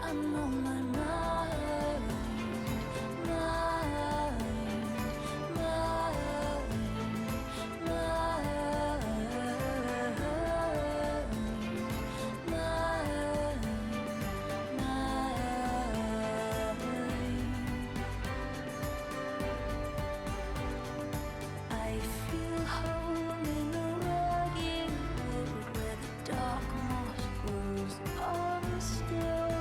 I'm on my mind, I feel home in the rugged wood where the dark moss grows on the stone.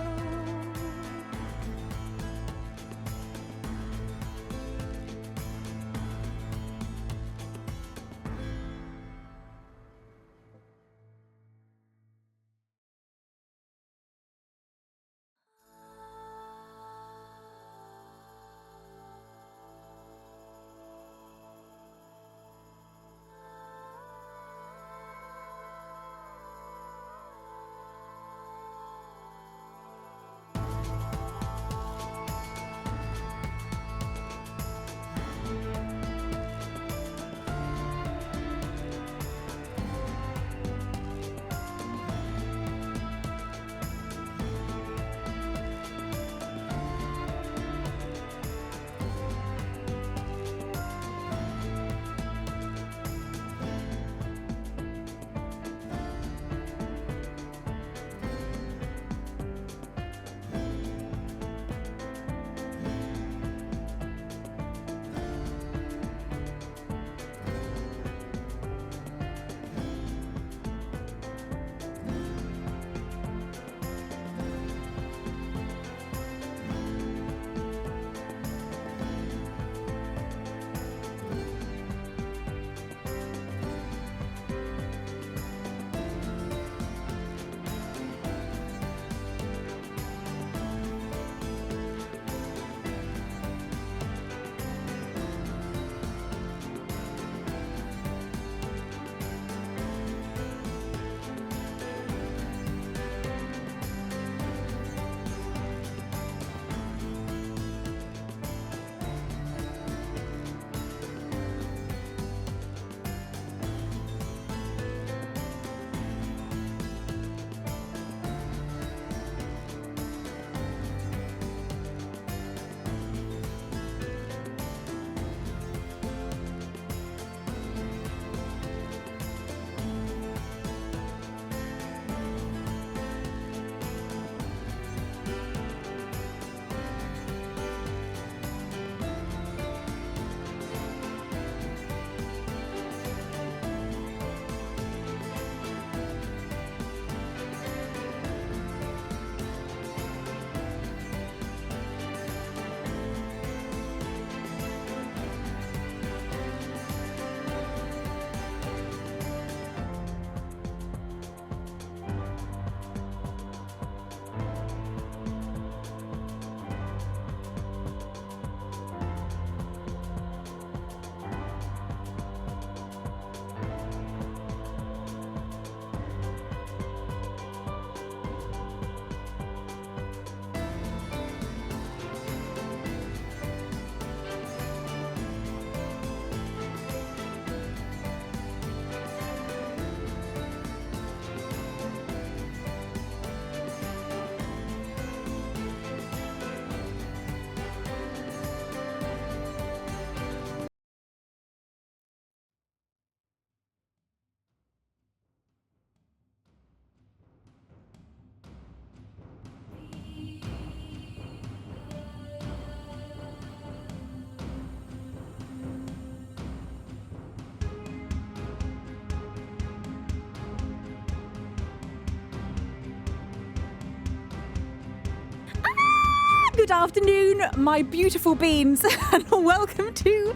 Good afternoon, my beautiful beans, and welcome to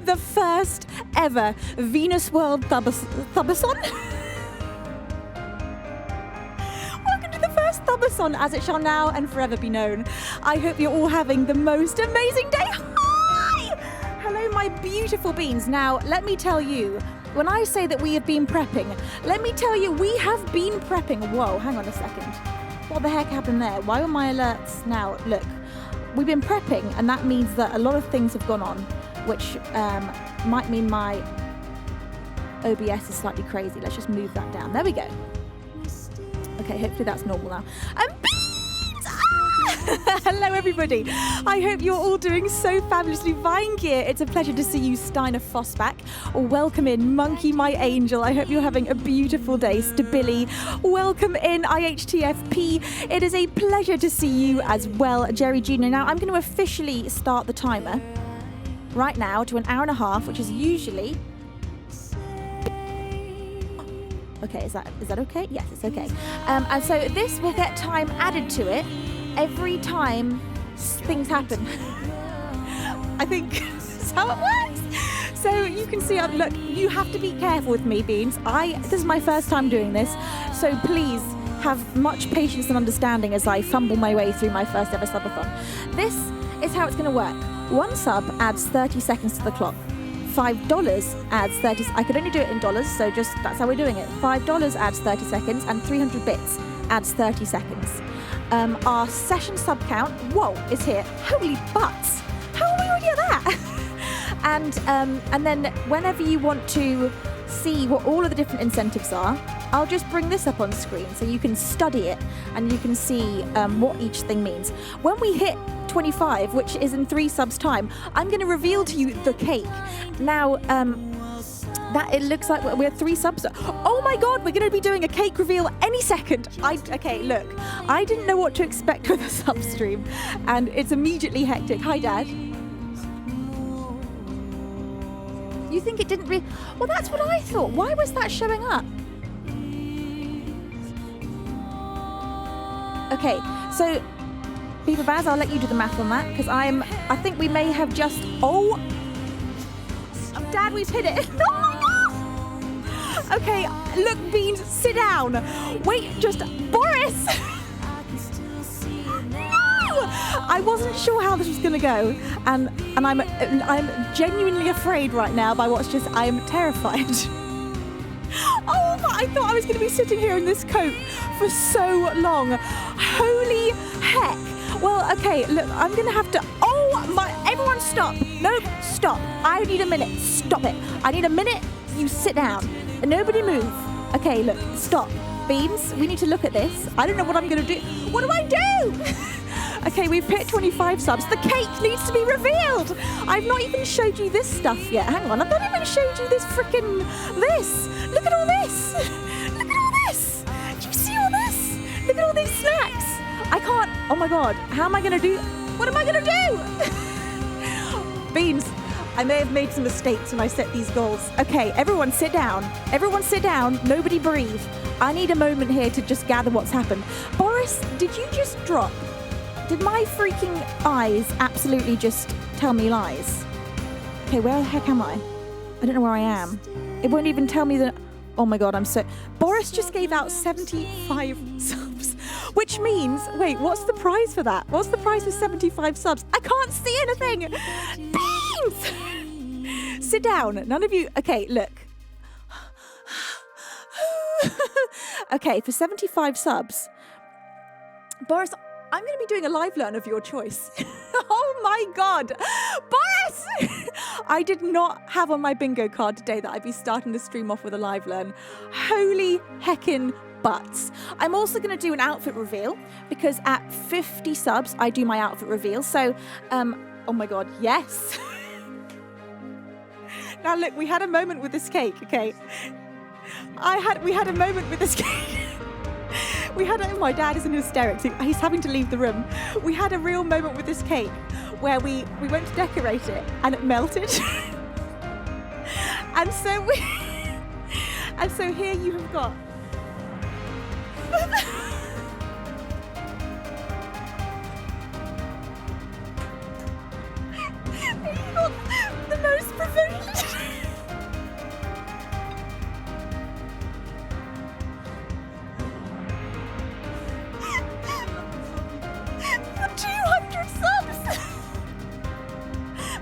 the first ever VenusWorld Subathon. Welcome to the first Subathon, as it shall now and forever be known. I hope you're all having the most amazing day. Hi! Hello, my beautiful beans. Now, let me tell you, when I say that we have been prepping, let me tell you, we have been prepping. Whoa, hang on a second. What the heck happened there? Why are my alerts now? Look, we've been prepping, and that means that a lot of things have gone on, which might mean my OBS is slightly crazy. Let's just move that down. There we go. Okay, hopefully that's normal now. Beans! Ah! Hello, everybody. I hope you're all doing so fabulously. Vine Gear, it's a pleasure to see you. Steiner Fossback. Welcome in, Monkey My Angel. I hope you're having a beautiful day. Stabili, welcome in, IHTFP. It is a pleasure to see you as well, Jerry Jr. Now, I'm going to officially start the timer right now to an hour and a half, which is usually... Okay, is that okay? Yes, it's okay. And so this will get time added to it every time things happen. I think that's how it works. So you can see, look, you have to be careful with me, Beans. This is my first time doing this, so please have much patience and understanding as I fumble my way through my first ever subathon. This is how it's going to work. One sub adds 30 seconds to the clock. $5 adds 30. I could only do it in dollars, so just that's how we're doing it. $5 adds 30 seconds, and 300 bits adds 30 seconds. Our session sub count, whoa, is here. Holy butts! How are we already at that? And then whenever you want to see what all of the different incentives are, I'll just bring this up on screen so you can study it and you can see what each thing means. When we hit 25, which is in 3 subs time, I'm going to reveal to you the cake. Now, that it looks like we're 3 subs. Oh my God, we're going to be doing a cake reveal any second. Okay, look, I didn't know what to expect with a sub stream, and it's immediately hectic. Hi, Dad. You think it didn't Well, that's what I thought. Why was that showing up? Okay, so Beaver Baz, I'll let you do the math on that, because I think we may have just... Oh! Dad, we've hit it! Oh my God! Okay, look, Beans, sit down! Wait, just... Boris! No! I wasn't sure how this was going to go, and I'm genuinely afraid right now by what's just... I am terrified. Oh, I thought I was going to be sitting here in this coat for so long. Holy heck! Well, okay, look, I'm going to have to... Oh, my... Everyone stop. No, stop. I need a minute. Stop it. I need a minute. You sit down. And nobody move. Okay, look, stop. Beans, we need to look at this. I don't know what I'm going to do. What do I do? Okay, we've hit 25 subs. The cake needs to be revealed. I've not even showed you this stuff yet. Hang on, I've not even showed you this freaking... This. Look at all this. Look at all this. Do you see all this? Look at all these snacks. I can't... Oh my God. How am I going to do... What am I going to do? Beans, I may have made some mistakes when I set these goals. Okay, everyone sit down. Everyone sit down. Nobody breathe. I need a moment here to just gather what's happened. Boris, did you just drop? Did my freaking eyes absolutely just tell me lies? Okay, where the heck am I? I don't know where I am. It won't even tell me that... Oh my God, I'm so... Boris just gave out 75 subs, which means... Wait, what's the prize for that? What's the prize for 75 subs? I can't see anything! Beans! Sit down. None of you... Okay, look. Okay, for 75 subs, Boris, I'm going to be doing a live learn of your choice. Oh my God. Boris! I did not have on my bingo card today that I'd be starting the stream off with a live learn. Holy heckin' butts. I'm also going to do an outfit reveal because at 50 subs, I do my outfit reveal. So, oh my God, yes. Now look, we had a moment with this cake, okay? We had a moment with this cake. My dad is in hysterics. He's having to leave the room. We had a real moment with this cake where we went to decorate it and it melted. and so here you have got the most professional.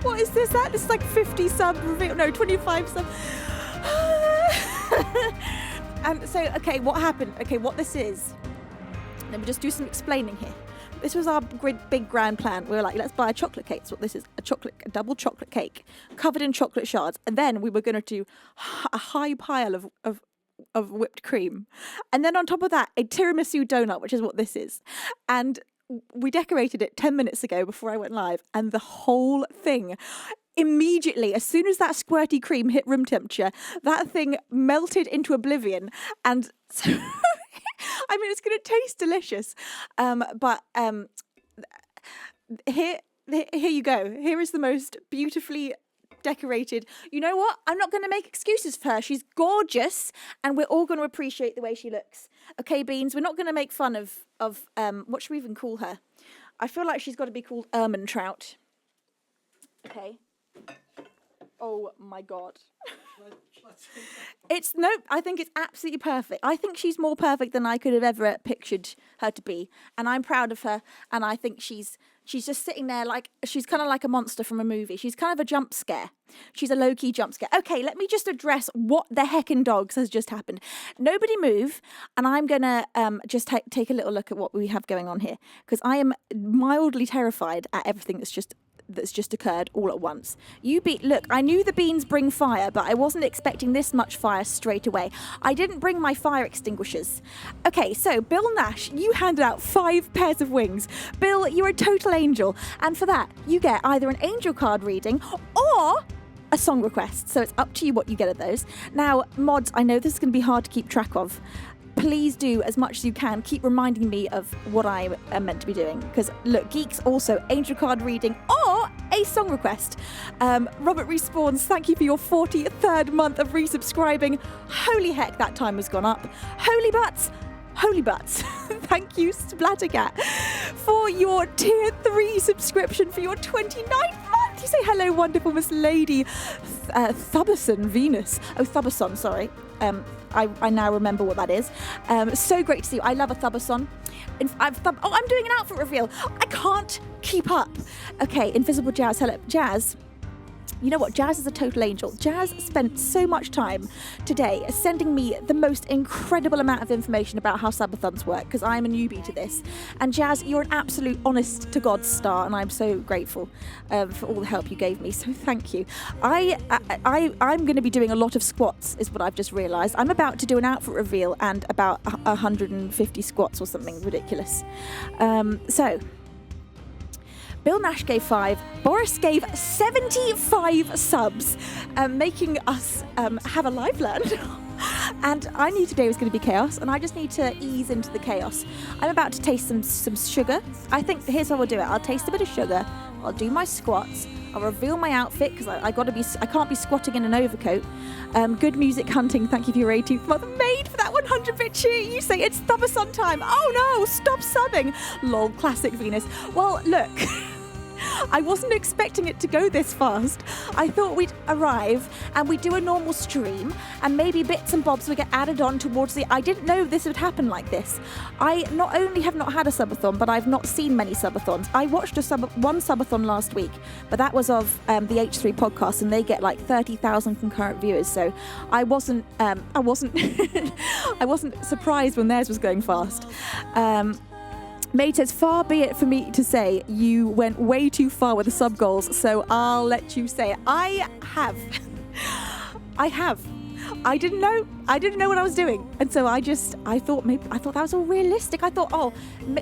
What is this at? It's like 50 sub reveal. No, 25 sub. So, okay, what happened? Okay, what this is. Let me just do some explaining here. this was our big grand plan. We were like, let's buy a chocolate cake. That's what this is, a double chocolate cake covered in chocolate shards. And then we were going to do a high pile of whipped cream. And then on top of that, a tiramisu donut, which is what this is. And we decorated it 10 minutes ago before I went live. And the whole thing, immediately, as soon as that squirty cream hit room temperature, that thing melted into oblivion. And so, I mean, it's going to taste delicious. But here you go. Here is the most beautifully decorated. You know what? I'm not going to make excuses for her. She's gorgeous, and we're all going to appreciate the way she looks. Okay, Beans, we're not going to make fun of what should we even call her? I feel like she's got to be called Ermine Trout. Okay. Oh my God. I think it's absolutely perfect. I think she's more perfect than I could have ever pictured her to be. And I'm proud of her. And I think she's just sitting there like, she's kind of like a monster from a movie. She's kind of a jump scare. She's a low-key jump scare. Okay, let me just address what the heckin' dogs has just happened. Nobody move. And I'm going to just take a little look at what we have going on here. Because I am mildly terrified at everything that's just occurred all at once. Look, I knew the beans bring fire, but I wasn't expecting this much fire straight away. I didn't bring my fire extinguishers. Okay, so Bill Nash, you handed out 5 pairs of wings. Bill, you're a total angel. And for that, you get either an angel card reading or a song request. So it's up to you what you get of those. Now, mods, I know this is going to be hard to keep track of. Please do, as much as you can, keep reminding me of what I am meant to be doing. Because, look, Geeks also, angel card reading or a song request. Robert Respawns, thank you for your 43rd month of resubscribing. Holy heck, that time has gone up. Holy butts. Thank you, Splattercat, for your tier 3 subscription for your 29th month. You say hello, wonderful Miss Lady Thubason Venus. Oh, Thubason, sorry. I now remember what that is. So great to see you. I love a Thubason. I'm doing an outfit reveal. I can't keep up. Okay, Invisible Jazz. Hello, Jazz. You know what? Jazz is a total angel. Jazz spent so much time today sending me the most incredible amount of information about how Subathons work, because I'm a newbie to this. And Jazz, you're an absolute honest-to-God star, and I'm so grateful for all the help you gave me. So thank you. I'm going to be doing a lot of squats, is what I've just realised. I'm about to do an outfit reveal and about 150 squats or something ridiculous. So Bill Nash gave 5. Boris gave 75 subs, making us have a live land. And I knew today was going to be chaos, and I just need to ease into the chaos. I'm about to taste some sugar. I think here's how we'll do it. I'll taste a bit of sugar. I'll do my squats. I'll reveal my outfit because I can't be squatting in an overcoat. Good Music Hunting, thank you for your 18th month. Made for that 100-bit cheer. You say it's Thubason time. Oh no, stop subbing. Lol, classic Venus. Well, look. I wasn't expecting it to go this fast. I thought we'd arrive and we'd do a normal stream and maybe bits and bobs would get added on towards the... I didn't know this would happen like this. I not only have not had a subathon, but I've not seen many subathons. I watched one subathon last week, but that was of the H3 podcast, and they get like 30,000 concurrent viewers. So I wasn't I wasn't surprised when theirs was going fast. Mate says, far be it for me to say you went way too far with the sub goals, so I'll let you say it. I have. I didn't know what I was doing. And so I thought that was all realistic. I thought,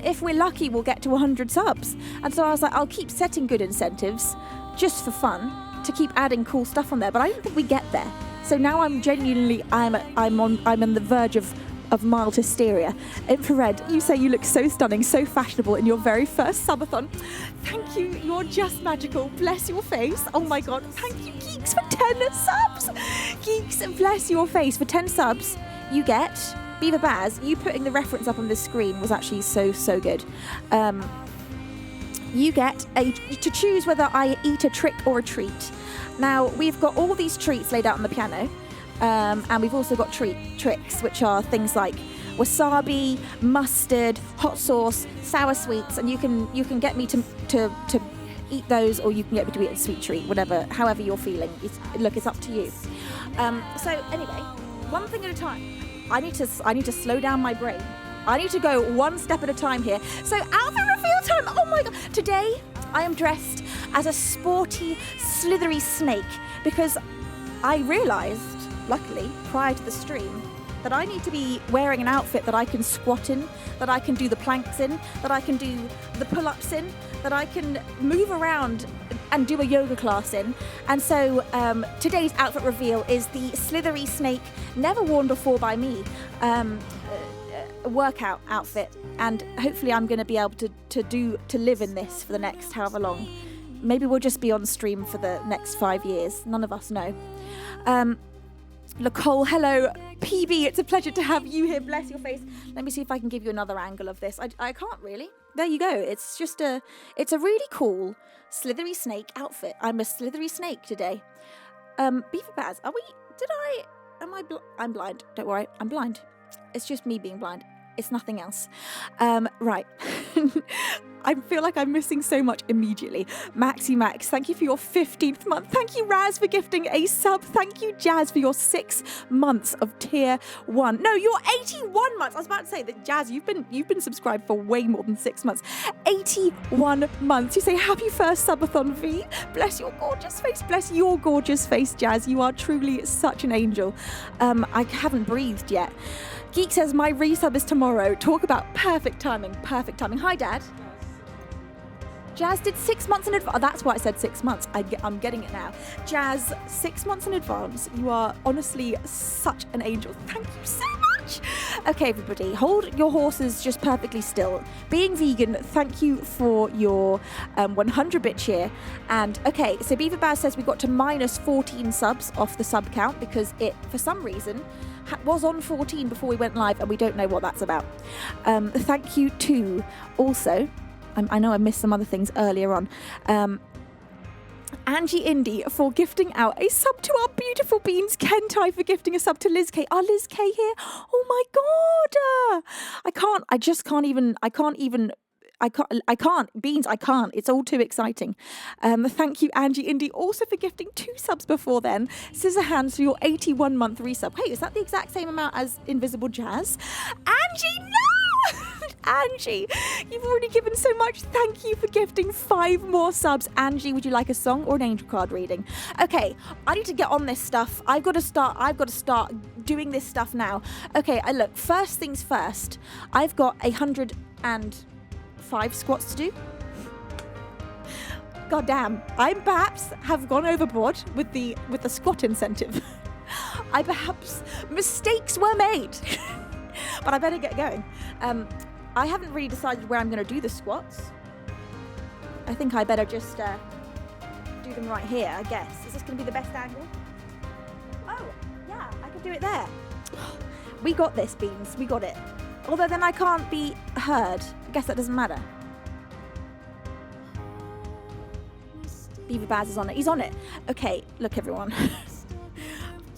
if we're lucky, we'll get to 100 subs. And so I was like, I'll keep setting good incentives just for fun to keep adding cool stuff on there. But I didn't think we'd get there. So now I'm genuinely, I'm on the verge of mild hysteria. Infrared, you say you look so stunning, so fashionable in your very first subathon. Thank you, you're just magical. Bless your face. Oh my God, thank you, Geeks, for 10 subs. Geeks, bless your face. For 10 subs, you get Beaver Baz. You putting the reference up on this screen was actually so good. You get to choose whether I eat a trick or a treat. Now, we've got all these treats laid out on the piano. And we've also got tricks, which are things like wasabi, mustard, hot sauce, sour sweets, and you can get me to eat those, or you can get me to eat a sweet treat, however you're feeling. It's up to you. So anyway, one thing at a time. I need to slow down my brain. I need to go one step at a time here. So outfit reveal time. Oh my God. Today, I am dressed as a sporty, slithery snake because I realised, luckily, prior to the stream, that I need to be wearing an outfit that I can squat in, that I can do the planks in, that I can do the pull-ups in, that I can move around and do a yoga class in. And so today's outfit reveal is the slithery snake, never worn before by me, workout outfit. And hopefully I'm going to be able to live in this for the next however long. Maybe we'll just be on stream for the next 5 years. None of us know. Nicole, hello. PB, it's a pleasure to have you here. Bless your face. Let me see if I can give you another angle of this. I can't really. There you go. It's just it's a really cool slithery snake outfit. I'm a slithery snake today. Beaver Baz, I'm blind. Don't worry, I'm blind. It's just me being blind. It's nothing else. Right. I feel like I'm missing so much immediately. Maxi Max, thank you for your 15th month. Thank you, Raz, for gifting a sub. Thank you, Jazz, for your 6 months of tier 1. No, you're 81 months. I was about to say that, Jazz, you've been subscribed for way more than 6 months. 81 months. You say happy first subathon, V. Bless your gorgeous face. Bless your gorgeous face, Jazz. You are truly such an angel. I haven't breathed yet. Geek says my resub is tomorrow. Talk about perfect timing. Perfect timing. Hi, Dad. Jazz did 6 months in advance. Oh, that's why I said 6 months. I'm getting it now. Jazz, 6 months in advance. You are honestly such an angel. Thank you so much. Okay, everybody, hold your horses just perfectly still. Being vegan, thank you for your 100-bit cheer. And okay, so Beaver Baz says we got to minus 14 subs off the sub count because it, for some reason, was on 14 before we went live, and we don't know what that's about. Thank you to also... I know I missed some other things earlier on. Angie Indy for gifting out a sub to our beautiful beans. Kentai for gifting a sub to Liz K. Are Liz K here? Oh my God. I can't. Beans, I can't. It's all too exciting. Thank you, Angie Indy, also for gifting 2 subs before then. Scissor hands for your 81-month resub. Hey, is that the exact same amount as Invisible Jazz? Angie, no! Angie, you've already given so much. Thank you for gifting 5 more subs. Angie, would you like a song or an angel card reading? Okay, I need to get on this stuff. I've got to start doing this stuff now. Okay, look, first things first. I've got 105 squats to do. God damn, I perhaps have gone overboard with the squat incentive. Mistakes were made. But I better get going. I haven't really decided where I'm going to do the squats. I think I better just do them right here, I guess. Is this going to be the best angle? Oh, yeah, I could do it there. We got this, Beans. We got it. Although then I can't be heard. I guess that doesn't matter. Beaver Baz is on it. He's on it. Okay, look, everyone.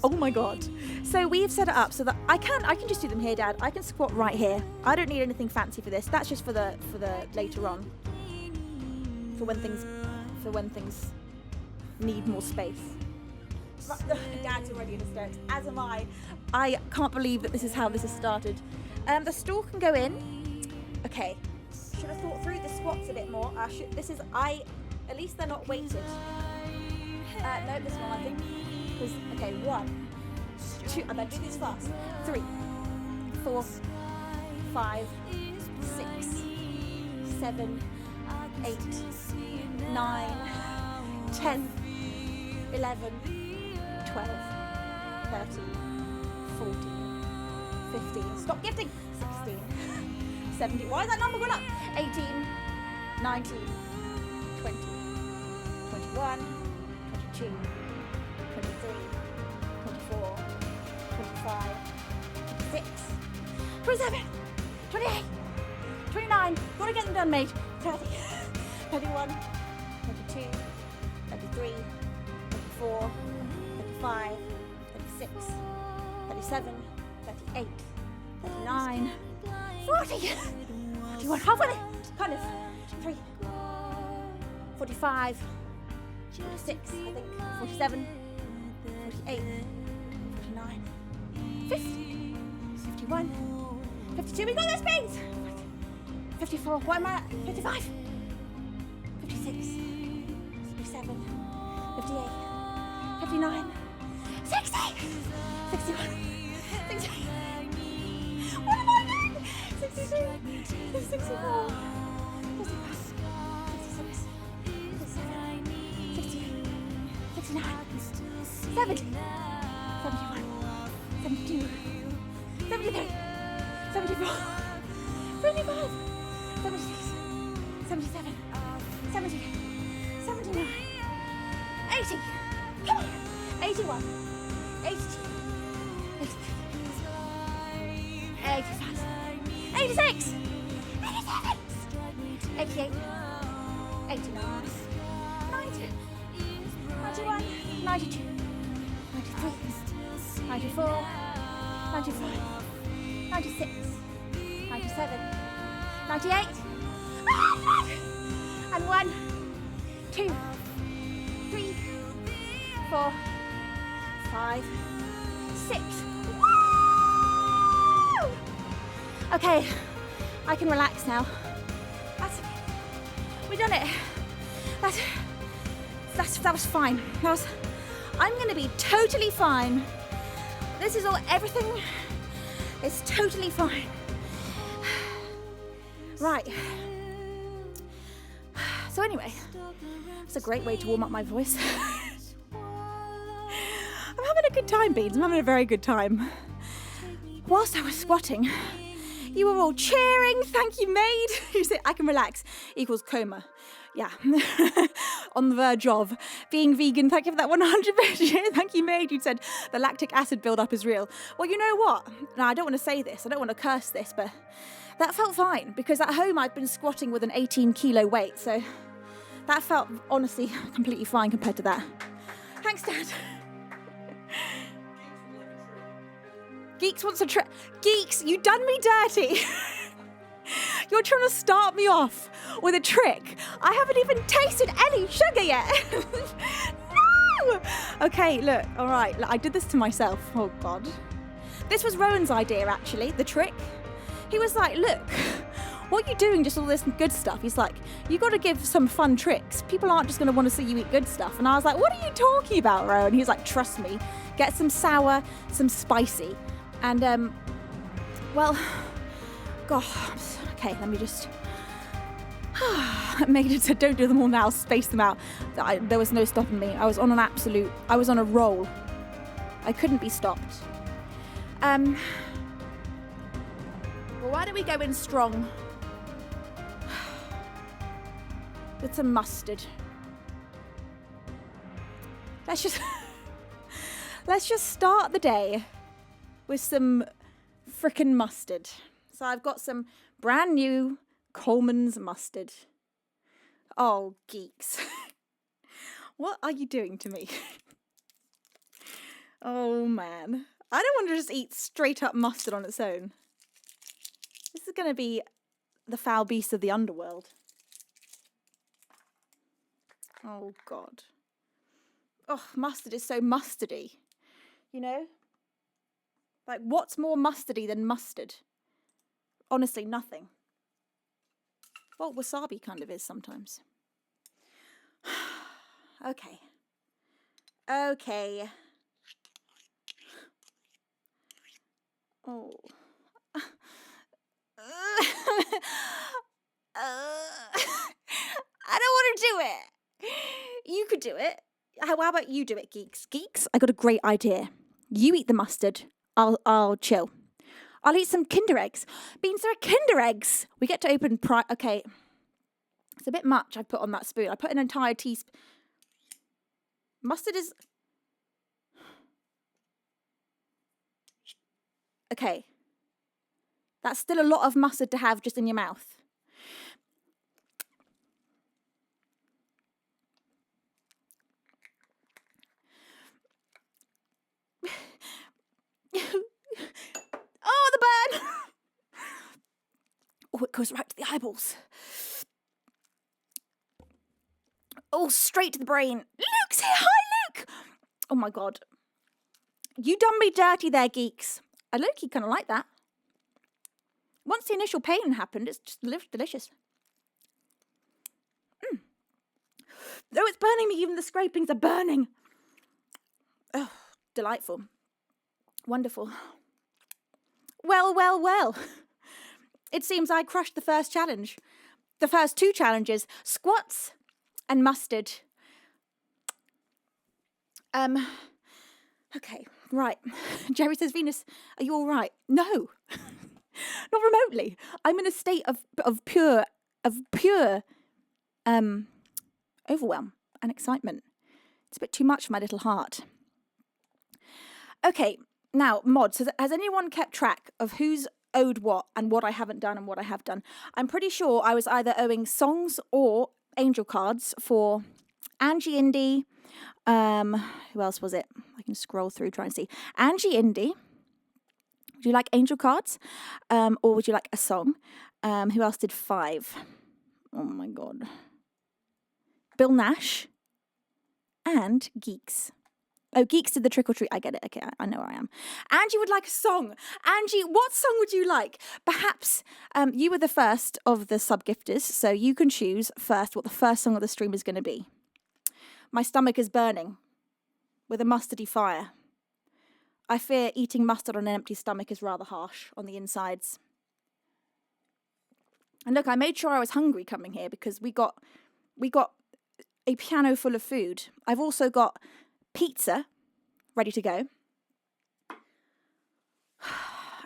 Oh my God. So we've set it up so that I can just do them here, Dad. I can squat right here. I don't need anything fancy for this. That's just for the later on. For when things need more space. Dad's already in hysterics, as am I. I can't believe that this is how this has started. The stool can go in. Okay. Should have thought through the squats a bit more. At least they're not weighted. No, this one I think. Because, okay, 1, 2, I better do this fast. 3, 4, 5, 6, 7, 8, 9, 10, 11, 12, 13, 14, 15. Stop gifting. 16, 17. Why is that number going up? 18, 19, 20, 21, 22. 23, 24, 25, 26, 27, 28, 29, gotta get them done, mate. 30, 31, 32, 33, 34, 35, 36, 37, 38, 39, 40, 41, halfway there, kind of, 3, 45, 46, I think, 47, 48, 49, 50, 51, 52, we got those beans! 54. What am I at? 55. 56. 57. 58. 59. 60. 61. 60. What am I doing? 62. 64. 65. 66. 67. 68. 69. 70. 71. 72. 73. 74. 75. 76. 77. 70. 79. 80. Come on. 81. 82. 83. 85. 86. 87. 88. 89. 90. 91. 92. 93. 94. 95. 96. 97. 98. And 1, 2, 3, 4, 5, 6. Woo! Okay, I can relax now. That's okay. We done it. That was fine. I'm gonna be totally fine. This is everything is totally fine. Right. So anyway, it's a great way to warm up my voice. I'm having a good time, Beans. I'm having a very good time. Whilst I was squatting, you were all cheering. Thank you, maid. You said, I can relax equals coma. Yeah. On the verge of being vegan. Thank you for that 100%. Thank you, maid. You said the lactic acid buildup is real. Well, you know what? Now, I don't want to say this. I don't want to curse this, but that felt fine because at home I'd been squatting with an 18-kilo weight. So that felt, honestly, completely fine compared to that. Thanks, Dad. Geeks wants a trick. Geeks, you done me dirty. You're trying to start me off with a trick. I haven't even tasted any sugar yet. No! Okay, look, all right. I did this to myself. Oh, God. This was Rowan's idea, actually, the trick. He was like, look, what are you doing, just all this good stuff? He's like, you got to give some fun tricks. People aren't just going to want to see you eat good stuff. And I was like, what are you talking about, Rowan? He was like, trust me, get some sour, some spicy. And, well, God, okay, let me just, Megan said, don't do them all now, space them out. There was no stopping me. I was on a roll. I couldn't be stopped. Well, why don't we go in strong with some mustard? Let's just start the day with some frickin' mustard. So I've got some brand new Coleman's mustard. Oh, geeks. What are you doing to me? Oh, man. I don't want to just eat straight up mustard on its own. This is going to be the foul beast of the underworld. Oh, God. Oh, mustard is so mustardy. You know? Like, what's more mustardy than mustard? Honestly, nothing. Well, wasabi kind of is sometimes. Okay. Okay. Oh. I don't want to do it. You could do it. How about you do it, geeks? Geeks, I got a great idea. You eat the mustard. I'll chill. I'll eat some Kinder eggs. Beans, there are Kinder eggs. We get to open okay. It's a bit much I put on that spoon. I put an entire teaspoon. Mustard is... Okay. That's still a lot of mustard to have just in your mouth. Oh, the burn! Oh, it goes right to the eyeballs. Oh, straight to the brain. Luke's here! Hi, Luke! Oh, my God. You done me dirty there, geeks. I low-key kind of like that. once the initial pain happened, it's just delicious. Oh, it's burning me. Even the scrapings are burning. Oh, delightful. Wonderful. Well. It seems I crushed the first challenge. The first 2 challenges, squats and mustard. Okay, right. Jerry says, Venus, are you all right? No, not remotely. I'm in a state of pure overwhelm and excitement. It's a bit too much for my little heart. Okay, now, mods, has anyone kept track of who's owed what and what I haven't done and what I have done? I'm pretty sure I was either owing songs or angel cards for Angie Indy. Who else was it? I can scroll through, try and see. Angie Indy. Would you like angel cards? Or would you like a song? Who else did 5? Oh my God. Bill Nash and Geeks. Oh, Geeks did the trick or treat. I get it. Okay, I know where I am. Angie would like a song. Angie, what song would you like? Perhaps you were the first of the sub-gifters, so you can choose first what the first song of the stream is going to be. My stomach is burning with a mustardy fire. I fear eating mustard on an empty stomach is rather harsh on the insides. And look, I made sure I was hungry coming here because we got a piano full of food. I've also got pizza ready to go.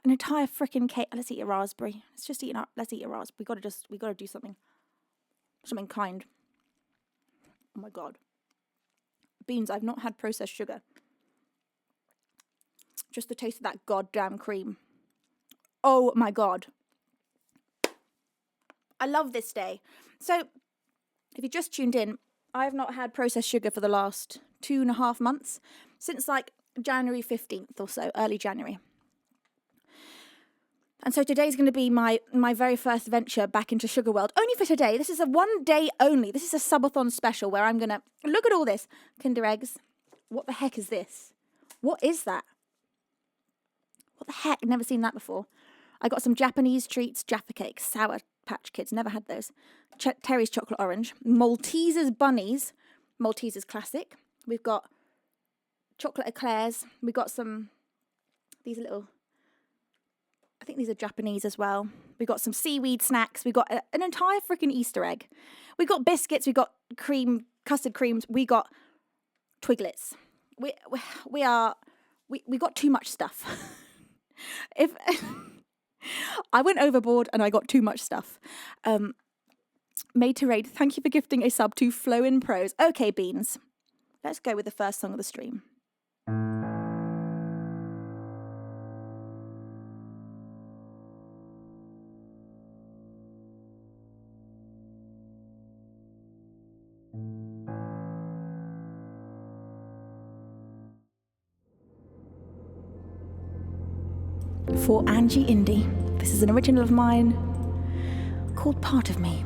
An entire freaking cake. Let's eat a raspberry. Let's eat a raspberry. We gotta do something kind. Oh my God. Beans, I've not had processed sugar. Just the taste of that goddamn cream. Oh my God. I love this day. So, if you just tuned in, I have not had processed sugar for the last 2.5 months, since like January 15th or so, early January. And so today's going to be my very first venture back into Sugar World. Only for today. This is a 1 day only. This is a Subathon special where I'm going to look at all this. Kinder Eggs. What the heck is this? What is that? What the heck? Never seen that before. I got some Japanese treats, Jaffa cakes, Sour Patch Kids. Never had those. Terry's chocolate orange. Maltesers bunnies. Maltesers classic. We've got chocolate eclairs. We've got these little, I think these are Japanese as well. We've got some seaweed snacks. We've got an entire freaking Easter egg. We've got biscuits. We've got custard creams. We got Twiglets. We got too much stuff. If I went overboard and I got too much stuff. Made to Raid, thank you for gifting a sub to Flow in Pros. Okay, Beans. Let's go with the first song of the stream. For Angie Indy. This is an original of mine called Part of Me.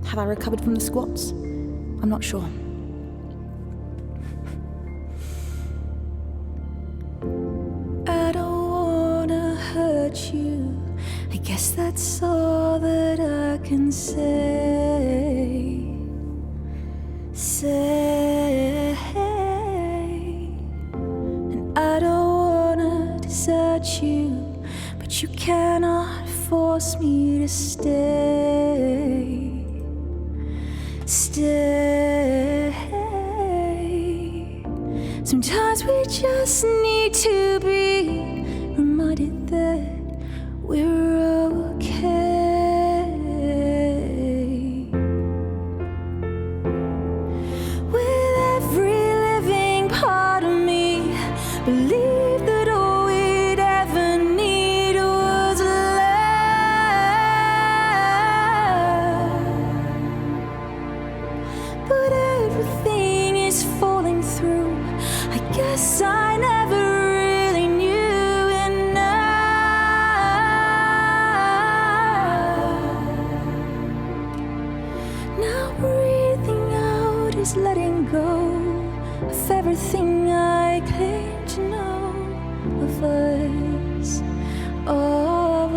Have I recovered from the squats? I'm not sure. I don't wanna hurt you. I guess that's all that I can say. And I don't wanna desert you, but you cannot force me to stay. Sometimes we just need to be reminded that we're okay. With every living part of me, believe that all we'd ever need was love. But everything is falling through. I guess I never really knew enough. Now breathing out is letting go of everything I claim to know of us, of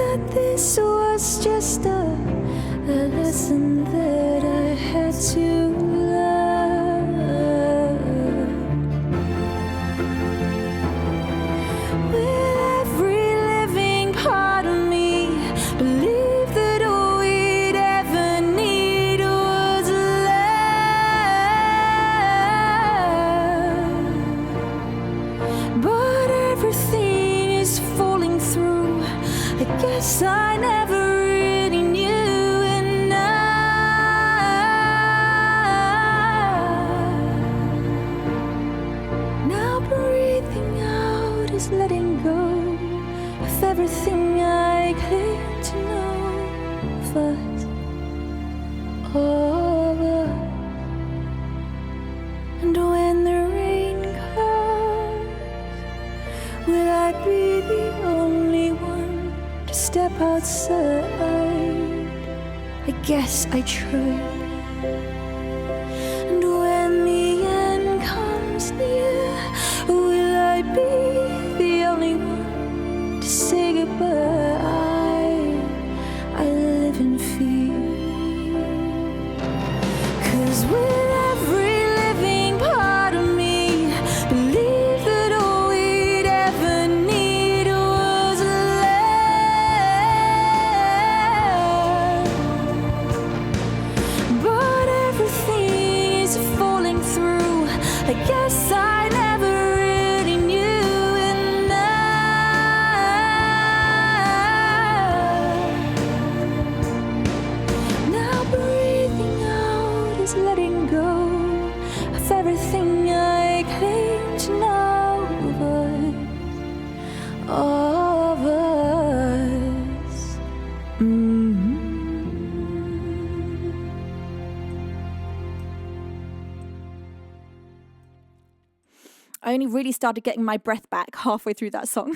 that this was just a lesson that I had to learn. With every living part of me, believe that all we'd ever need was love. But everything is falling through. I guess I never really knew enough. Now breathing out is letting go of everything I claim to know of us, of us. And when the rain comes, will I be the only one to step outside? I guess I tried. And when the end comes near, will I be the only one to say goodbye? I live in fear. 'Cause with every living part of me, believe that all we'd ever need was love. But everything is falling through. I guess I never really knew enough. Now breathing out is letting go of everything I claim to know of us. I only really started getting my breath back halfway through that song.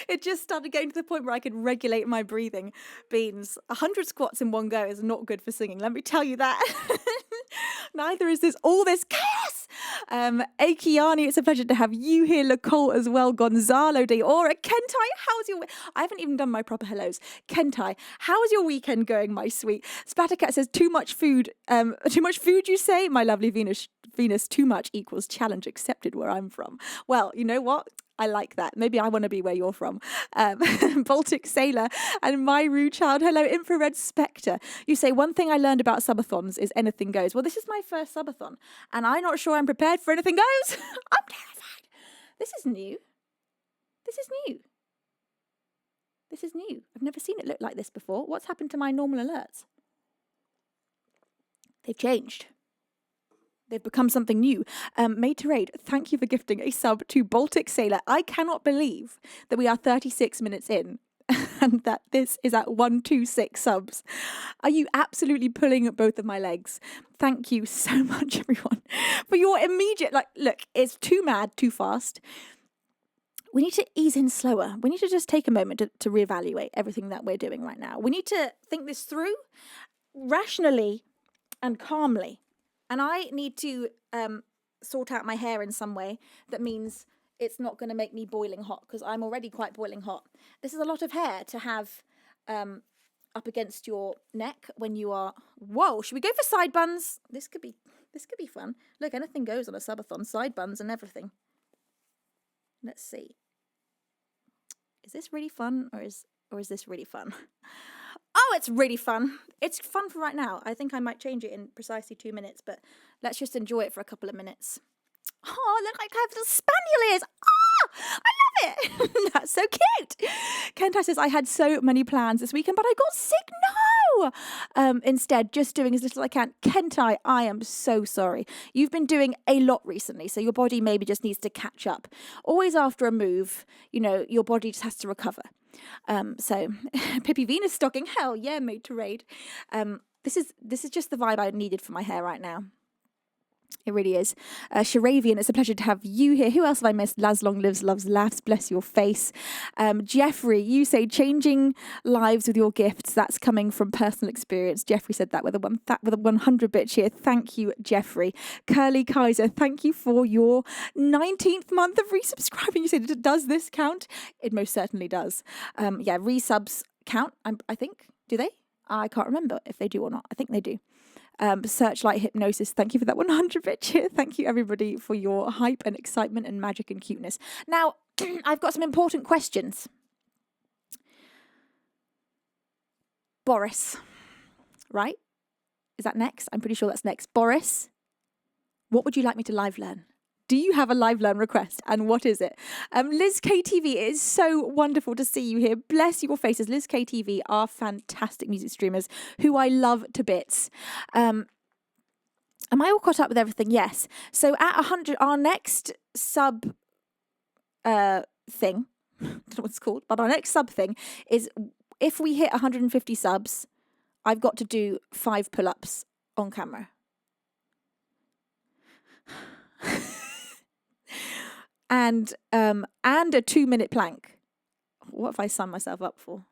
It just started getting to the point where I could regulate my breathing. Beans, 100 squats in one go is not good for singing, let me tell you that. Neither is all this chaos. Akiani, it's a pleasure to have you here. Lacole as well. Gonzalo de Ora. Kentai, how's your... I haven't even done my proper hellos. Kentai, how's your weekend going, my sweet? Spattercat says, too much food you say? My lovely Venus, too much equals challenge accepted where I'm from. Well, you know what? I like that. Maybe I want to be where you're from. Baltic Sailor and My Rude Child. Hello, Infrared Spectre. You say, one thing I learned about subathons is anything goes. Well, this is my first subathon, and I'm not sure I'm prepared for anything goes. I'm terrified. This is new. This is new. This is new. I've never seen it look like this before. What's happened to my normal alerts? They've changed. They've become something new. Made to Raid, thank you for gifting a sub to Baltic Sailor. I cannot believe that we are 36 minutes in and that this is at 126 subs. Are you absolutely pulling at both of my legs? Thank you so much, everyone, for your immediate, look, it's too mad, too fast. We need to ease in slower. We need to just take a moment to reevaluate everything that we're doing right now. We need to think this through rationally and calmly. And I need to sort out my hair in some way that means it's not going to make me boiling hot, because I'm already quite boiling hot. This is a lot of hair to have up against your neck when you are... Whoa, should we go for side buns? This could be fun. Look, anything goes on a subathon. Side buns and everything. Let's see. Is this really fun or is this really fun? Oh, it's really fun. It's fun for right now. I think I might change it in precisely 2 minutes, but let's just enjoy it for a couple of minutes. Oh, look, I have little spaniel ears. Ah, I love it. That's so cute. Kentai says, I had so many plans this weekend, but I got sick. No. Instead, just doing as little as I can. Kentai, I am so sorry. You've been doing a lot recently, so your body maybe just needs to catch up. Always after a move, your body just has to recover. So Pippi Venus stocking, hell yeah, Made to Raid. This is just the vibe I needed for my hair right now. It really is. Sharavian, it's a pleasure to have you here. Who else have I missed? Laz Long lives, loves, laughs. Bless your face. Jeffrey, you say changing lives with your gifts. That's coming from personal experience. Jeffrey said that with a 100-bit cheer. Thank you, Jeffrey. Curly Kaiser, thank you for your 19th month of resubscribing. You said, does this count? It most certainly does. Yeah, resubs count, I think. Do they? I can't remember if they do or not. I think they do. Searchlight Hypnosis, thank you for that 100-bit cheer. Thank you, everybody, for your hype and excitement and magic and cuteness. Now, I've got some important questions. Boris, right? Is that next? I'm pretty sure that's next. Boris, what would you like me to live learn? Do you have a live learn request? And what is it? Liz KTV, it is so wonderful to see you here. Bless your faces. Liz KTV are fantastic music streamers who I love to bits. Am I all caught up with everything? Yes. So at 100, our next sub thing, I don't know what it's called, but our next sub thing is if we hit 150 subs, I've got to do 5 pull-ups on camera. And a 2-minute plank. What have I signed myself up for?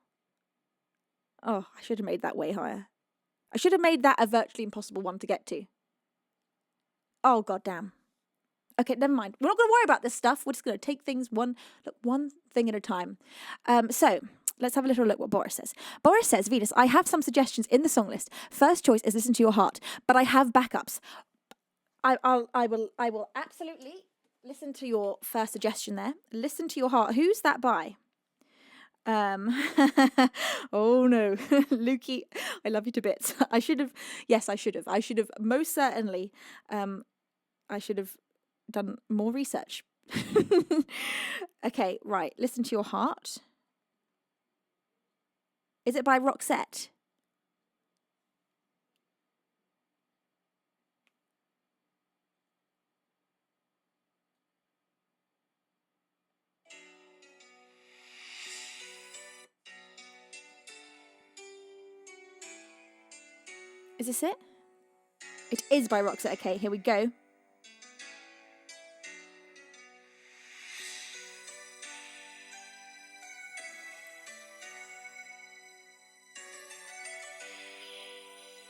Oh, I should have made that way higher. I should have made that a virtually impossible one to get to. Oh, goddamn. Okay, never mind. We're not going to worry about this stuff. We're just going to take things one thing at a time. So let's have a little look what Boris says. Boris says, Venus, I have some suggestions in the song list. First choice is Listen to Your Heart, but I have backups. I will absolutely listen to your first suggestion there. Listen to Your Heart. Who's that by? Oh no, Lukey, I love you to bits. I should have most certainly, I should have done more research. Okay, right. Listen to Your Heart. Is it by Rosette? Is this it? It is by Rosette. Okay, here we go.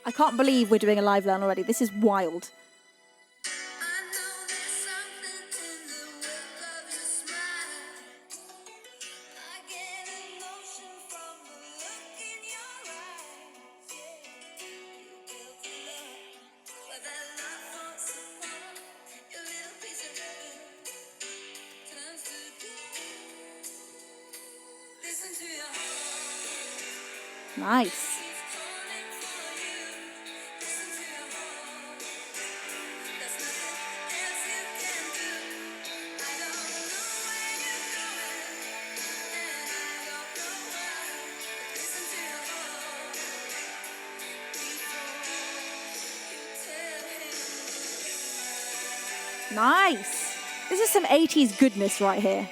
I can't believe we're doing a live learn already. This is wild. Nice. Nice. This is some 80s goodness right here.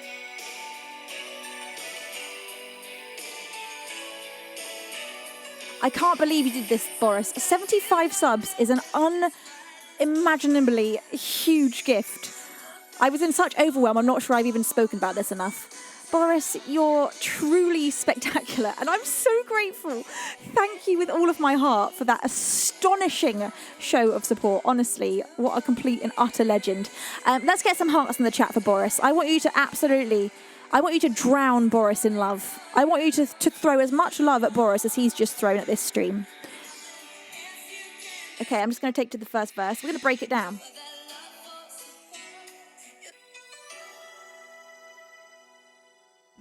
I can't believe you did this, Boris. 75 subs is an unimaginably huge gift. I was in such overwhelm, I'm not sure I've even spoken about this enough. Boris, you're truly spectacular, and I'm so grateful. Thank you with all of my heart for that astonishing show of support. Honestly, what a complete and utter legend. Let's get some hearts in the chat for Boris. I want you to drown Boris in love. I want you to throw as much love at Boris as he's just thrown at this stream. Okay, I'm just going to take to the first verse. We're going to break it down.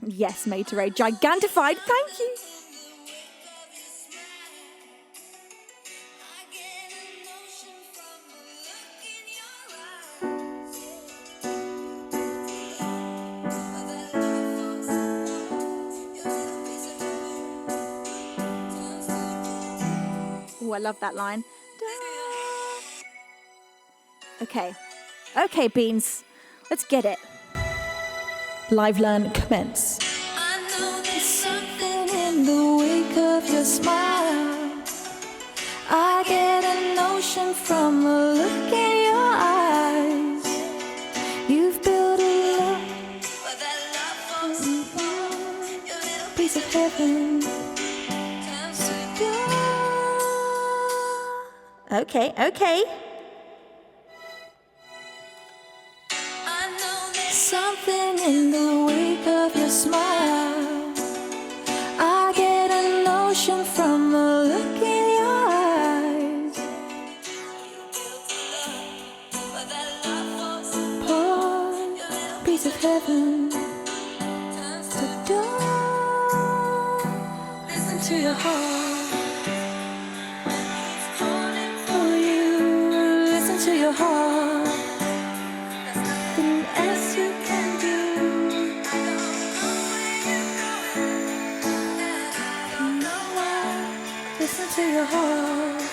Yes, Made to Raid. Gigantified. Thank you. Oh, I love that line. Okay. Okay, Beans. Let's get it. Live learn commence. I know there's something in the wake of your smile. I get a notion from the look in your eyes. heaven. Okay, okay. Something in the wake of your smile. I get a notion from the look in your eyes. Poor piece of heaven. So don't listen to your heart. Oh, you listen to your heart. Nothing else you can do. Listen to your heart.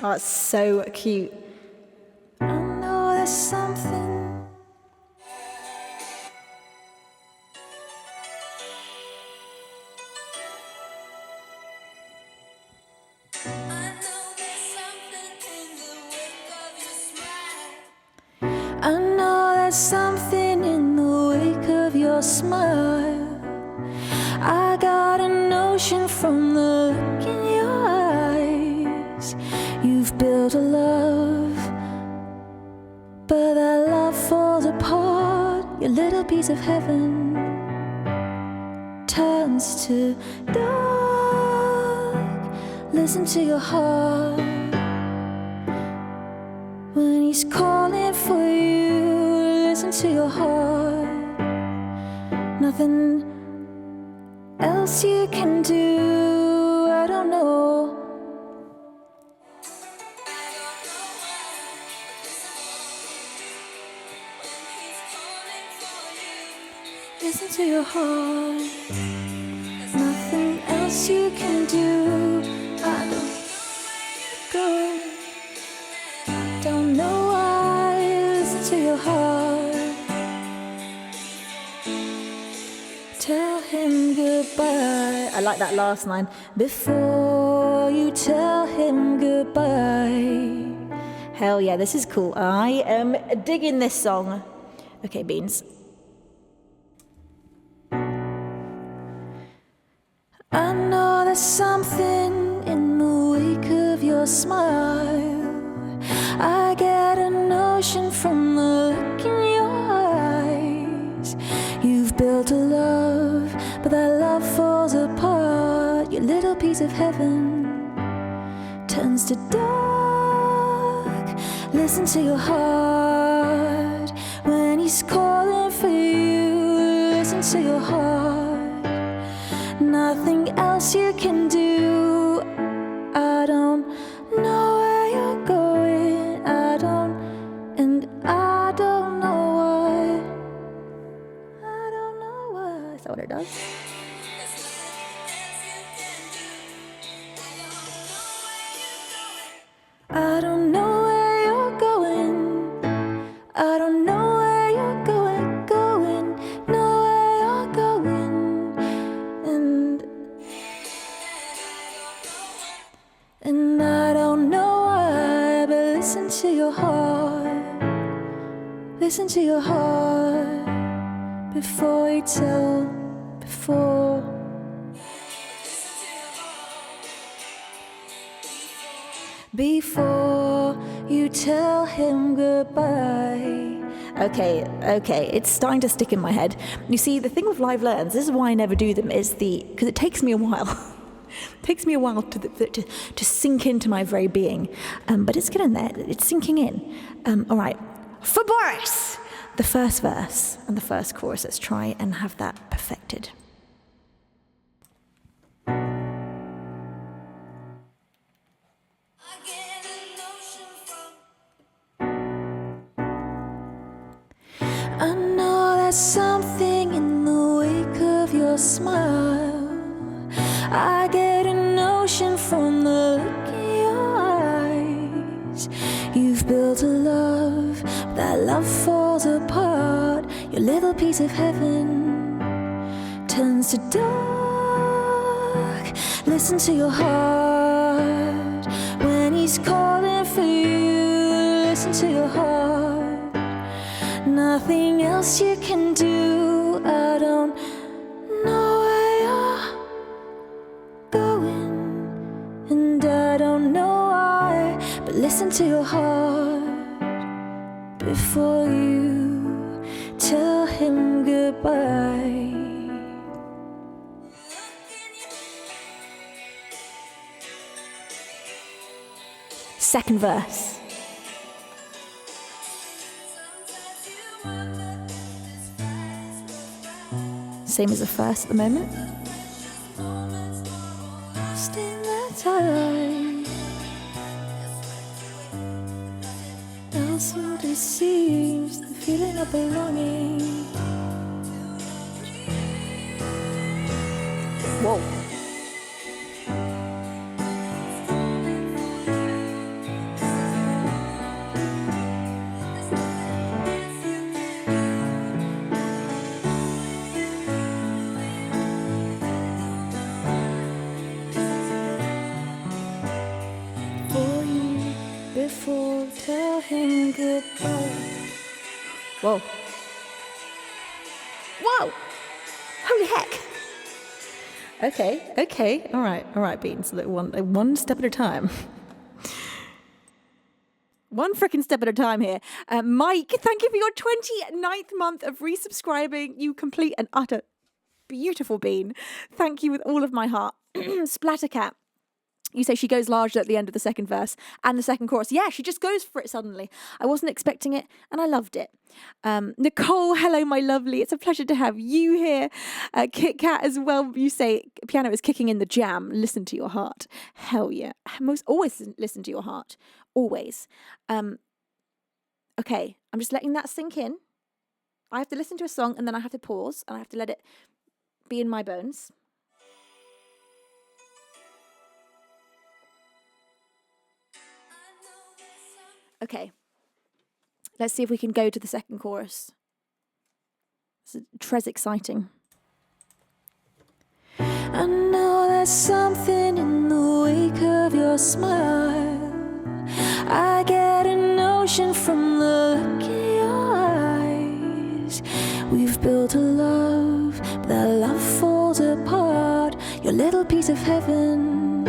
Oh, it's so cute. I know there's something. I know there's something in the wake of your smile. I got a notion from the look in your eyes. You've built a love, but that love falls apart. Your little piece of heaven turns to dark. Listen to your heart. When he's calling for you, listen to your heart. Nothing else you can do, I don't know. Listen to your heart. Nothing else you can do, I don't go. Don't know why, listen to your heart. Tell him goodbye. I like that last line. Before you tell him goodbye. Hell yeah, this is cool. I am digging this song. Okay, Beans. I know there's something in the wake of your smile. I get a notion from the look in your eyes. You've built a love, but that love falls apart. Your little piece of heaven turns to dark. Listen to your heart. When he's calling for you, listen to your heart. Nothing else you can do. I don't know where you're going. I don't know why. I don't know why. Is that what it does? I don't know where you're going. I don't know where you're going. Know where you're going. And I don't know why, but listen to your heart. Listen to your heart before you tell, before you tell him goodbye. Okay, it's starting to stick in my head. You see, the thing with live learns, this is why I never do them, is because it takes me a while. It takes me a while to sink into my very being, but it's getting there. It's sinking in. All right, for Boris, the first verse and the first chorus. Let's try and have that perfected. I know there's something in the wake of your smile. I get a notion from the look in your eyes. You've built a love, but that love falls apart. Your little piece of heaven turns to dark. Listen to your heart. When he's calling for you, listen to your heart. nothing else you can do. I don't know where you're going, and I don't know why, but listen to your heart before you tell him goodbye. Second verse. Same as the first at the moment. Lost in the tide, else what it seems, the feeling of belonging. Whoa. Before tell him goodbye. Whoa. Whoa! Holy heck! Okay. All right, Beans. Look, one step at a time. One freaking step at a time here. Mike, thank you for your 29th month of resubscribing. You complete and utter beautiful bean. Thank you with all of my heart. Splattercat. You say she goes larger at the end of the second verse and the second chorus. Yeah, she just goes for it suddenly. I wasn't expecting it, and I loved it. Nicole, hello, my lovely. It's a pleasure to have you here. Kit Kat as well. You say piano is kicking in the jam. Listen to your heart. Hell yeah. Always listen to your heart. Always. Okay, I'm just letting that sink in. I have to listen to a song, and then I have to pause, and I have to let it be in my bones. Okay, let's see if we can go to the second chorus. It's très exciting. I know there's something in the wake of your smile. I get a notion from the look in your eyes. We've built a love, but that love falls apart. Your little piece of heaven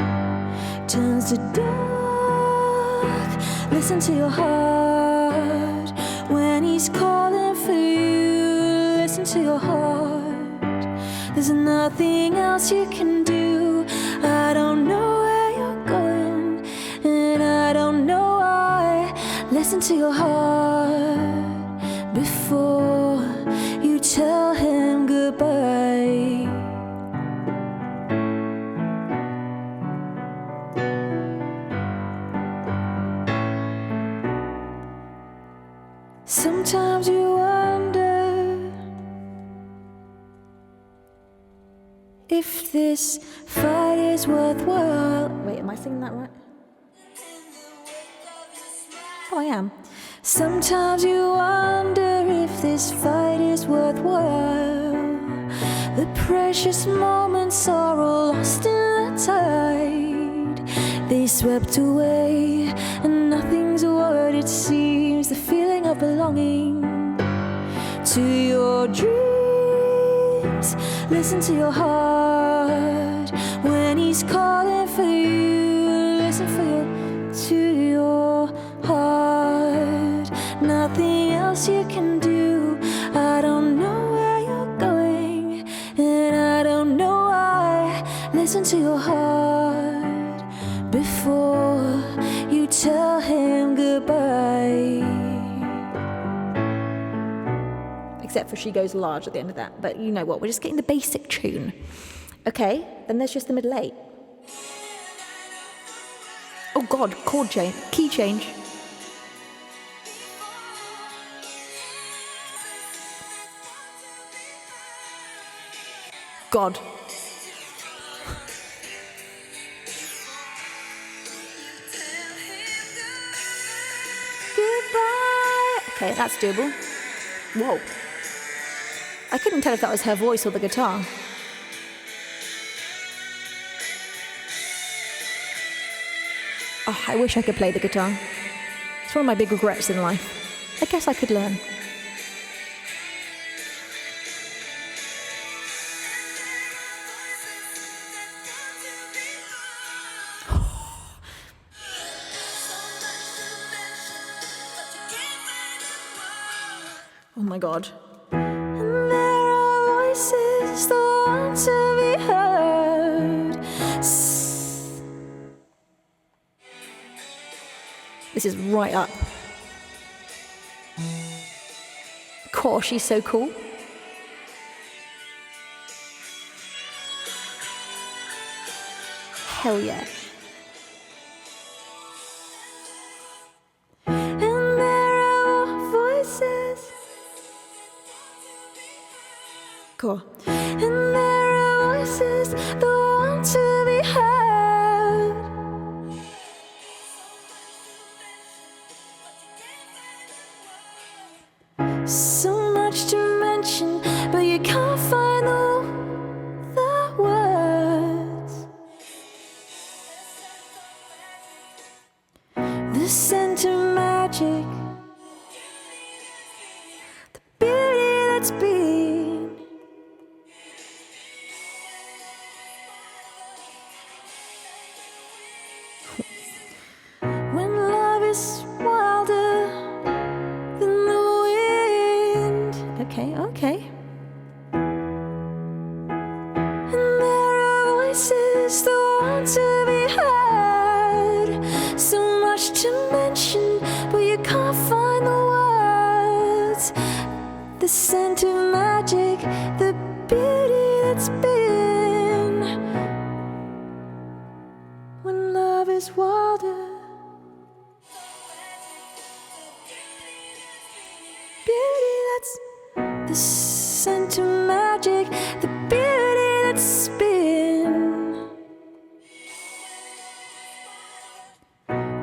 turns to dark. Listen to your heart when he's calling for you. Listen to your heart. There's nothing else you can do. I don't know where you're going, and I don't know why. Listen to your heart before you tell him goodbye. Sometimes you wonder if this fight is worthwhile. Wait, am I singing that right? Oh, I am. Sometimes you wonder if this fight is worthwhile. The precious moments are all lost in the tide. They swept away, and nothing's what it seems. The feeling of belonging to your dreams. Listen to your heart when he's calling for you. Listen to your heart. Nothing else you can do. I don't know where you're going, and I don't know why. Listen to your heart before you tell him goodbye. Except for she goes large at the end of that. But you know what, we're just getting the basic tune. Okay, then there's just the middle eight. Oh God, chord change, key change. God. Goodbye. Okay, that's doable. Whoa. I couldn't tell if that was her voice or the guitar. Oh, I wish I could play the guitar. It's one of my big regrets in life. I guess I could learn. Oh my God. And there are voices that want to be heard. This is right up. Cool, she's so cool. Hell yeah. And there are voices. Cool. And there are voices that want to be heard. So much to mention, but you can't find the words. The scent of magic, the beauty that's been. When love is wilder than the wind. Okay, okay. And there are voices that want to be heard. So much to mention, but you can't find the words. The scent of magic, the beauty that's been. When love is wilder. Beauty that's the scent of magic, the beauty that's been.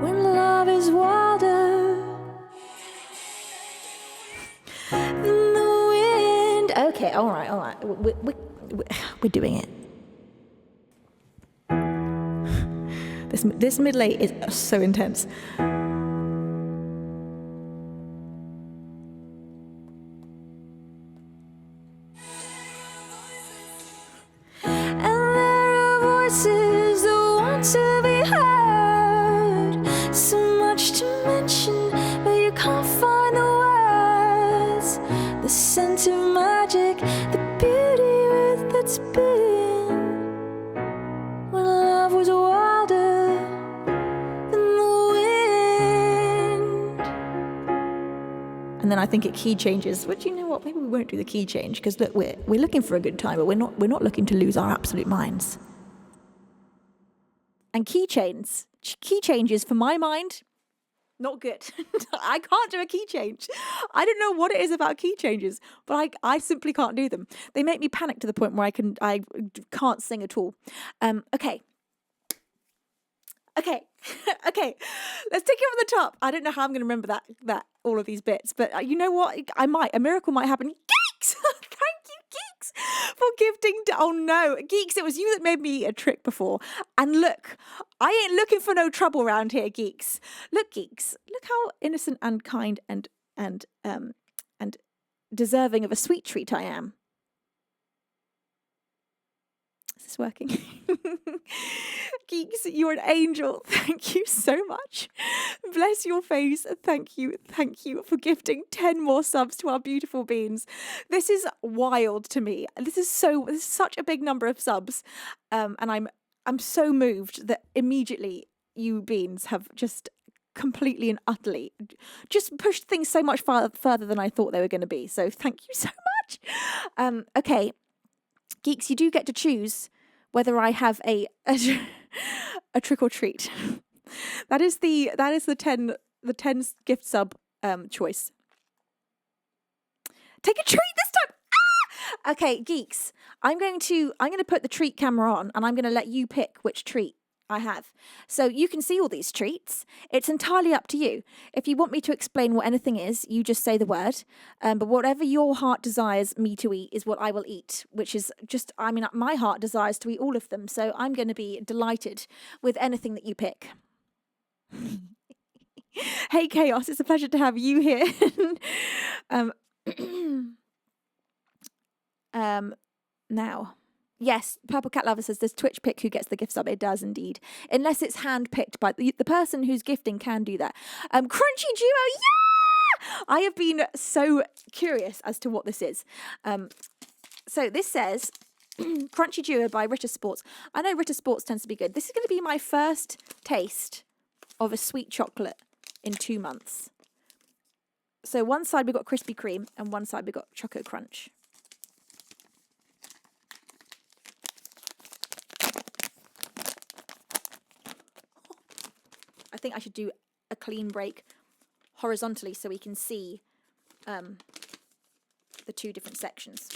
When love is wilder than the wind. Okay, all right, all right. We're doing it. This middle eight is so intense. And there are voices that want to be heard. So much to mention, but you can't find the words. The scent of magic, the beauty that's been. When love was wilder than the wind. And then I think it key changes. But you know what? Maybe we won't do the key change because look, we're looking for a good time, but we're not looking to lose our absolute minds. And key changes for my mind, not good. I can't do a key change. I don't know what it is about key changes, but I simply can't do them. They make me panic to the point where I can't sing at all. Okay. Okay. Let's take it from the top. I don't know how I'm going to remember that all of these bits, but you know what? A miracle might happen. Geeks! Thank you, Geeks, for gifting. Oh no, Geeks! It was you that made me a trick before. And look, I ain't looking for no trouble around here, Geeks. Look, Geeks. Look how innocent and kind and deserving of a sweet treat I am. Is this working? Geeks, you're an angel. Thank you so much. Bless your face. Thank you for gifting 10 more subs to our beautiful beans. This is wild to me. This is such a big number of subs, and I'm so moved that immediately you beans have just completely and utterly just pushed things so much further than I thought they were going to be. So thank you so much. Okay, Geeks, you do get to choose whether I have a trick or treat. That is the 10 gift sub choice. Take a treat this time. Ah! Okay, Geeks, I'm going to put the treat camera on and I'm going to let you pick which treat I have. So you can see all these treats. It's entirely up to you. If you want me to explain what anything is, you just say the word. But whatever your heart desires me to eat is what I will eat, which is just, my heart desires to eat all of them. So I'm going to be delighted with anything that you pick. Hey, Chaos, it's a pleasure to have you here. Now. Yes, Purple Cat Lover says, does Twitch pick who gets the gift sub? It does indeed. Unless it's hand-picked by the person who's gifting can do that. Crunchy Duo, I have been so curious as to what this is. So this says Crunchy Duo by Ritter Sports. I know Ritter Sports tends to be good. This is going to be my first taste of a sweet chocolate in 2 months. So one side we've got Krispy Kreme and one side we've got Choco Crunch. I think I should do a clean break horizontally so we can see the 2 different sections.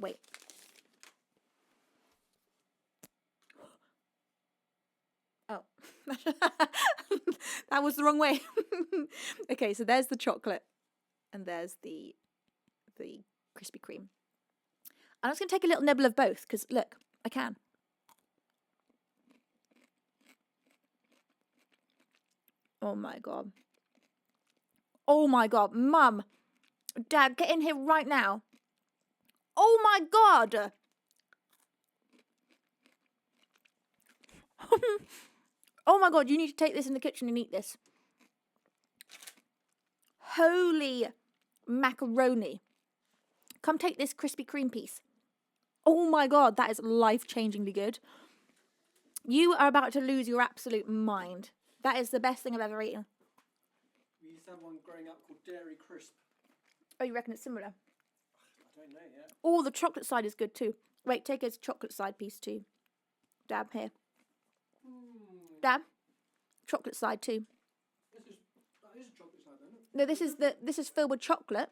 Wait. Oh. That was the wrong way. Okay, so there's the chocolate and there's the Krispy Kreme. I'm just going to take a little nibble of both because, look, I can. Oh my God. Oh my God. Mum, Dad, get in here right now. Oh my God. Oh my God, you need to take this in the kitchen and eat this. Holy macaroni. Come take this Krispy Kreme piece. Oh my God, that is life-changingly good. You are about to lose your absolute mind. That is the best thing I've ever eaten. We used to have one growing up called Dairy Crisp. Oh, you reckon it's similar? I don't know yet. Oh, the chocolate side is good too. Wait, take a chocolate side piece too. Dab here. Dab. Chocolate side too. That is a chocolate side, isn't it? No, this is filled with chocolate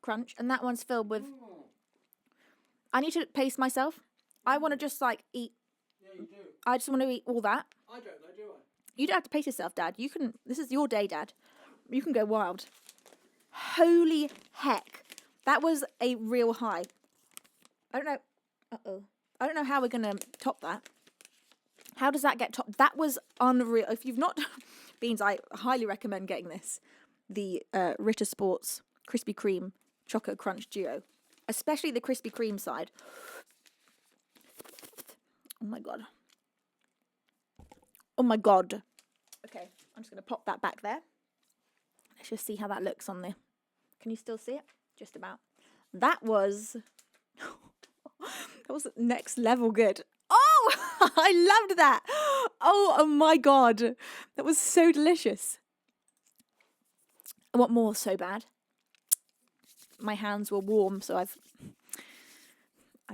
crunch, and that one's filled with. I need to pace myself. I want to just like eat. Yeah, you do. I just want to eat all that. I don't know, do I? You don't have to pace yourself, Dad. You can. This is your day, Dad. You can go wild. Holy heck, that was a real high. I don't know. I don't know how we're gonna top that. How does that get topped? That was unreal. If you've not Beans, I highly recommend getting this. The Ritter Sports Krispy Kreme Choco Crunch Duo. Especially the Krispy Kreme side. Oh my God. Oh my God. Okay, I'm just going to pop that back there. Let's just see how that looks on there. Can you still see it? Just about. That was next level good. Oh, I loved that. Oh my God. That was so delicious. I want more so bad. My hands were warm, so I've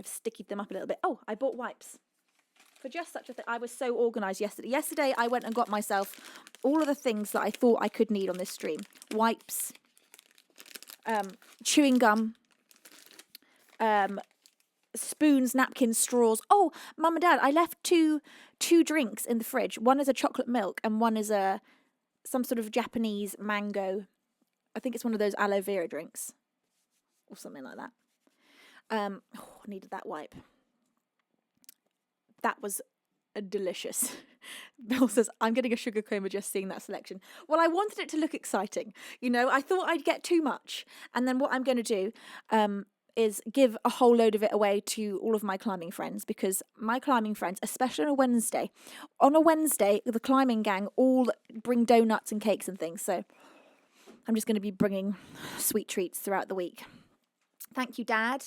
stickied them up a little bit. Oh, I bought wipes. For just such a thing. I was so organised yesterday. Yesterday, I went and got myself all of the things that I thought I could need on this stream. Wipes, chewing gum, spoons, napkins, straws. Oh, Mum and Dad, I left two drinks in the fridge. One is a chocolate milk and one is some sort of Japanese mango. I think it's one of those aloe vera drinks or something like that. I needed that wipe. That was delicious. Bill says, I'm getting a sugar coma just seeing that selection. Well, I wanted it to look exciting. You know, I thought I'd get too much. And then what I'm going to do is give a whole load of it away to all of my climbing friends, because my climbing friends, especially on a Wednesday, the climbing gang all bring donuts and cakes and things. So I'm just going to be bringing sweet treats throughout the week. Thank you, Dad.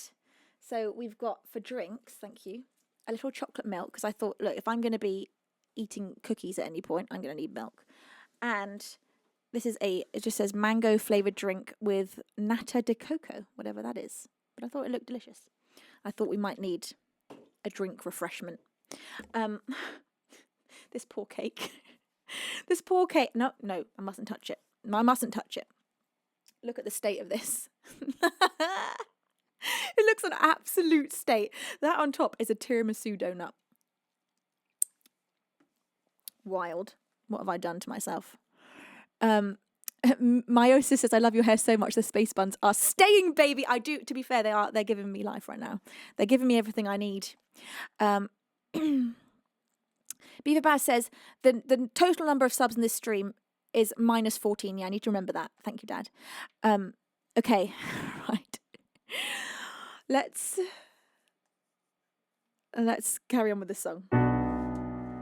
So we've got for drinks, thank you, a little chocolate milk, because I thought, look, if I'm going to be eating cookies at any point, I'm going to need milk. And this is it just says mango flavoured drink with nata de coco, whatever that is. But I thought it looked delicious. I thought we might need a drink refreshment. This poor cake. This poor cake. No, I mustn't touch it. I mustn't touch it. Look at the state of this. It looks an absolute state. That on top is a tiramisu donut. Wild. What have I done to myself? Meiosis says, I love your hair so much. The space buns are staying, baby. I do. To be fair, they are. They're giving me life right now. They're giving me everything I need. Beaver Bass says, the total number of subs in this stream is minus 14. Yeah, I need to remember that. Thank you, Dad. Okay. Right. Let's carry on with this song.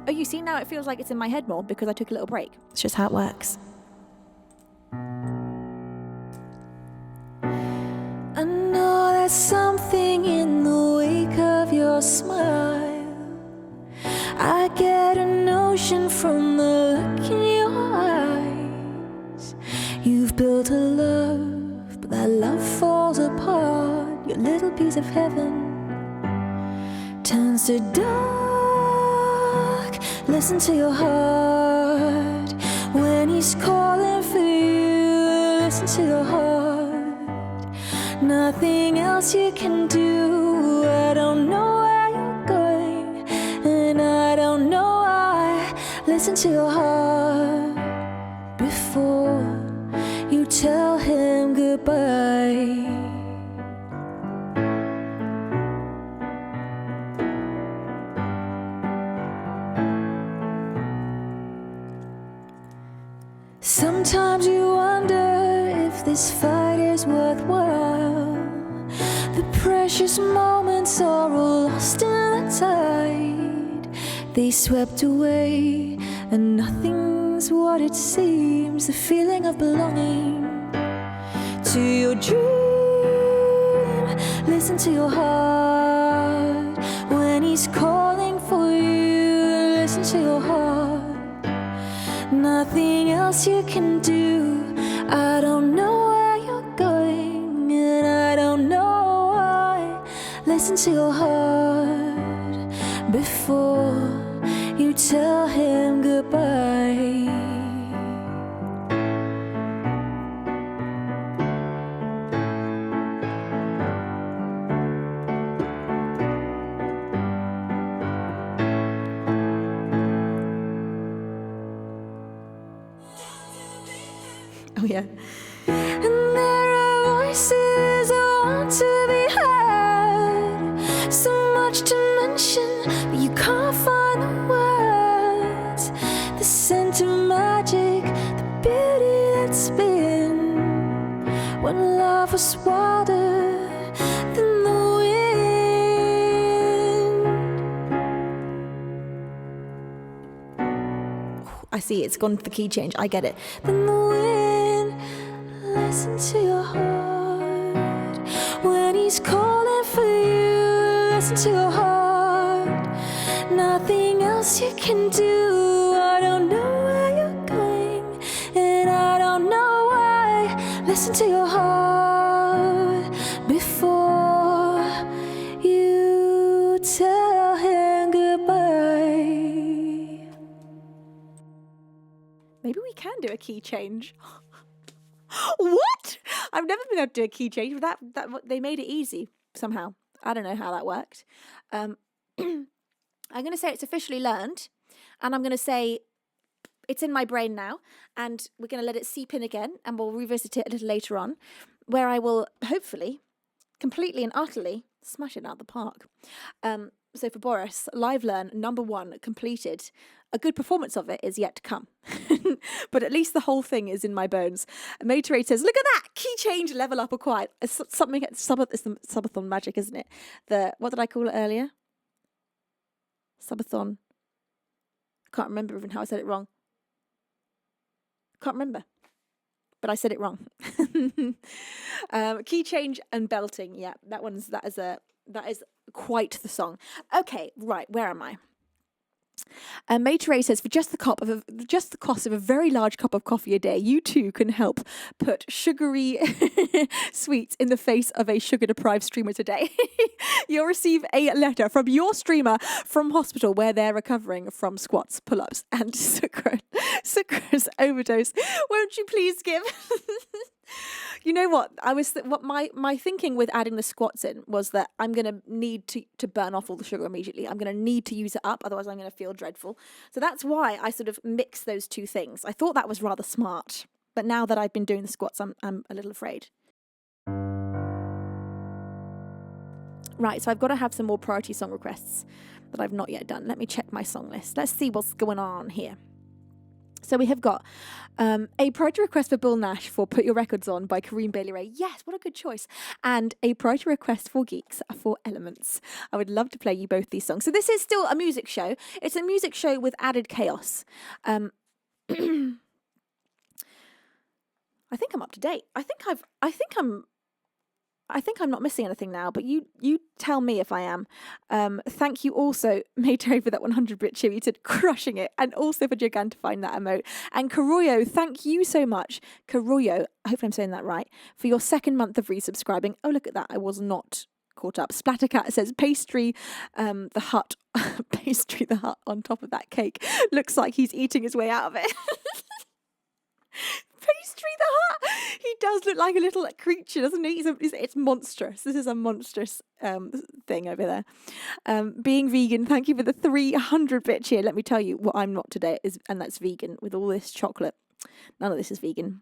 Oh, you see, now it feels like it's in my head more because I took a little break. It's just how it works. There's something in the wake of your smile. I get a notion from the look in your eyes. You've built a love, but that love falls apart. Your little piece of heaven turns to dark. Listen to your heart when he's calling for you. Listen to your heart. Nothing else you can do. I don't know where you're going, and I don't know why. Listen to your heart before you tell him goodbye. Sometimes you wonder if this fight is worthwhile. The precious moments are all lost in the tide. They swept away and nothing's what it seems. The feeling of belonging to your dream. Listen to your heart when he's calling for you. Listen to your heart. Nothing else you can do. I don't know where you're going, and I don't know why. Listen to your heart before you tell him goodbye. Oh yeah. And there are voices that want to be heard. So much to mention, but you can't find the words. The scent of magic, the beauty that's been. When love was wilder than the wind. I see, it's gone for the key change. I get it. Then the wind. Listen to your heart when he's calling for you. Listen to your heart. Nothing else you can do. I don't know where you're going, and I don't know why. Listen to your heart before you tell him goodbye. Maybe we can do a key change. What? I've never been able to do a key change, but that they made it easy somehow. I don't know how that worked. I'm going to say it's officially learned, and I'm going to say it's in my brain now, and we're going to let it seep in again, and we'll revisit it a little later on, where I will hopefully completely and utterly smash it out the park. So for Boris, Live Learn #1 completed. A good performance of it is yet to come. But at least the whole thing is in my bones. Materade says, look at that! Key change, level up acquired. It's something, it's the Subathon magic, isn't it? What did I call it earlier? Subathon. Can't remember even how I said it wrong. Can't remember. But I said it wrong. Key change and belting. Yeah, that is quite the song. Okay, right, where am I? Materade says, for just the cost of a very large cup of coffee a day, you too can help put sugary sweets in the face of a sugar-deprived streamer today. You'll receive a letter from your streamer from hospital where they're recovering from squats, pull-ups, and sucrose overdose. Won't you please give? You know what? My thinking with adding the squats in was that I'm going to need to burn off all the sugar immediately. I'm going to need to use it up, otherwise I'm going to feel dreadful. So that's why I sort of mix those two things. I thought that was rather smart, but now that I've been doing the squats, I'm a little afraid. Right, so I've got to have some more priority song requests that I've not yet done. Let me check my song list. Let's see what's going on here. So we have got a priority request for Bill Nash for Put Your Records On by Kareem Bailey Ray. Yes, what a good choice. And a priority request for Geeks for Elements. I would love to play you both these songs. So this is still a music show. It's a music show with added chaos. I think I'm up to date. I think I'm I think I'm not missing anything now, but you tell me if I am. Thank you also, Mater, for that 100-bit cheer. You said crushing it, and also for Gigantifying that emote. And Karoyo, thank you so much. Karoyo, I hope I'm saying that right, for your 2nd month of resubscribing. Oh, look at that. I was not caught up. Splattercat says pastry the hut pastry the hut on top of that cake. Looks like he's eating his way out of it. Pastry the hut. He does look like a little creature, doesn't he? It's monstrous. This is a monstrous thing over there. Being vegan, thank you for the 300-bit cheer. Let me tell you what I'm not today, and that's vegan with all this chocolate. None of this is vegan.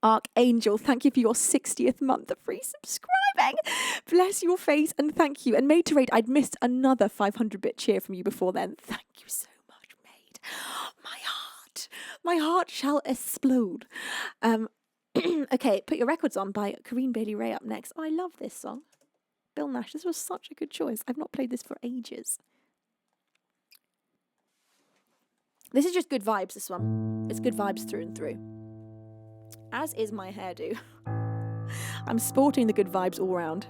Archangel, thank you for your 60th month of free subscribing. Bless your face and thank you. And Maid to Raid, I'd missed another 500-bit cheer from you before then. Thank you so much, Maid. My heart shall explode. Okay, Put Your Records On by Corinne Bailey Rae up next. Oh, I love this song. Bill Nash, this was such a good choice. I've not played this for ages. This is just good vibes, this one. It's good vibes through and through. As is my hairdo. I'm sporting the good vibes all round.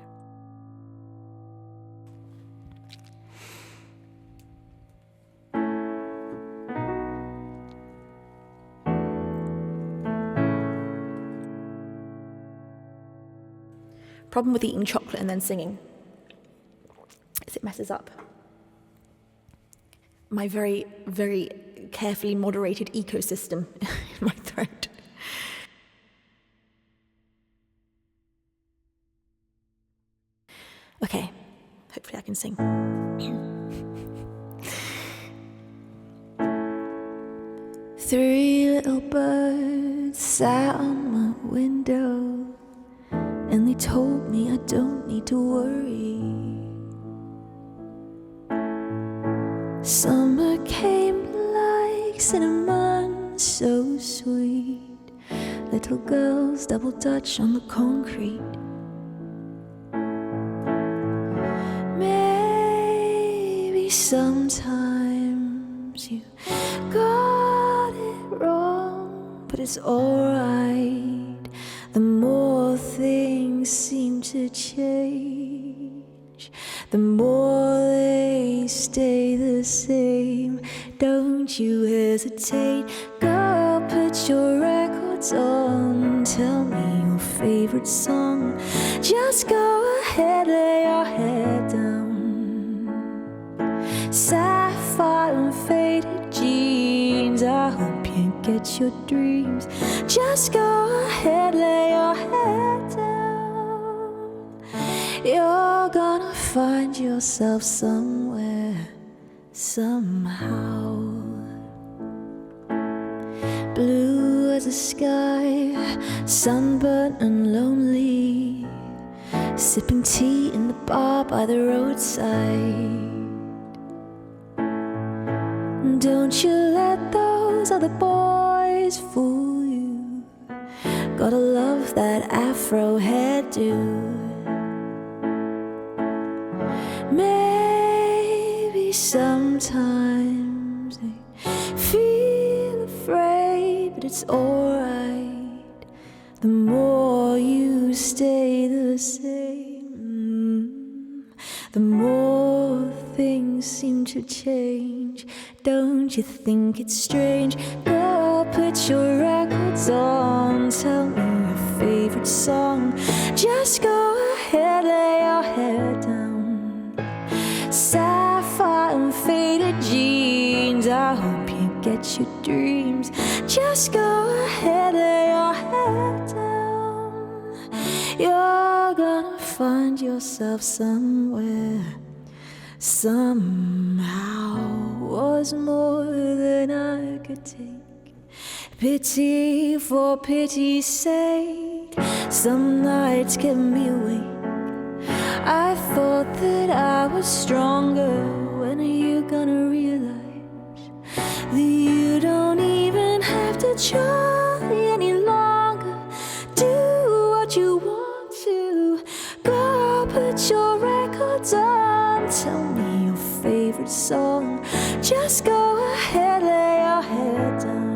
Problem with eating chocolate and then singing is it messes up my very, very carefully moderated ecosystem in my throat. Okay, hopefully I can sing. 3 little birds sat on my window, and they told me I don't need to worry. Summer came like cinnamon, so sweet. Little girls double dutch on the concrete. Maybe sometimes you got it wrong, but it's alright. The more things seem to change, the more they stay the same. Don't you hesitate, girl, put your records on. Tell me your favorite song. Just go ahead, lay your head down. Sapphire and faded jeans, I hope you get your dreams. Just go ahead, lay your head down. You're gonna find yourself somewhere, somehow. Blue as the sky, sunburnt and lonely, sipping tea in the bar by the roadside. Don't you let those other boys fool you. Gotta love that afro hairdo. Maybe sometimes they feel afraid, but it's alright. The more you stay the same, the more things seem to change. Don't you think it's strange? Girl, put your records on. Tell me your favorite song. Just go ahead, lay your head down. Sapphire and faded jeans, I hope you get your dreams. Just go ahead, lay your head down. You're gonna find yourself somewhere, somehow. Was more than I could take. Pity for pity's sake. Some nights kept me awake. I thought that I was stronger. When are you gonna realize that you don't even have to try any longer? Do what you want to. Girl, put your records on. Tell me your favorite song. Just go ahead, lay your head down.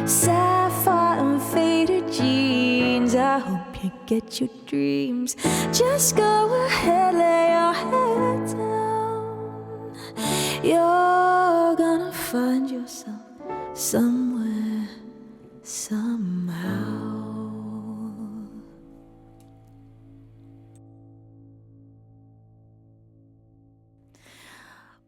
Sapphire and faded jeans, I hope you forget your dreams. Just go ahead, lay your head down. You're gonna find yourself somewhere, somehow.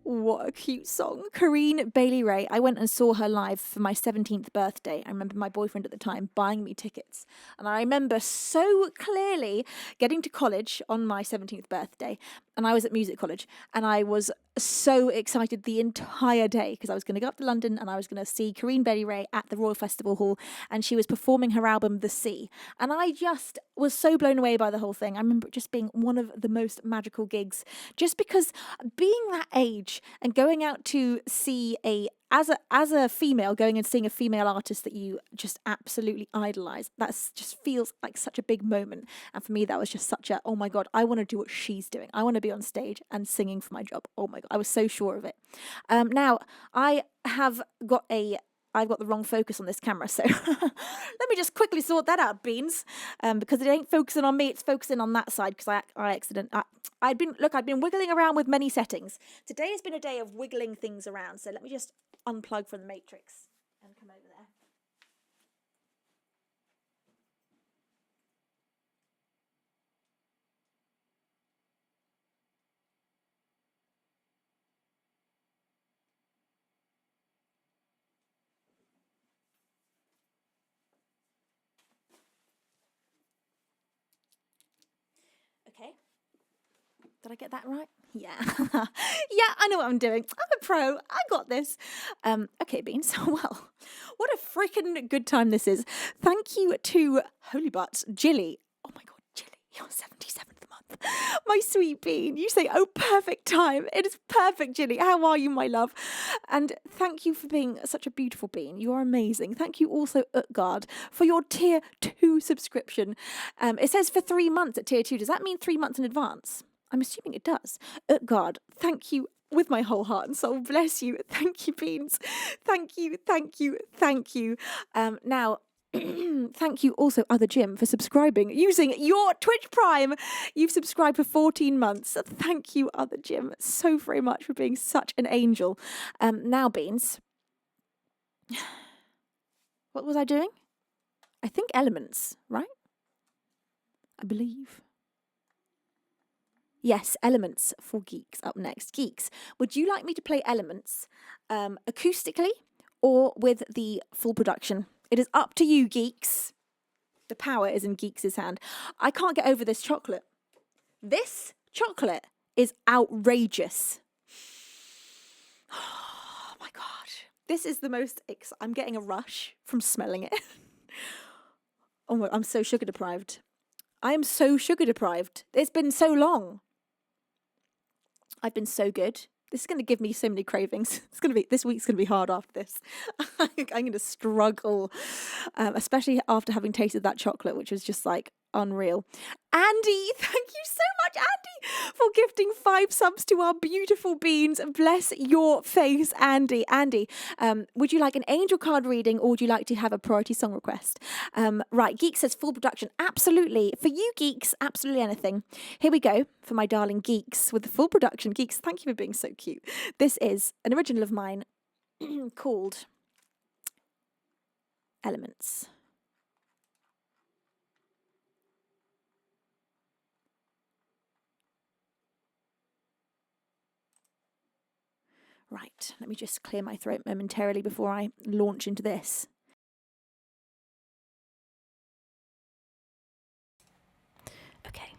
What a cute song. Corinne Bailey Ray. I went and saw her live for my 17th birthday. I remember my boyfriend at the time buying me tickets. And I remember so clearly getting to college on my 17th birthday. And I was at music college. And I was so excited the entire day because I was going to go up to London and I was going to see Corinne Bailey Ray at the Royal Festival Hall. And she was performing her album, The Sea. And I just was so blown away by the whole thing. I remember it just being one of the most magical gigs. Just because being that age and going out to see as a female, going and seeing a female artist that you just absolutely idolize, that's just feels like such a big moment. And for me, that was just such a, oh my God, I want to do what she's doing. I want to be on stage and singing for my job. Oh my God, I was so sure of it. Now, I've got the wrong focus on this camera, so let me just quickly sort that out, Beans, because it ain't focusing on me, it's focusing on that side, because I'd been wiggling around with many settings. Today has been a day of wiggling things around, so let me just unplug from the Matrix and come over there. Okay. Did I get that right? Yeah. Yeah, I know what I'm doing. I'm a pro. I got this. Okay, Beans. Well, what a freaking good time this is. Thank you to Holy Butts, Jilly. Oh my God, Jilly, you're 77th month. My sweet Bean. You say, oh, perfect time. It is perfect, Jilly. How are you, my love? And thank you for being such a beautiful Bean. You are amazing. Thank you also, Utgard, for your tier 2 subscription. It says for 3 months at tier 2. Does that mean 3 months in advance? I'm assuming it does. Utgard, thank you with my whole heart and soul. Bless you. Thank you, Beans. Thank you, thank you, thank you. Now, thank you also, Other Jim, for subscribing using your Twitch Prime. You've subscribed for 14 months. Thank you, Other Jim, so very much for being such an angel. Now, Beans, what was I doing? I think Elements, right? I believe. Yes, Elements for Geeks up next. Geeks, would you like me to play Elements acoustically or with the full production? It is up to you, Geeks. The power is in Geeks' hand. I can't get over this chocolate. This chocolate is outrageous. Oh my God. This is the most... I'm getting a rush from smelling it. Oh my, I'm so sugar deprived. I am so sugar deprived. It's been so long. I've been so good. This is going to give me so many cravings. This week's going to be hard after this. I'm going to struggle, especially after having tasted that chocolate, which was just like unreal. Andy, thank you so much, Andy, for gifting 5 subs to our beautiful Beans. Bless your face, Andy. Andy, would you like an angel card reading or would you like to have a priority song request? Right, Geek says full production. Absolutely. For you, Geeks, absolutely anything. Here we go for my darling Geeks with the full production. Geeks, thank you for being so cute. This is an original of mine called Elements. Right, let me just clear my throat momentarily before I launch into this. Okay.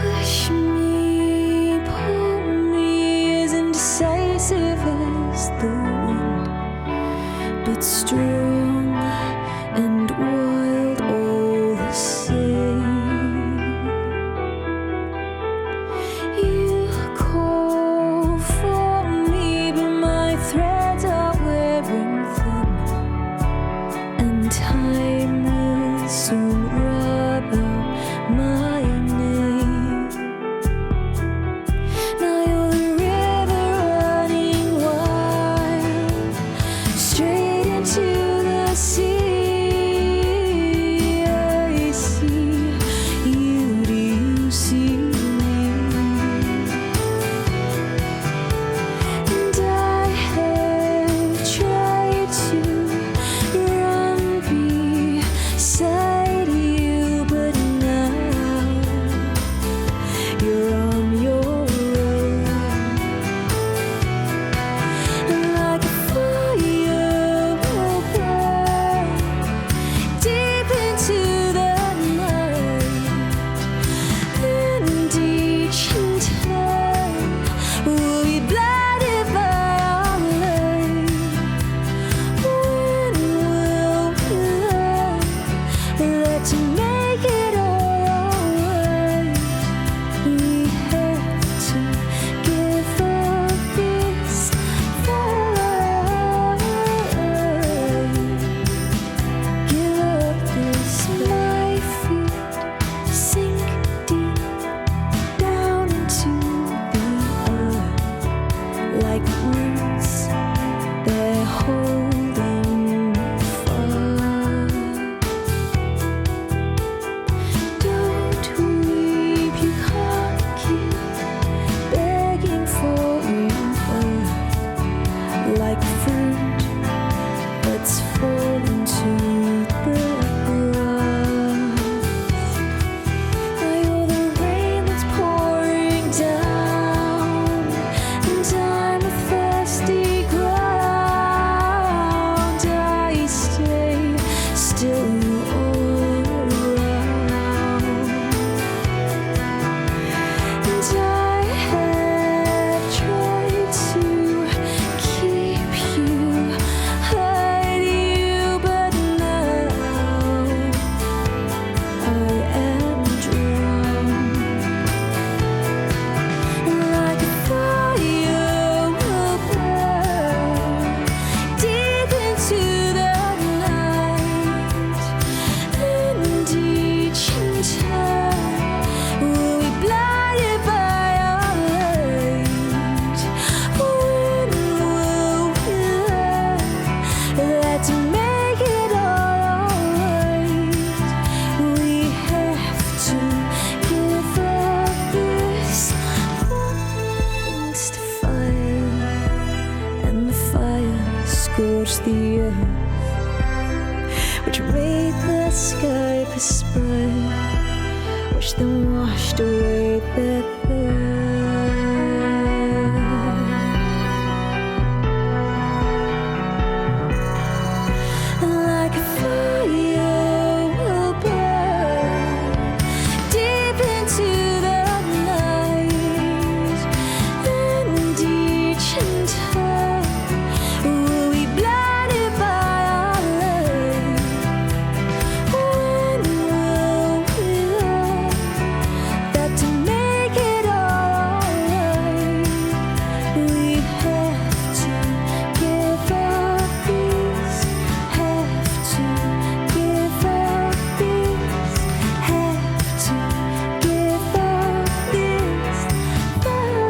Push me, pull me, as indecisive as the wind, but strong and wild all the same. You call for me, but my threads are wearing thin, and time will changed the earth, which made the sky perspire, which then washed away their thirst. And like a fire will burn deep into the night, and each in turn will be blinded by our light. When will we learn that to make it all right, we have to give up these, have to give up these, have to give up this fight,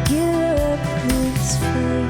give up this fight.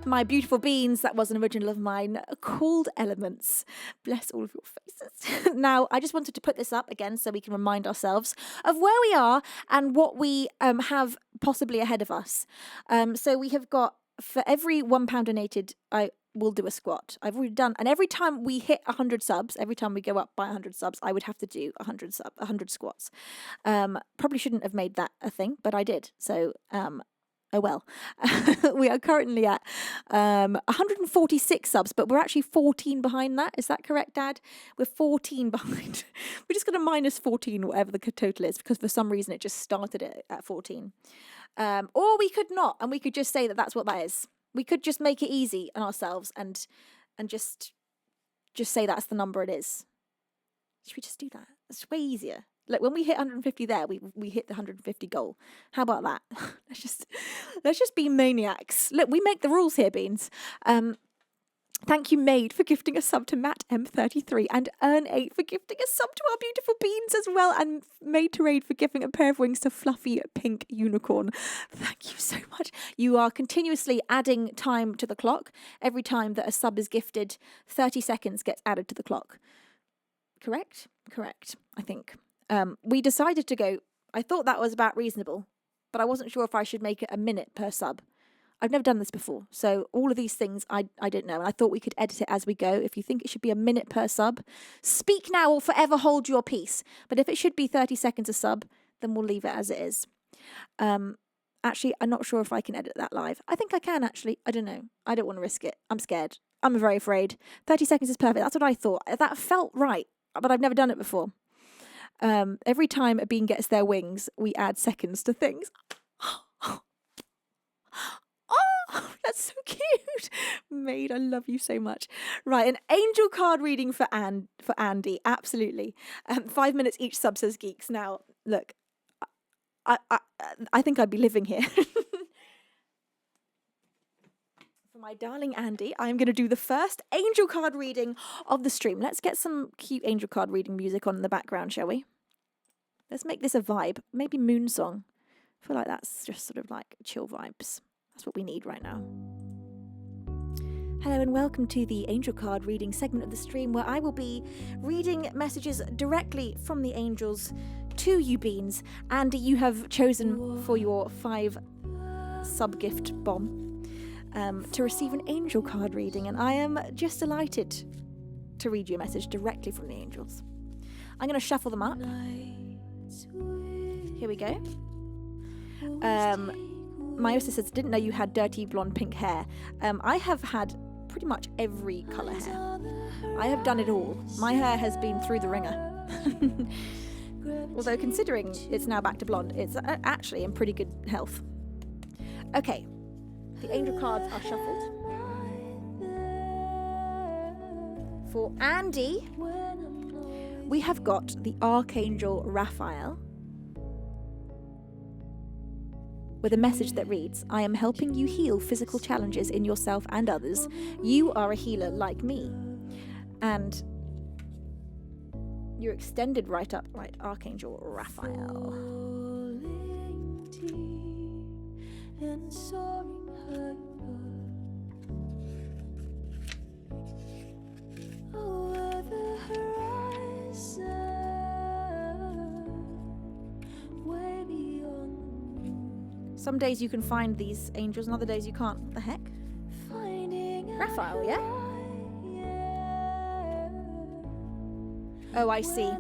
My beautiful beans, that was an original of mine called Elements. Bless all of your faces. Now, I just wanted to put this up again so we can remind ourselves of where we are and what we have possibly ahead of us. So we have got, for every £1 donated, I will do a squat. I've already done, and every time we hit 100 subs, every time we go up by 100 subs, I would have to do 100 squats. Probably shouldn't have made that a thing, but I did. So, oh well. We are currently at 146 subs, but we're actually 14 behind that. Is that correct, Dad? We're 14 behind. We're just going to minus 14, whatever the total is, because for some reason it just started it at 14. Or we could not, and we could just say that that's what that is. We could just make it easy on ourselves and just say that's the number it is. Should we just do that? It's way easier. Look, when we hit 150 there, we hit the 150 goal. How about that? let's just be maniacs. Look, we make the rules here, Beans. Thank you, Maid, for gifting a sub to Matt M33, and Earn8 for gifting a sub to our beautiful Beans as well, and Maid to Raid for giving a pair of wings to Fluffy Pink Unicorn. Thank you so much. You are continuously adding time to the clock. Every time that a sub is gifted, 30 seconds gets added to the clock. Correct? Correct, I think. We decided to go, I thought that was about reasonable, but I wasn't sure if I should make it a minute per sub. I've never done this before, so all of these things I don't know, and I thought we could edit it as we go. If you think it should be a minute per sub, speak now or forever hold your peace. But if it should be 30 seconds a sub, then we'll leave it as it is. Actually, I'm not sure if I can edit that live. I think I can, actually. I don't know. I don't want to risk it. I'm scared. I'm very afraid. 30 seconds is perfect. That's what I thought. That felt right, but I've never done it before. Every time a bean gets their wings, we add seconds to things. Oh, that's so cute. Maid, I love you so much. Right, an angel card reading for Andy. Absolutely. 5 minutes each, sub, says Geeks. Now, look, I think I'd be living here. For my darling Andy, I'm going to do the first angel card reading of the stream. Let's get some cute angel card reading music on in the background, shall we? Let's make this a vibe. Maybe Moon Song. I feel like that's just sort of like chill vibes. That's what we need right now. Hello and welcome to the angel card reading segment of the stream, where I will be reading messages directly from the angels to you, Beans. Andy, you have chosen for your 5 sub gift bomb to receive an angel card reading, and I am just delighted to read you a message directly from the angels. I'm going to shuffle them up. Here we go. My sister says, didn't know you had dirty blonde pink hair. I have had pretty much every colour hair. I have done it all. My hair has been through the ringer. Although considering it's now back to blonde, it's actually in pretty good health. Okay, the angel cards are shuffled. For Andy, we have got the Archangel Raphael, with a message that reads, I am helping you heal physical challenges in yourself and others. You are a healer like me. And you're extended right up, right, Archangel Raphael. deep and soaring high above, over the horizon, way beyond the moon. Some days you can find these angels and other days you can't. What the heck? Finding Raphael, yeah? yeah. Oh, I see.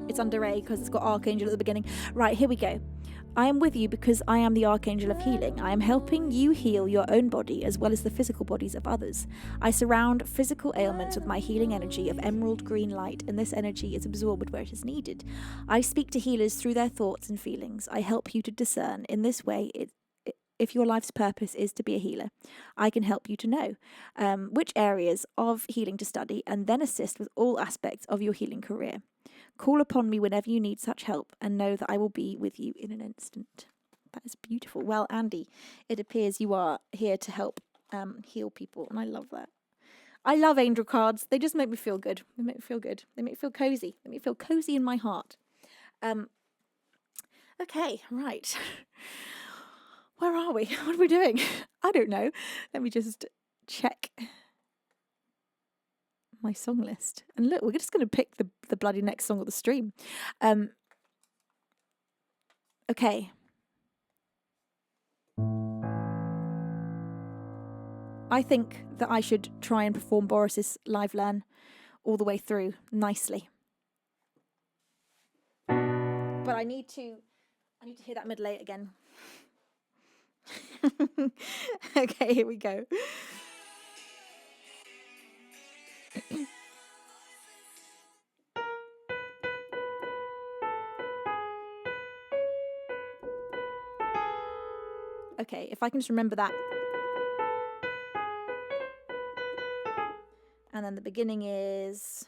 It's under A because it's got Archangel at the beginning. Right, here we go. I am with you because I am the Archangel of Healing. I am helping you heal your own body as well as the physical bodies of others. I surround physical ailments with my healing energy of emerald green light, and this energy is absorbed where it is needed. I speak to healers through their thoughts and feelings. I help you to discern. In this way, if your life's purpose is to be a healer, I can help you to know which areas of healing to study and then assist with all aspects of your healing career. Call upon me whenever you need such help and know that I will be with you in an instant. That is beautiful. Well, Andy, it appears you are here to help heal people, and I love that. I love angel cards. They just make me feel good. They make me feel good. They make me feel cozy. They make me feel cozy in my heart. Okay, right. Where are we? What are we doing? I don't know. Let me just check my song list. And look, we're just going to pick the bloody next song of the stream. Okay. I think that I should try and perform Boris's Live Learn all the way through nicely. But I need to hear that middle eight again. Okay, here we go. Okay, if I can just remember that. And then the beginning is...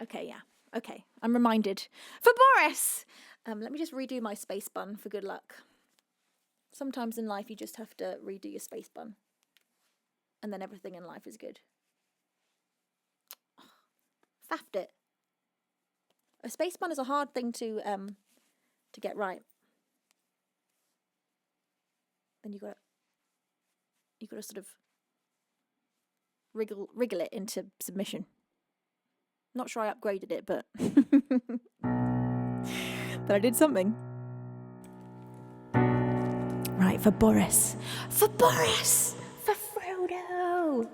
Okay, yeah. Okay, I'm reminded. For Boris! Let me just redo my space bun for good luck. Sometimes in life you just have to redo your space bun. And then everything in life is good. Oh, faffed it. A space bun is a hard thing to get right. Then you gotta sort of wriggle it into submission. Not sure I upgraded it, but but I did something. Right, for Boris. For Boris! For Frodo!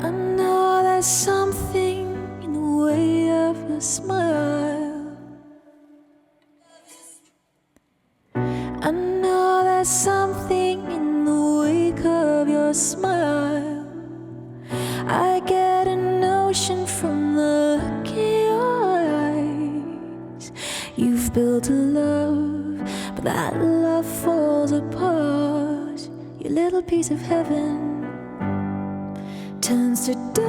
I know there's something in the way of your smile. I know there's something in the wake of your smile. I get a notion from the look in your eyes. You've built a love, but that love falls apart. Your little piece of heaven turns to dark.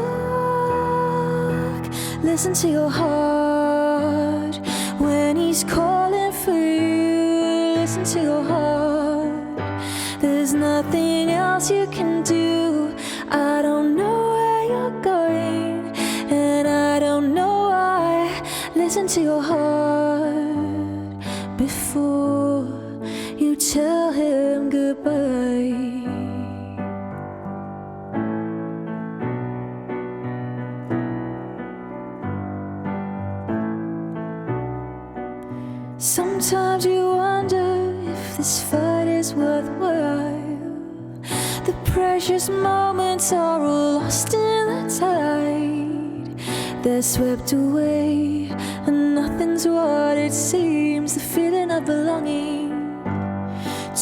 Listen to your heart when he's calling for you. Listen to your heart. There's nothing else you can do. I don't know where you're going, and I don't know why. Listen to your heart before you tell him goodbye. Sometimes you wonder if this fight is worthwhile. The precious moments are all lost in the tide. They're swept away and nothing's what it seems. The feeling of belonging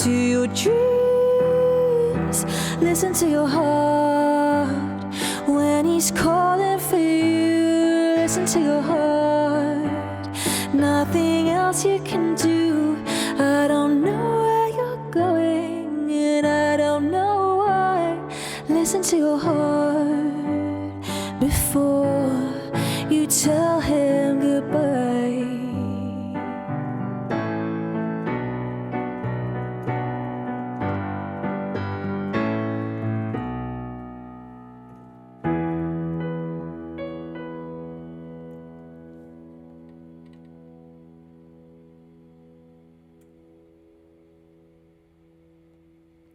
to your dreams. Listen to your heart when he's calling for you. Listen to your heart. Nothing else you can do. I don't know where you're going, and I don't know why. Listen to your heart before you tell him goodbye.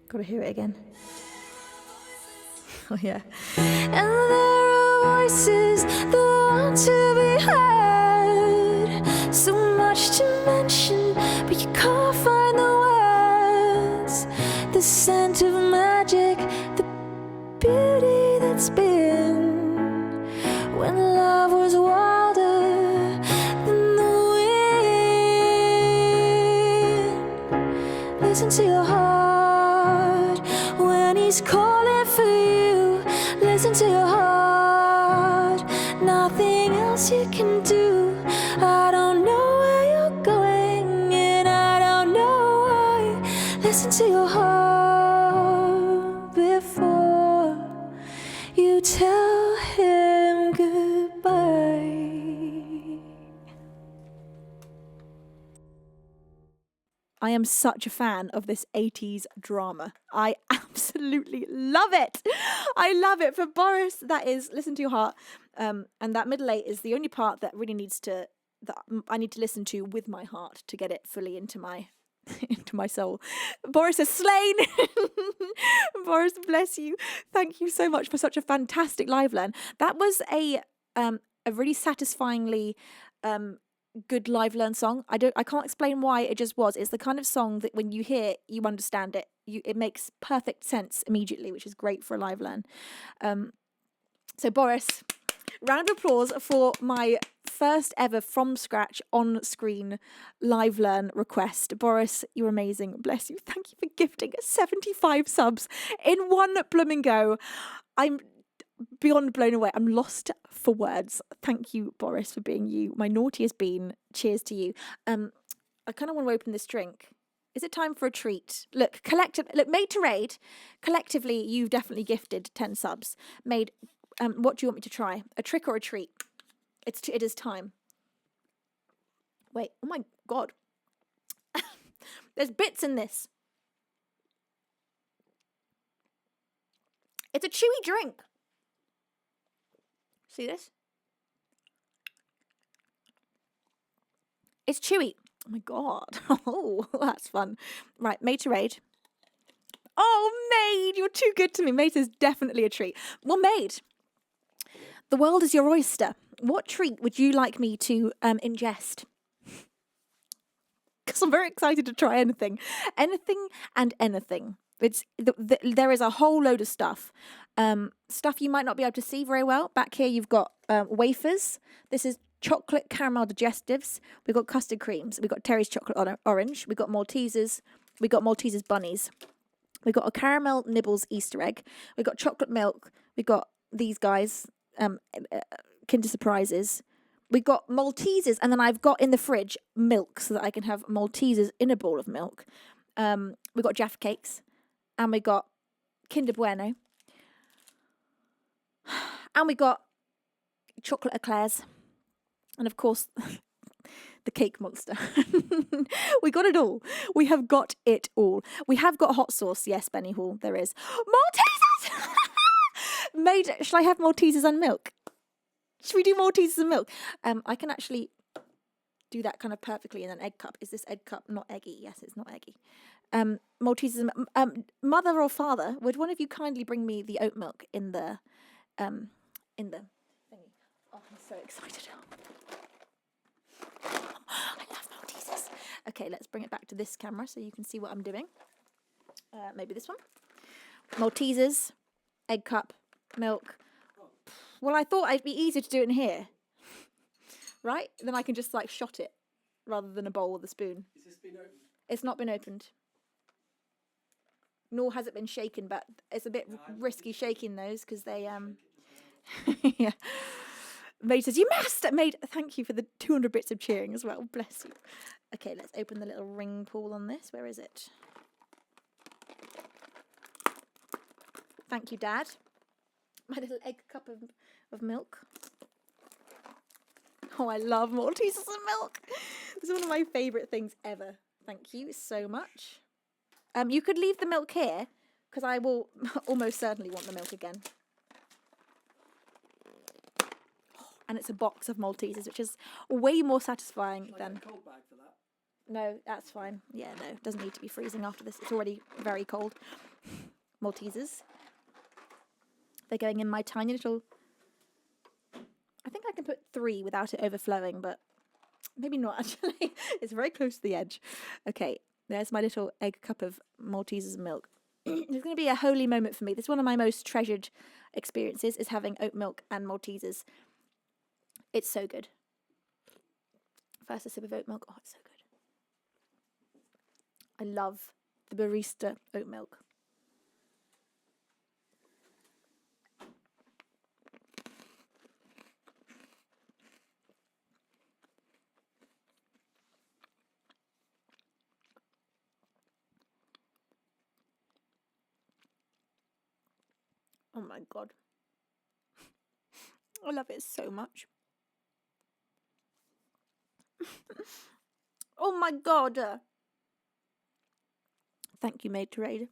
Gotta hear it again. Oh yeah. And there are voices that want to be heard. So much to mention, but you can't find the words. The scent of magic, the beauty that's been when love was wilder than the wind. Listen to your heart when he's calling for you. Listen to your heart, nothing else you can do. I don't know where you're going, and I don't know why. Listen to your heart before you tell him goodbye. I am such a fan of this 80s drama. I absolutely love it. I love it. For Boris, that is Listen to Your Heart. And that middle eight is the only part that really needs to, that I need to listen to with my heart to get it fully into my into my soul. Boris is slain. Boris, bless you. Thank you so much for such a fantastic live learn. That was a really satisfyingly good live learn song. I can't explain why, it just was. It's the kind of song that when you hear it, you understand it. It makes perfect sense immediately, which is great for a live learn. So Boris, round of applause for my first ever from scratch on screen live learn request. Boris, you're amazing. Bless you. Thank you for gifting 75 subs in one blooming go. I'm beyond blown away. I'm lost for words. Thank you, Boris, for being you. My naughtiest bean. Cheers to you. I kind of want to open this drink. Is it time for a treat? Look, Made to Raid, collectively, you've definitely gifted 10 subs. Made, what do you want me to try? A trick or a treat? It is time. Wait, oh my God. There's bits in this. It's a chewy drink. See this? It's chewy. Oh my God. Oh, that's fun. Right, Made to Raid. Oh, Maid, you're too good to me. Maid is definitely a treat. Well, Maid, the world is your oyster. What treat would you like me to ingest? Because I'm very excited to try anything. Anything and anything. There is a whole load of stuff. Stuff you might not be able to see very well. Back here you've got wafers. This is chocolate caramel digestives. We've got custard creams. We've got Terry's chocolate orange. We've got Maltesers. We've got Maltesers bunnies. We've got a caramel nibbles Easter egg. We've got chocolate milk. We've got these guys, Kinder Surprises. We've got Maltesers, and then I've got in the fridge milk so that I can have Maltesers in a bowl of milk. We've got Jaffa cakes, and we got Kinder Bueno. And we got chocolate eclairs. And of course, the cake monster. We got it all. We have got it all. We have got hot sauce. Yes, Benny Hall, there is. Maltesers! Shall I have Maltesers and milk? Should we do Maltesers and milk? I can actually do that kind of perfectly in an egg cup. Is this egg cup not eggy? Yes, it's not eggy. Maltesers and mother or father, would one of you kindly bring me the oat milk in the thingy? Oh, I'm so excited. I love Maltesers. Okay, let's bring it back to this camera so you can see what I'm doing. Maybe this one. Maltesers, egg cup, milk. Well, I thought it'd be easier to do it in here. Right? Then I can just like shot it rather than a bowl with a spoon. Has this been opened? It's not been opened. Nor has it been shaken, but it's a bit risky shaking those because they yeah. Maid says, you must! Maid, thank you for the 200 bits of cheering as well. Bless you. Okay, let's open the little ring pool on this. Where is it? Thank you, Dad. My little egg cup of milk. Oh, I love Maltesers and milk. It's one of my favourite things ever. Thank you so much. You could leave the milk here, because I will almost certainly want the milk again. And it's a box of Maltesers, which is way more satisfying than... a cold bag for that? No, that's fine. Yeah, no, it doesn't need to be freezing after this. It's already very cold. Maltesers. They're going in my tiny little... I think I can put 3 without it overflowing, but maybe not, actually. It's very close to the edge. Okay, there's my little egg cup of Maltesers milk. It's going to be a holy moment for me. This is one of my most treasured experiences, is having oat milk and Maltesers. It's so good. First a sip of oat milk. Oh, it's so good. I love the barista oat milk. Oh my God. I love it so much. Oh my God. Thank you, Maid Trade.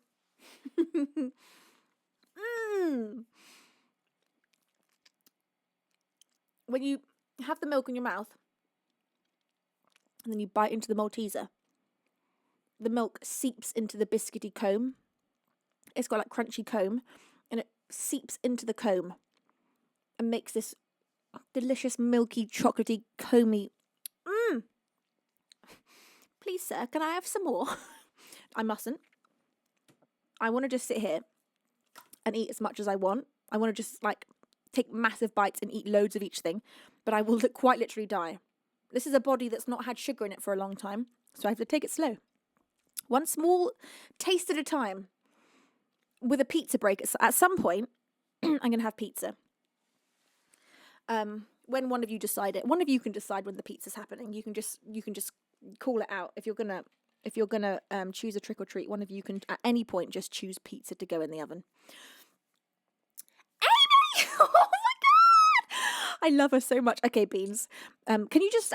When you have the milk in your mouth and then you bite into the Malteser, the milk seeps into the biscuity comb. It's got like crunchy comb, and it seeps into the comb and makes this delicious milky chocolatey comey. Please, sir, can I have some more? I mustn't. I want to just sit here and eat as much as I want. I want to just like take massive bites and eat loads of each thing, but I will quite literally die. This is a body that's not had sugar in it for a long time, so I have to take it slow. One small taste at a time. With a pizza break at some point, I'm going to have pizza. When one of you decide it, one of you can decide when the pizza's happening. You can just call it out. If you're gonna choose a trick or treat, one of you can at any point just choose pizza to go in the oven. Amy! Oh my God! I love her so much. Okay, Beans. Can you just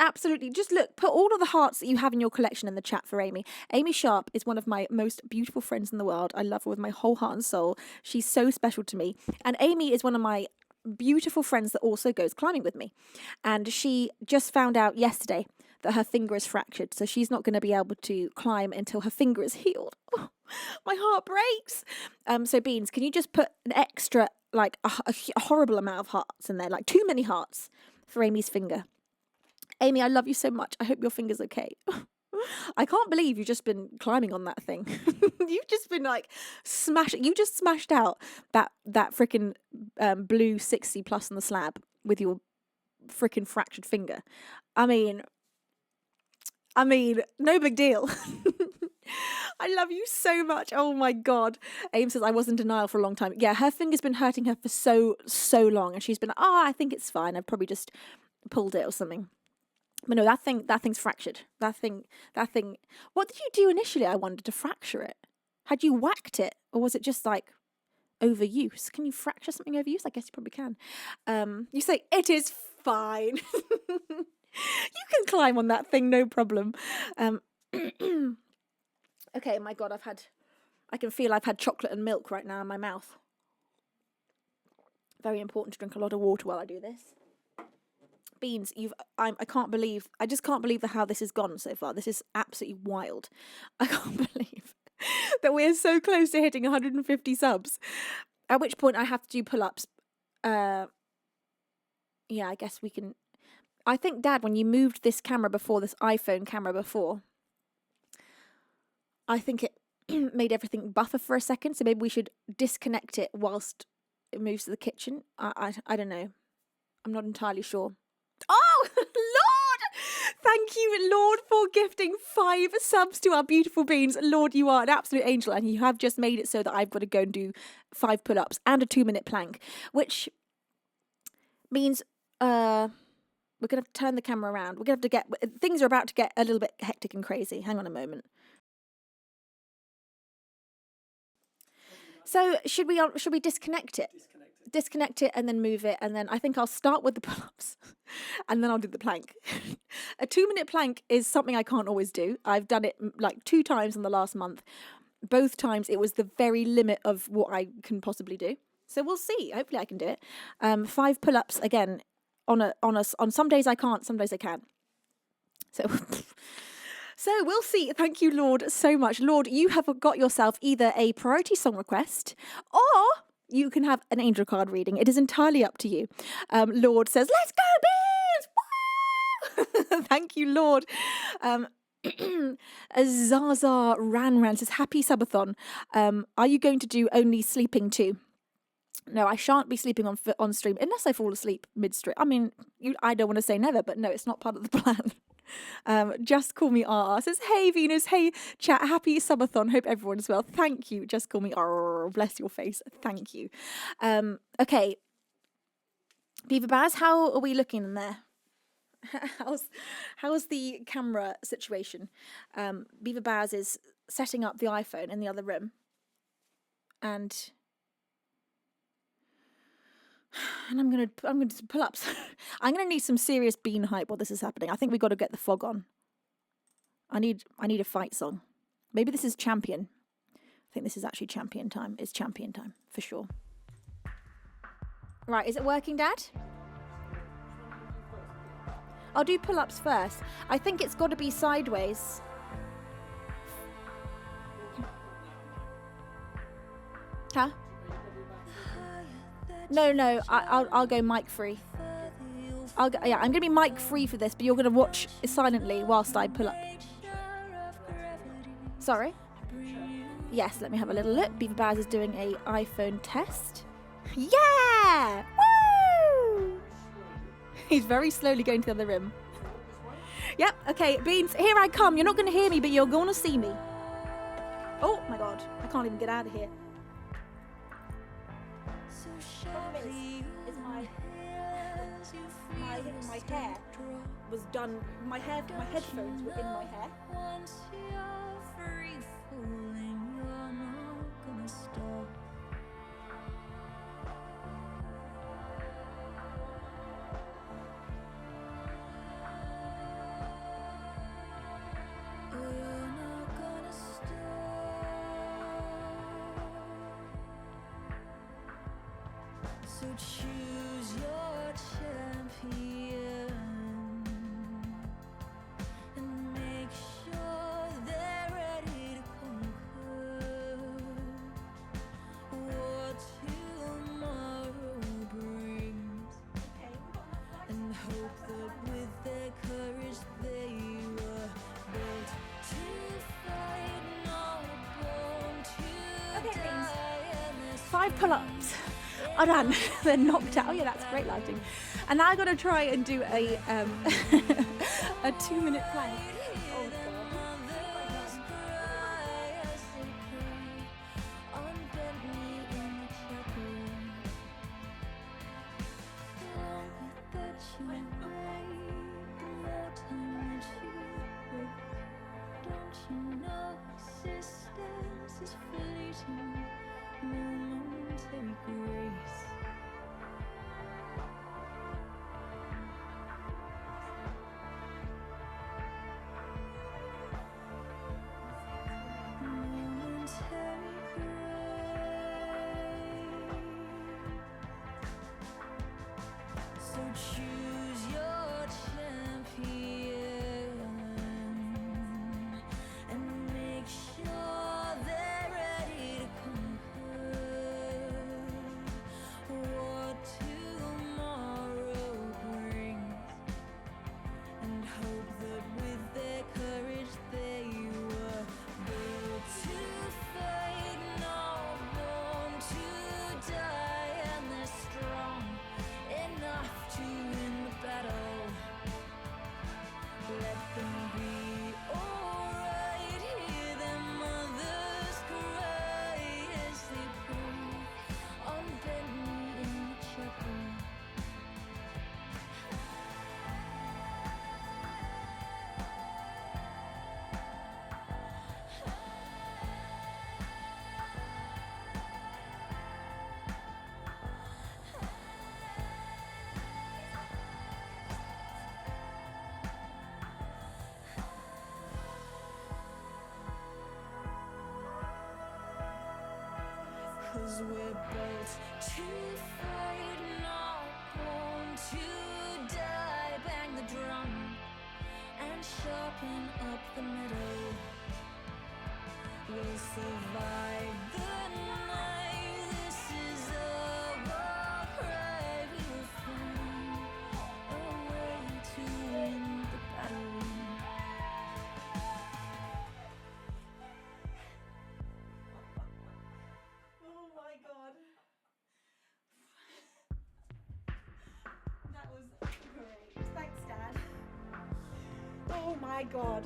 look, put all of the hearts that you have in your collection in the chat for Amy. Amy Sharp is one of my most beautiful friends in the world. I love her with my whole heart and soul. She's so special to me. And Amy is one of my beautiful friends that also goes climbing with me. And she just found out yesterday that her finger is fractured, so she's not going to be able to climb until her finger is healed. Oh, my heart breaks. So Beans, can you just put an extra, like a horrible amount of hearts in there, like too many hearts for Amy's finger. Amy, I love you so much. I hope your finger's okay. I can't believe you've just been climbing on that thing. You've just been like smashing. You just smashed out that freaking blue 60 plus on the slab with your freaking fractured finger. I mean, no big deal. I love you so much. Oh my God. Aim says I was in denial for a long time. Yeah, her finger's been hurting her for so long, and she's been like, oh, I think it's fine. I've probably just pulled it or something. But no, that thing's fractured. That thing. What did you do initially, I wondered, to fracture it? Had you whacked it, or was it just like overuse? Can you fracture something overuse? I guess you probably can. You say it is fine. You can climb on that thing, no problem. Okay, my God, I can feel I've had chocolate and milk right now in my mouth. Very important to drink a lot of water while I do this. Beans, I just can't believe how this has gone so far. This is absolutely wild. I can't believe that we're so close to hitting 150 subs. At which point I have to do pull-ups. Yeah, I guess we can. I think, Dad, when you moved this iPhone camera before, I think it made everything buffer for a second. So maybe we should disconnect it whilst it moves to the kitchen. I don't know. I'm not entirely sure. Oh, Lord! Thank you, Lord, for gifting 5 subs to our beautiful Beans. Lord, you are an absolute angel, and you have just made it so that I've got to go and do 5 pull-ups and a 2-minute plank, which means we're going to turn the camera around. We're going to have to things are about to get a little bit hectic and crazy. Hang on a moment. So should we disconnect it? Disconnect disconnect it and then move it, and then I think I'll start with the pull-ups and then I'll do the plank. A 2-minute plank is something I can't always do. I've done it like 2 times in the last month. Both times it was the very limit of what I can possibly do. So we'll see. Hopefully I can do it. 5 pull-ups again on some days I can't, some days I can. So so we'll see. Thank you, Lord, so much. Lord, you have got yourself either a priority song request or you can have an angel card reading. It is entirely up to you. Lord says, let's go, beans! Woo! Thank you, Lord. Zaza Ran says, happy Subathon. Are you going to do only sleeping too? No, I shan't be sleeping on stream unless I fall asleep mid-stream. I mean, I don't want to say never, but no, it's not part of the plan. Just call me RR says, hey Venus, hey chat, happy Subathon, hope everyone's well. Thank you, just call me RR, bless your face, thank you. Okay, Beaver Baz, how are we looking in there? How's the camera situation? Beaver Baz is setting up the iPhone in the other room, and I'm gonna do pull-ups. I'm gonna need some serious bean hype while this is happening. I think we got to get the fog on. I need a fight song. Maybe this is champion. I think this is actually champion time. It's champion time for sure. Right, is it working, Dad? I'll do pull-ups first. I think it's got to be sideways. Huh? No, I'll go mic free. I'm gonna be mic free for this, but you're gonna watch silently whilst I pull up. Sorry? Yes, let me have a little look. Beaver Baz is doing a iPhone test. Yeah! Woo! He's very slowly going to the other room. Yep, okay, Beans, here I come. You're not gonna hear me, but you're gonna see me. Oh my god, I can't even get out of here. My hair was done. My headphones were in my hair. Once you're free falling, you're not gonna stop. You're not gonna stop. So choose your champion. Okay, 5 pull-ups are done. They're knocked out. Oh yeah, that's great lighting. And now I've got to try and do a a 2-minute plank. Oh god. Choose your champion and make sure they're ready to conquer what tomorrow brings, and hope that with their courage they were built to fight, not born to die, and they're strong enough to 'cause we're built to fight, not born to die. Bang the drum and sharpen up the middle. We'll survive the night. This is a war cry. We will find a way to win the battle. Oh my god. That was great. Thanks, Dad. Oh my god.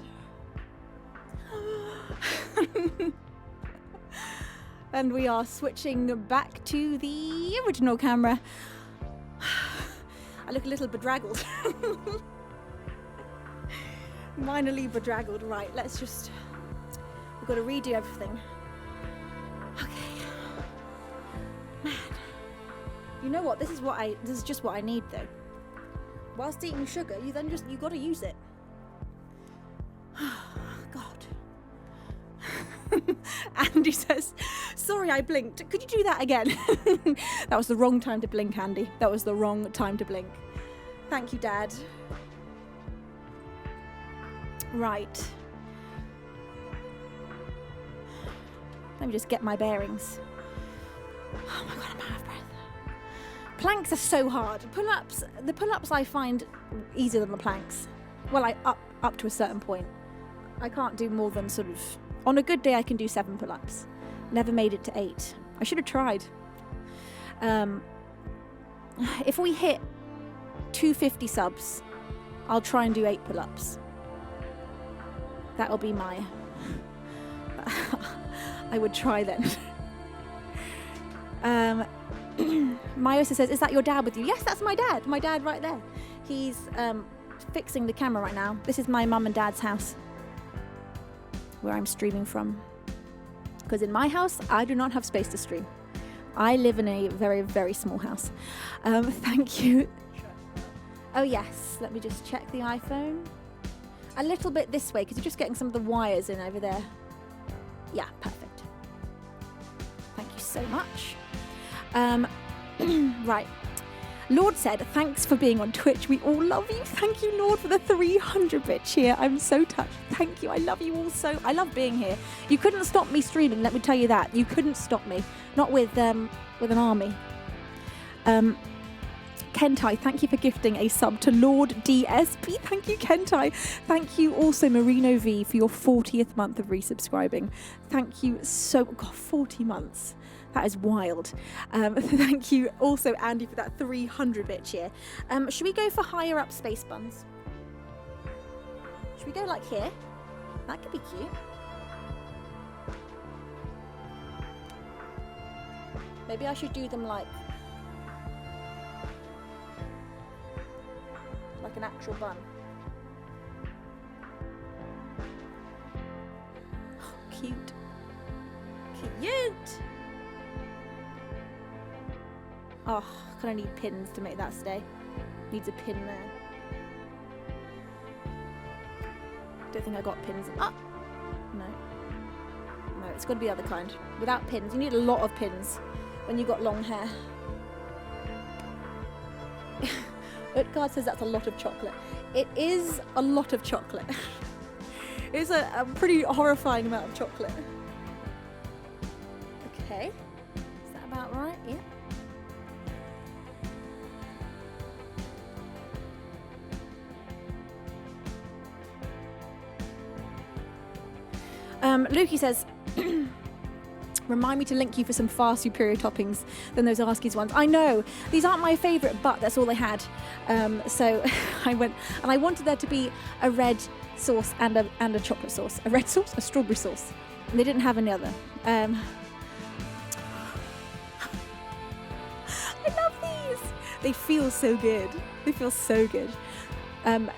And we are switching back to the original camera. I look a little bedraggled. Minorly bedraggled. Right, let's just... We've got to redo everything. Okay. Man. You know what? This is just what I need though. Whilst eating sugar, you got to use it. God. Andy says, sorry I blinked. Could you do that again? That was the wrong time to blink, Andy. That was the wrong time to blink. Thank you, Dad. Right. Let me just get my bearings. Oh my god, I'm out of breath. Planks are so hard. The pull-ups I find easier than the planks. Well, up to a certain point. I can't do more than sort of... On a good day, I can do 7 pull-ups. Never made it to 8. I should have tried. If we hit 250 subs, I'll try and do 8 pull-ups. That'll be my... I would try then. Myosa says, is that your dad with you? Yes, that's my dad. My dad right there. He's fixing the camera right now. This is my mum and dad's house, where I'm streaming from. Because in my house, I do not have space to stream. I live in a very, very small house. Thank you. Oh yes, let me just check the iPhone. A little bit this way, because you're just getting some of the wires in over there. Yeah, perfect. Thank you so much. Right. Lord said, thanks for being on Twitch. We all love you. Thank you, Lord, for the 300 bit cheer. I'm so touched. Thank you. I love you all so. I love being here. You couldn't stop me streaming, let me tell you that. You couldn't stop me. Not with an army. Kentai, thank you for gifting a sub to Lord DSP. Thank you, Kentai. Thank you also, Marino V, for your 40th month of resubscribing. Thank you so... God, 40 months. That is wild. Thank you also, Andy, for that 300-bit cheer. Should we go for higher up space buns? Should we go like here? That could be cute. Maybe I should do them like an actual bun. Oh, cute. Cute! Oh, kind of need pins to make that stay. Needs a pin there. Don't think I got pins. Ah! No. No, it's got to be the other kind. Without pins. You need a lot of pins when you've got long hair. Utgard says that's a lot of chocolate. It is a lot of chocolate. It's a pretty horrifying amount of chocolate. Okay. Is that about right? Yeah. Lukey says, remind me to link you for some far superior toppings than those Arskies ones. I know, these aren't my favourite, but that's all they had. So I went, and I wanted there to be a red sauce and a chocolate sauce. A red sauce, a strawberry sauce. And they didn't have any other. I love these. They feel so good. They feel so good.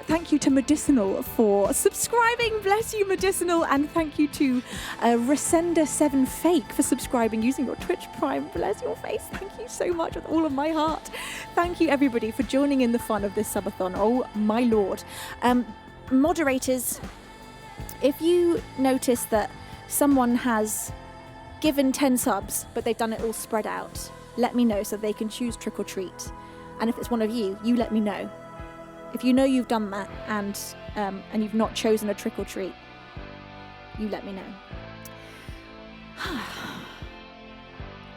Thank you to Medicinal for subscribing. Bless you, Medicinal. And thank you to Resender7 Fake for subscribing using your Twitch Prime. Bless your face. Thank you so much with all of my heart. Thank you, everybody, for joining in the fun of this subathon. Oh, my Lord. Moderators, if you notice that someone has given 10 subs, but they've done it all spread out, let me know so they can choose trick or treat. And if it's one of you, you let me know. If you know you've done that and you've not chosen a trick or treat, you let me know.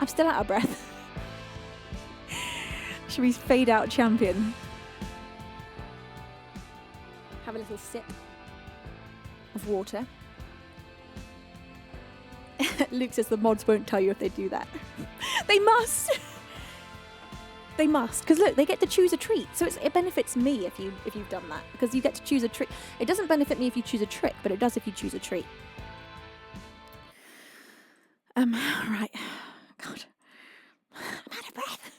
I'm still out of breath. Should we fade out champion? Have a little sip of water. Luke says the mods won't tell you if they do that. They must. They must, because look, they get to choose a treat. So it benefits me if you've done that, because you get to choose a treat. It doesn't benefit me if you choose a trick, but it does if you choose a treat. Right. God. I'm out of breath.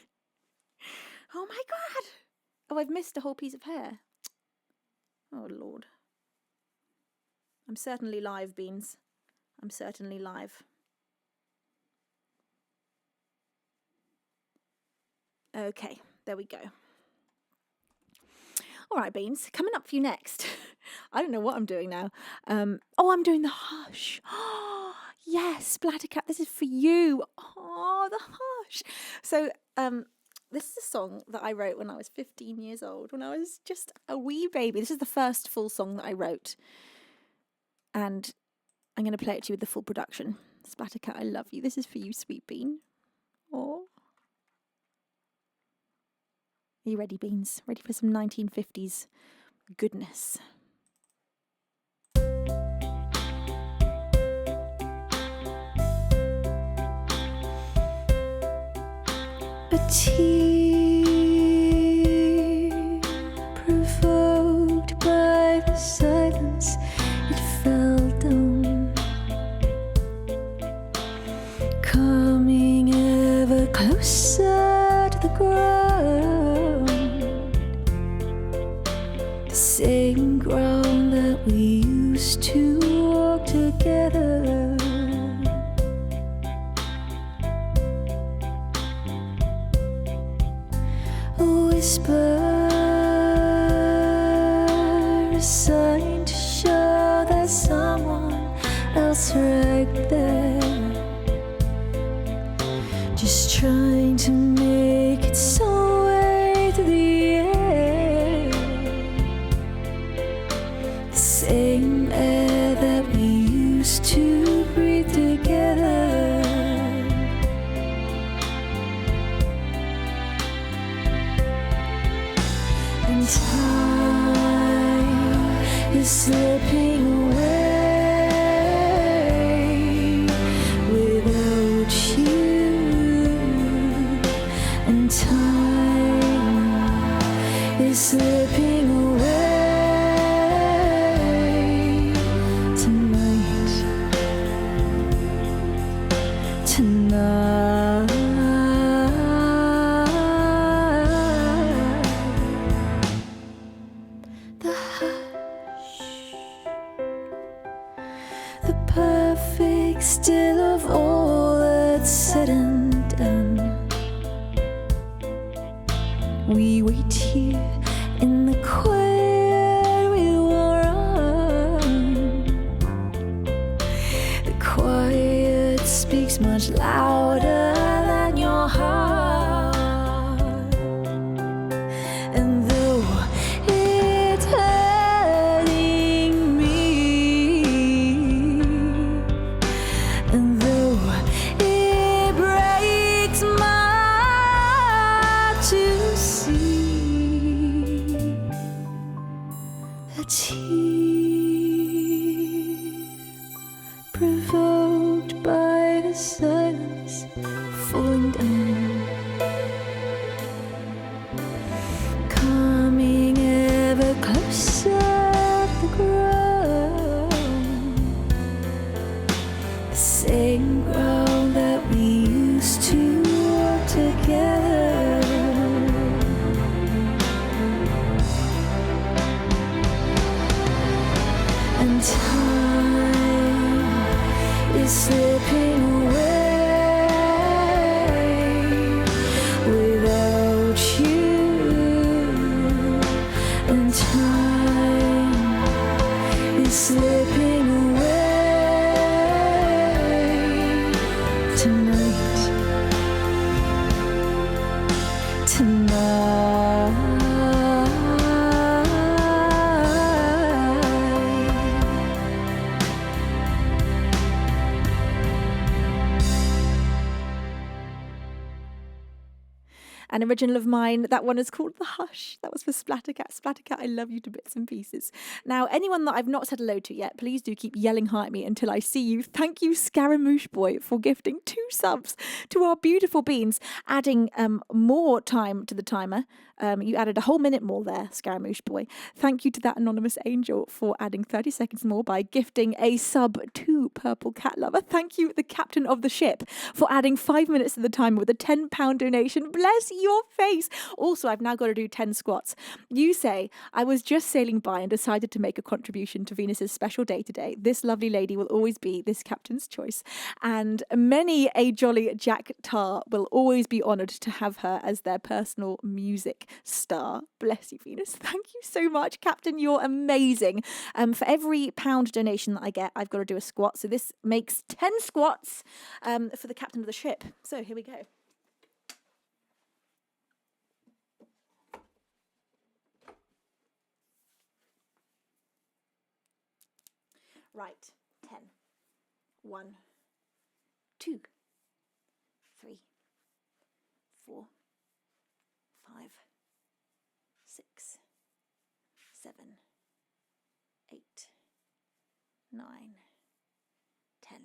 Oh my God. Oh, I've missed a whole piece of hair. Oh Lord. I'm certainly live, Beans. I'm certainly live. Okay, there we go. All right, Beans, coming up for you next. I don't know what I'm doing now. Oh, I'm doing the hush. Oh, yes, Splattercat, this is for you. Oh, the hush. So, this is a song that I wrote when I was 15 years old, when I was just a wee baby. This is the first full song that I wrote. And I'm going to play it to you with the full production. Splattercat, I love you. This is for you, sweet bean. Oh. Are you ready, Beans? Ready for some 1950s goodness? A tear provoked by the silence, it fell down, coming ever closer to the ground, the same ground that we used to walk together. A whisper, a sign to show that someone else right there, just trying to make it some way to the air, the same air that we used to breathe together. And time is slipping away without you, and time is slipping away tonight, tonight. The hush, the perfect still of all that's said and done. We wait here in the quiet, we will run. The quiet speaks much louder than your heart, and though it's hurting me, and though it breaks my heart to see a tear provoked by the silence falling down, coming ever closer to the ground, the same ground that we used to walk together. tonight. An original of mine, that one is called The Hush. That was for Splattercat. Splattercat, I love you to bits and pieces. Now, anyone that I've not said hello to yet, please do keep yelling hi at me until I see you. Thank you, Scaramouche Boy, for gifting 2 subs to our beautiful beans, adding more time to the timer. You added a whole minute more there, Scaramouche Boy. Thank you to that anonymous angel for adding 30 seconds more by gifting a sub to Purple Cat Lover. Thank you, the captain of the ship, for adding 5 minutes to the timer with a £10 donation. Bless your face. Also, I've now got to do 10 squats. You say, I was just sailing by and decided to make a contribution to Venus's special day today. This lovely lady will always be this captain's choice. And many a jolly Jack Tar will always be honoured to have her as their personal music star. Bless you, Venus. Thank you so much, Captain. You're amazing. For every £1 donation that I get, I've got to do a squat. So this makes 10 squats for the captain of the ship. So here we go. Right, 10. 1, 2, 3, 4, 5, 6, 7, 8, 9, 10.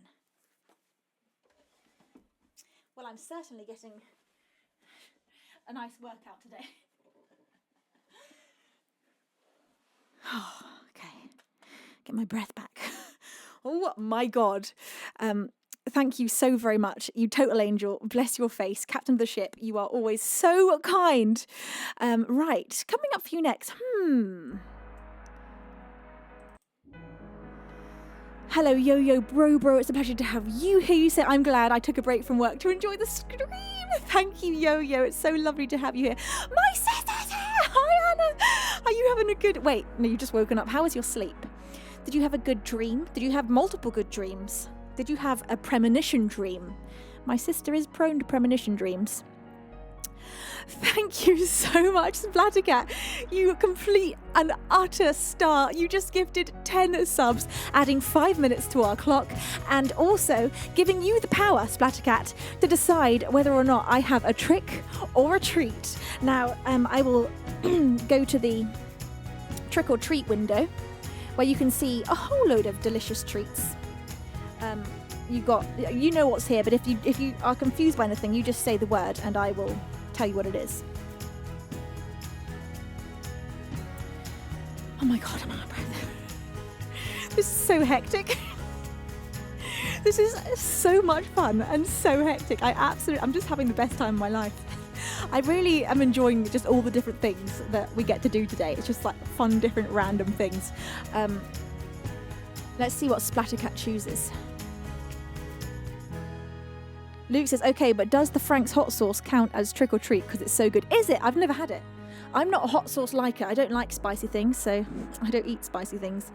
Well, I'm certainly getting a nice workout today. Oh, okay. Get my breath back. Oh my God. Thank you so very much. You total angel. Bless your face. Captain of the ship. You are always so kind. Right. Coming up for you next. Hello, Yo-Yo Bro. It's a pleasure to have you here. You say, I'm glad I took a break from work to enjoy the stream. Thank you, Yo-Yo. It's so lovely to have you here. My sister's here. Hi, Anna. Are you having a good... Wait, no, you've just woken up. How was your sleep? Did you have a good dream? Did you have multiple good dreams? Did you have a premonition dream? My sister is prone to premonition dreams. Thank you so much, Splattercat. You complete and utter star. You just gifted 10 subs, adding 5 minutes to our clock, and also giving you the power, Splattercat, to decide whether or not I have a trick or a treat. Now, I will go to the trick or treat window, where you can see a whole load of delicious treats. You know what's here, but if you are confused by anything, you just say the word and I will tell you what it is. Oh my God, I'm out of breath. This is so hectic. This is so much fun and so hectic. I'm just having the best time of my life. I really am enjoying just all the different things that we get to do today. It's just like fun, different, random things. Let's see what Splattercat chooses. Luke says, okay, but does the Frank's hot sauce count as trick or treat because it's so good? Is it? I've never had it. I'm not a hot sauce liker. I don't like spicy things, so I don't eat spicy things.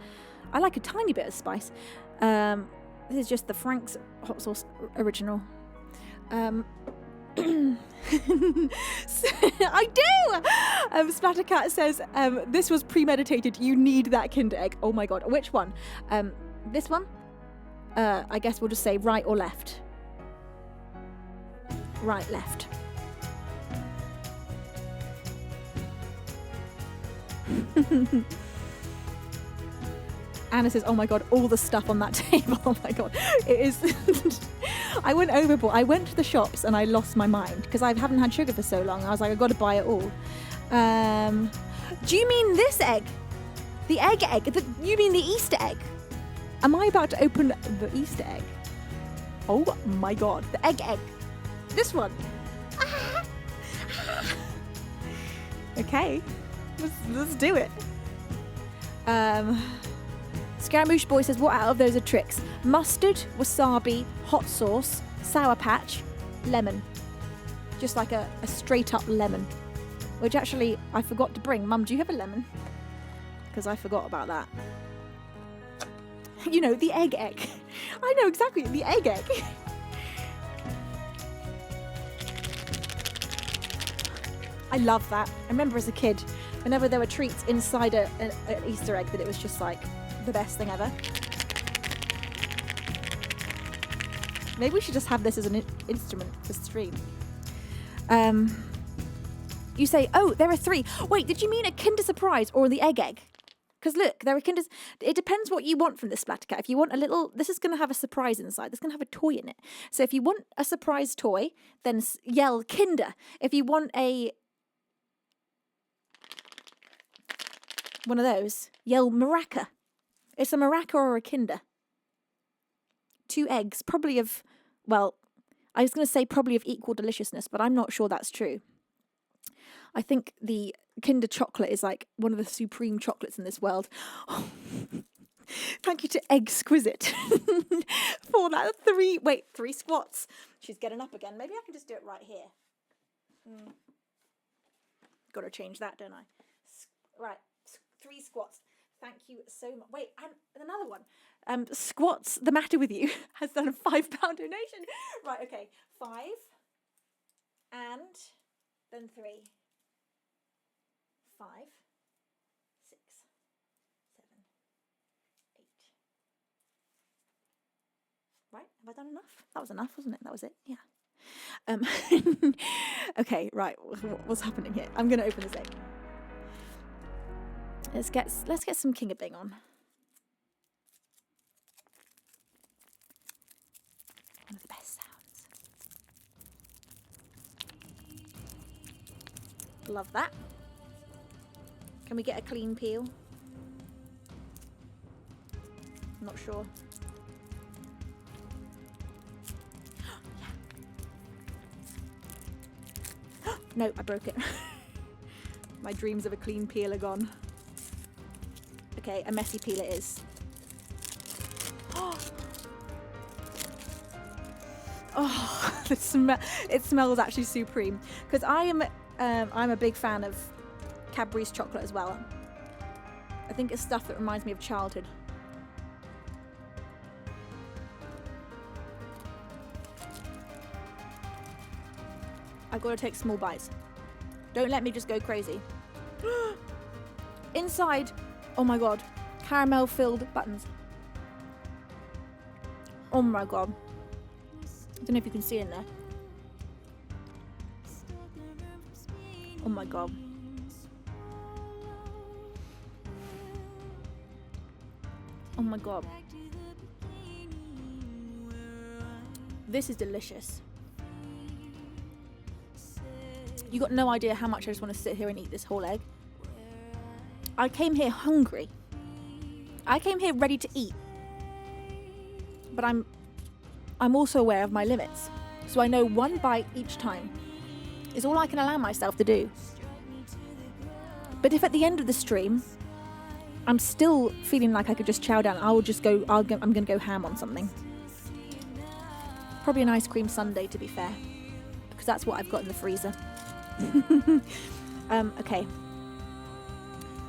I like a tiny bit of spice. This is just the Frank's hot sauce original. I do! Splattercat says, this was premeditated. You need that Kinder Egg. Oh my God. Which one? This one? I guess we'll just say right or left. Right, left. Anna says, oh my God, all the stuff on that table. Oh my God. It is... I went overboard. I went to the shops and I lost my mind because I haven't had sugar for so long. I was like, I've got to buy it all. Do you mean this egg? The egg? You mean the Easter egg? Am I about to open the Easter egg? Oh my God. The egg. This one. Okay. Let's do it. Scaramouche Boy says, what out of those are tricks? Mustard, wasabi, hot sauce, Sour Patch, lemon. Just like a straight up lemon. Which actually I forgot to bring. Mum, do you have a lemon? Because I forgot about that. You know, the egg. I know exactly, the egg. I love that. I remember as a kid, whenever there were treats inside an Easter egg, that it was just like the best thing ever. Maybe we should just have this as an instrument to stream. You say, oh, there are 3. Wait, did you mean a Kinder Surprise or the egg? Because look, there are Kinders. It depends what you want from this Splattercat. If you want a little, this is going to have a surprise inside. This is going to have a toy in it. So if you want a surprise toy, then yell Kinder. If you want one of those, yell Maraca. It's a Maraca or a Kinder. 2 eggs, probably of, well, I was going to say probably of equal deliciousness, but I'm not sure that's true. I think the Kinder chocolate is like one of the supreme chocolates in this world. Oh. Thank you to Exquisite for that 3 squats. She's getting up again. Maybe I can just do it right here. Got to change that, don't I? Right, 3 squats. Thank you so much. Wait, and another one. Squats the matter with you has done a £5 donation. Right, okay. 5 and then 3. 5, 6, 7, 8. Right, have I done enough? That was enough, wasn't it? That was it, yeah. Okay, right, what's happening here? I'm going to open this egg. Let's get some King of Bing on. One of the best sounds. Love that. Can we get a clean peel? Not sure. Yeah. No, I broke it. My dreams of a clean peel are gone. Okay, a messy peel it is. Oh, the smell! It smells actually supreme. Because I'm a big fan of Cadbury's chocolate as well. I think it's stuff that reminds me of childhood. I've got to take small bites. Don't let me just go crazy. Inside, oh my god, caramel filled buttons. Oh my god. I don't know if you can see in there. Oh my god. Oh my god. This is delicious. You got no idea how much I just want to sit here and eat this whole egg. I came here hungry. I came here ready to eat. But I'm also aware of my limits. So I know 1 bite each time is all I can allow myself to do. But if at the end of the stream I'm still feeling like I could just chow down, I'm going to go ham on something. Probably an ice cream sundae, to be fair, because that's what I've got in the freezer. Okay.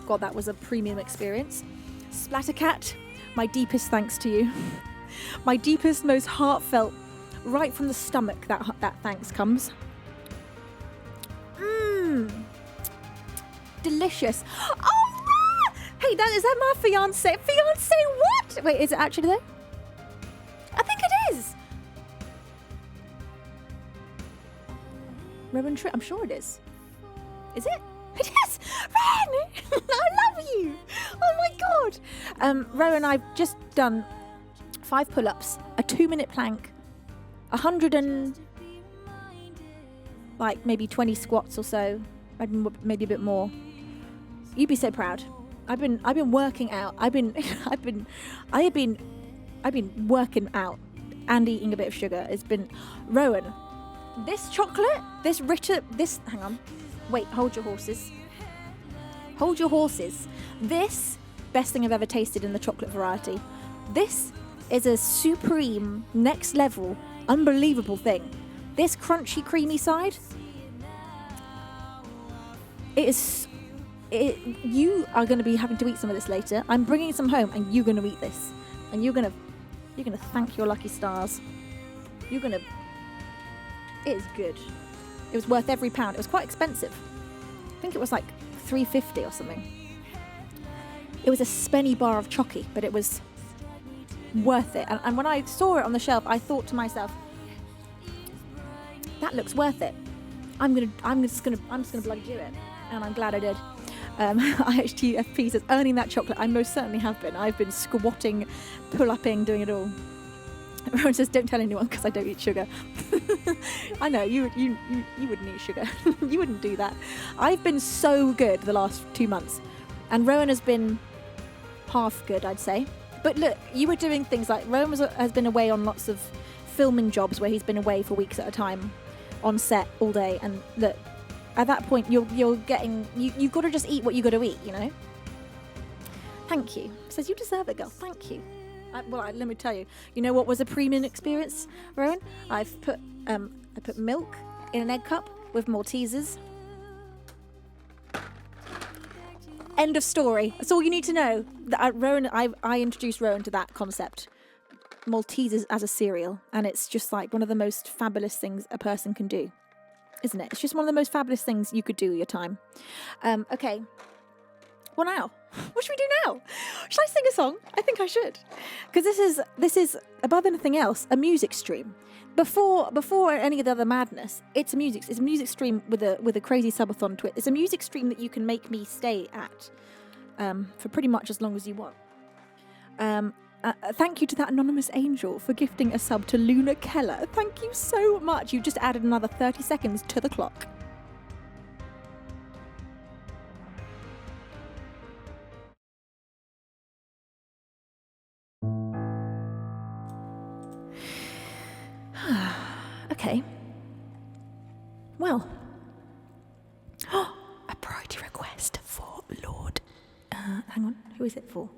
God, that was a premium experience. Splattercat, my deepest thanks to you. My deepest, most heartfelt, right from the stomach, that thanks comes. Delicious. Oh, hey, is that my fiance? Fiance what? Wait, is it actually there? I think it is. Rowan Tripp, I'm sure it is. Is it? It is! Ren! I love you! Oh my god! Rowan, I've just done 5 pull-ups, a 2-minute plank, 100 and like maybe 20 squats or so, maybe a bit more. You'd be so proud. I've been working out. I've been working out and eating a bit of sugar. It's been Rowan. This chocolate, hang on. Wait, hold your horses. Hold your horses. This, best thing I've ever tasted in the chocolate variety. This is a supreme, next level, unbelievable thing. This crunchy, creamy side, you are going to be having to eat some of this later. I'm bringing some home and you're going to eat this. And you're going to thank your lucky stars. It is good. It was worth every pound. It was quite expensive. think it was like $3.50 or something. It was a spenny bar of chocky, but it was worth it. And when I saw it on the shelf, I thought to myself, that looks worth it. I'm just gonna bloody do it, and I'm glad I did. IHGFP says, earning that chocolate. I most certainly have been. I've been squatting, pull-upping, doing it all. Everyone says, don't tell anyone because I don't eat sugar. I know, you wouldn't eat sugar. You wouldn't do that. I've been so good the last 2 months. And Rowan has been half good, I'd say. But look, you were doing things like, Rowan has been away on lots of filming jobs where he's been away for weeks at a time on set all day. And look, at that point, you're getting, you've got to just eat what you got to eat, you know? Thank you. Says, you deserve it, girl. Thank you. Let me tell you. You know what was a premium experience, Rowan? I put milk in an egg cup with Maltesers. End of story. That's all you need to know. I introduced Rowan to that concept. Maltesers as a cereal, and it's just like one of the most fabulous things a person can do, isn't it? It's just one of the most fabulous things you could do with your time. Okay. What now? What should we do now? Should I sing a song? I think I should, because this is above anything else a music stream. Before any of the other madness, it's a music stream with a crazy subathon twist. It's a music stream that you can make me stay at for pretty much as long as you want. Thank you to that anonymous angel for gifting a sub to Luna Keller. Thank you so much. You just added another 30 seconds to the clock. Okay. Well. A priority request for Lord. Hang on. Who is it for?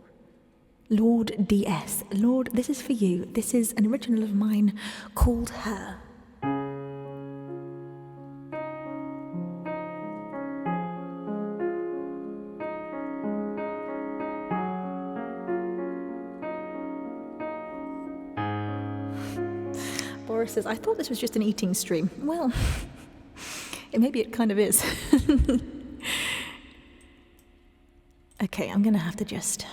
Lord DS. Lord, this is for you. This is an original of mine called Her. Boris says, I thought this was just an eating stream. Well, maybe it kind of is. Okay, I'm going to have to just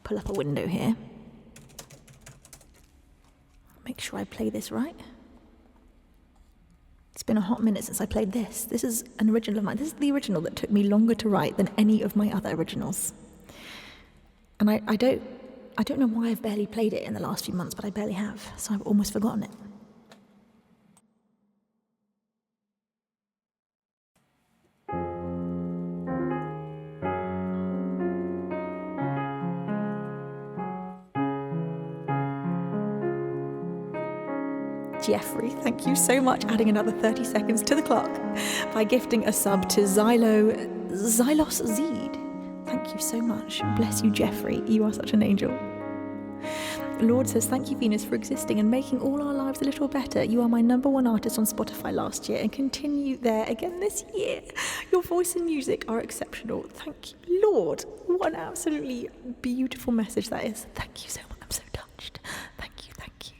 pull up a window here. Make sure I play this right. It's been a hot minute since I played this. This is an original of mine. This is the original that took me longer to write than any of my other originals. And I don't know why I've barely played it in the last few months, but I barely have, so I've almost forgotten it. Jeffrey, thank you so much, adding another 30 seconds to the clock by gifting a sub to Xylos Zed. Thank you so much. Bless you, Jeffrey. You are such an angel. Lord says, thank you, Venus, for existing and making all our lives a little better. You are my #1 artist on Spotify last year and continue there again this year. Your voice and music are exceptional. Thank you, Lord. What an absolutely beautiful message that is. Thank you so much. I'm so touched. Thank you, thank you.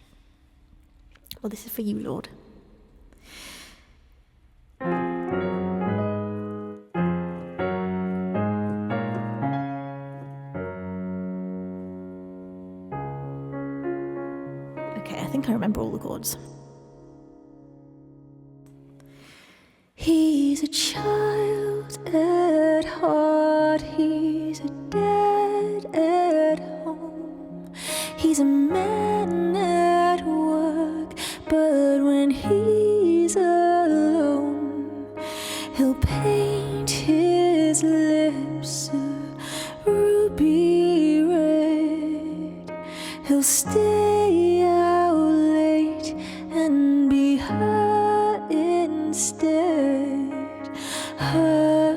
Well, this is for you, Lord. Okay, I think I remember all the chords. He's a child at heart, he's a dad at home, he's a man at work, but when he's alone, he'll paint his lips a ruby red, he'll stay out late and be her instead. Her,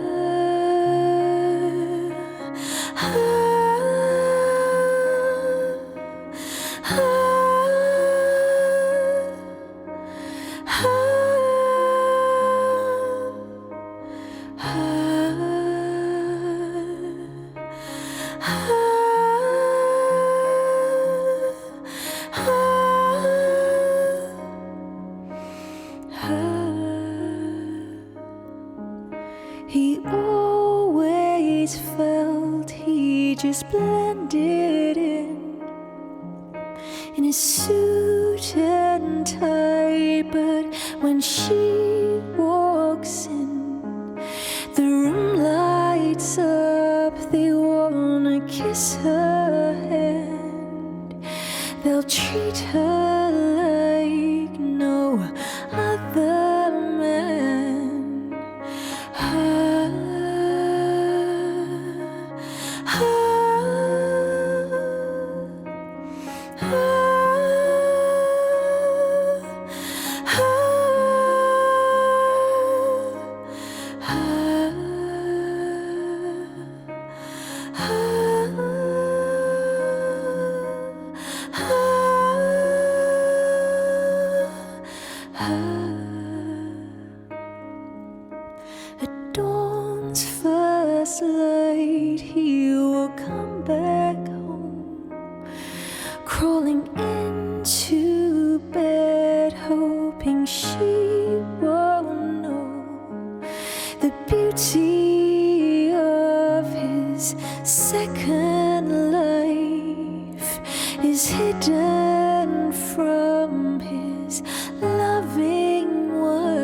He always felt he just blended in his suit and tie. But when she walks in, the room lights up. They wanna kiss her hand. They'll treat her like no other man. At dawn's first light, he will come back home, crawling into bed, hoping she won't know the beauty of his second life is hidden from his loving wife.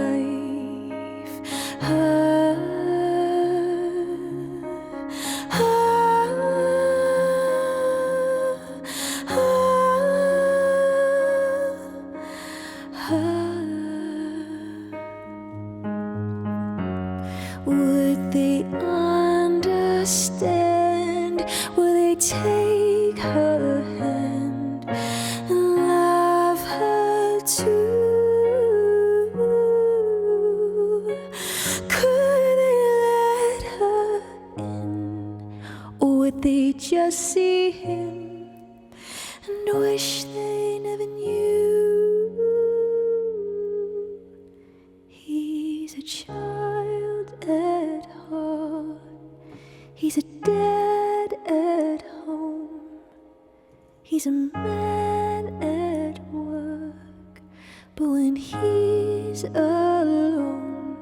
Would they understand? Will they take her hand and love her too? Could they let her in? Or would they just see him and wish they never knew? He's a child at heart, he's a dad at home, he's a man at work, but when he's alone,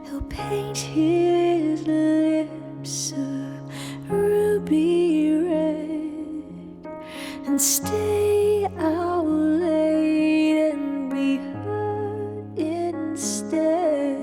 he'll paint his lips a ruby red and stay out late and be hurt instead.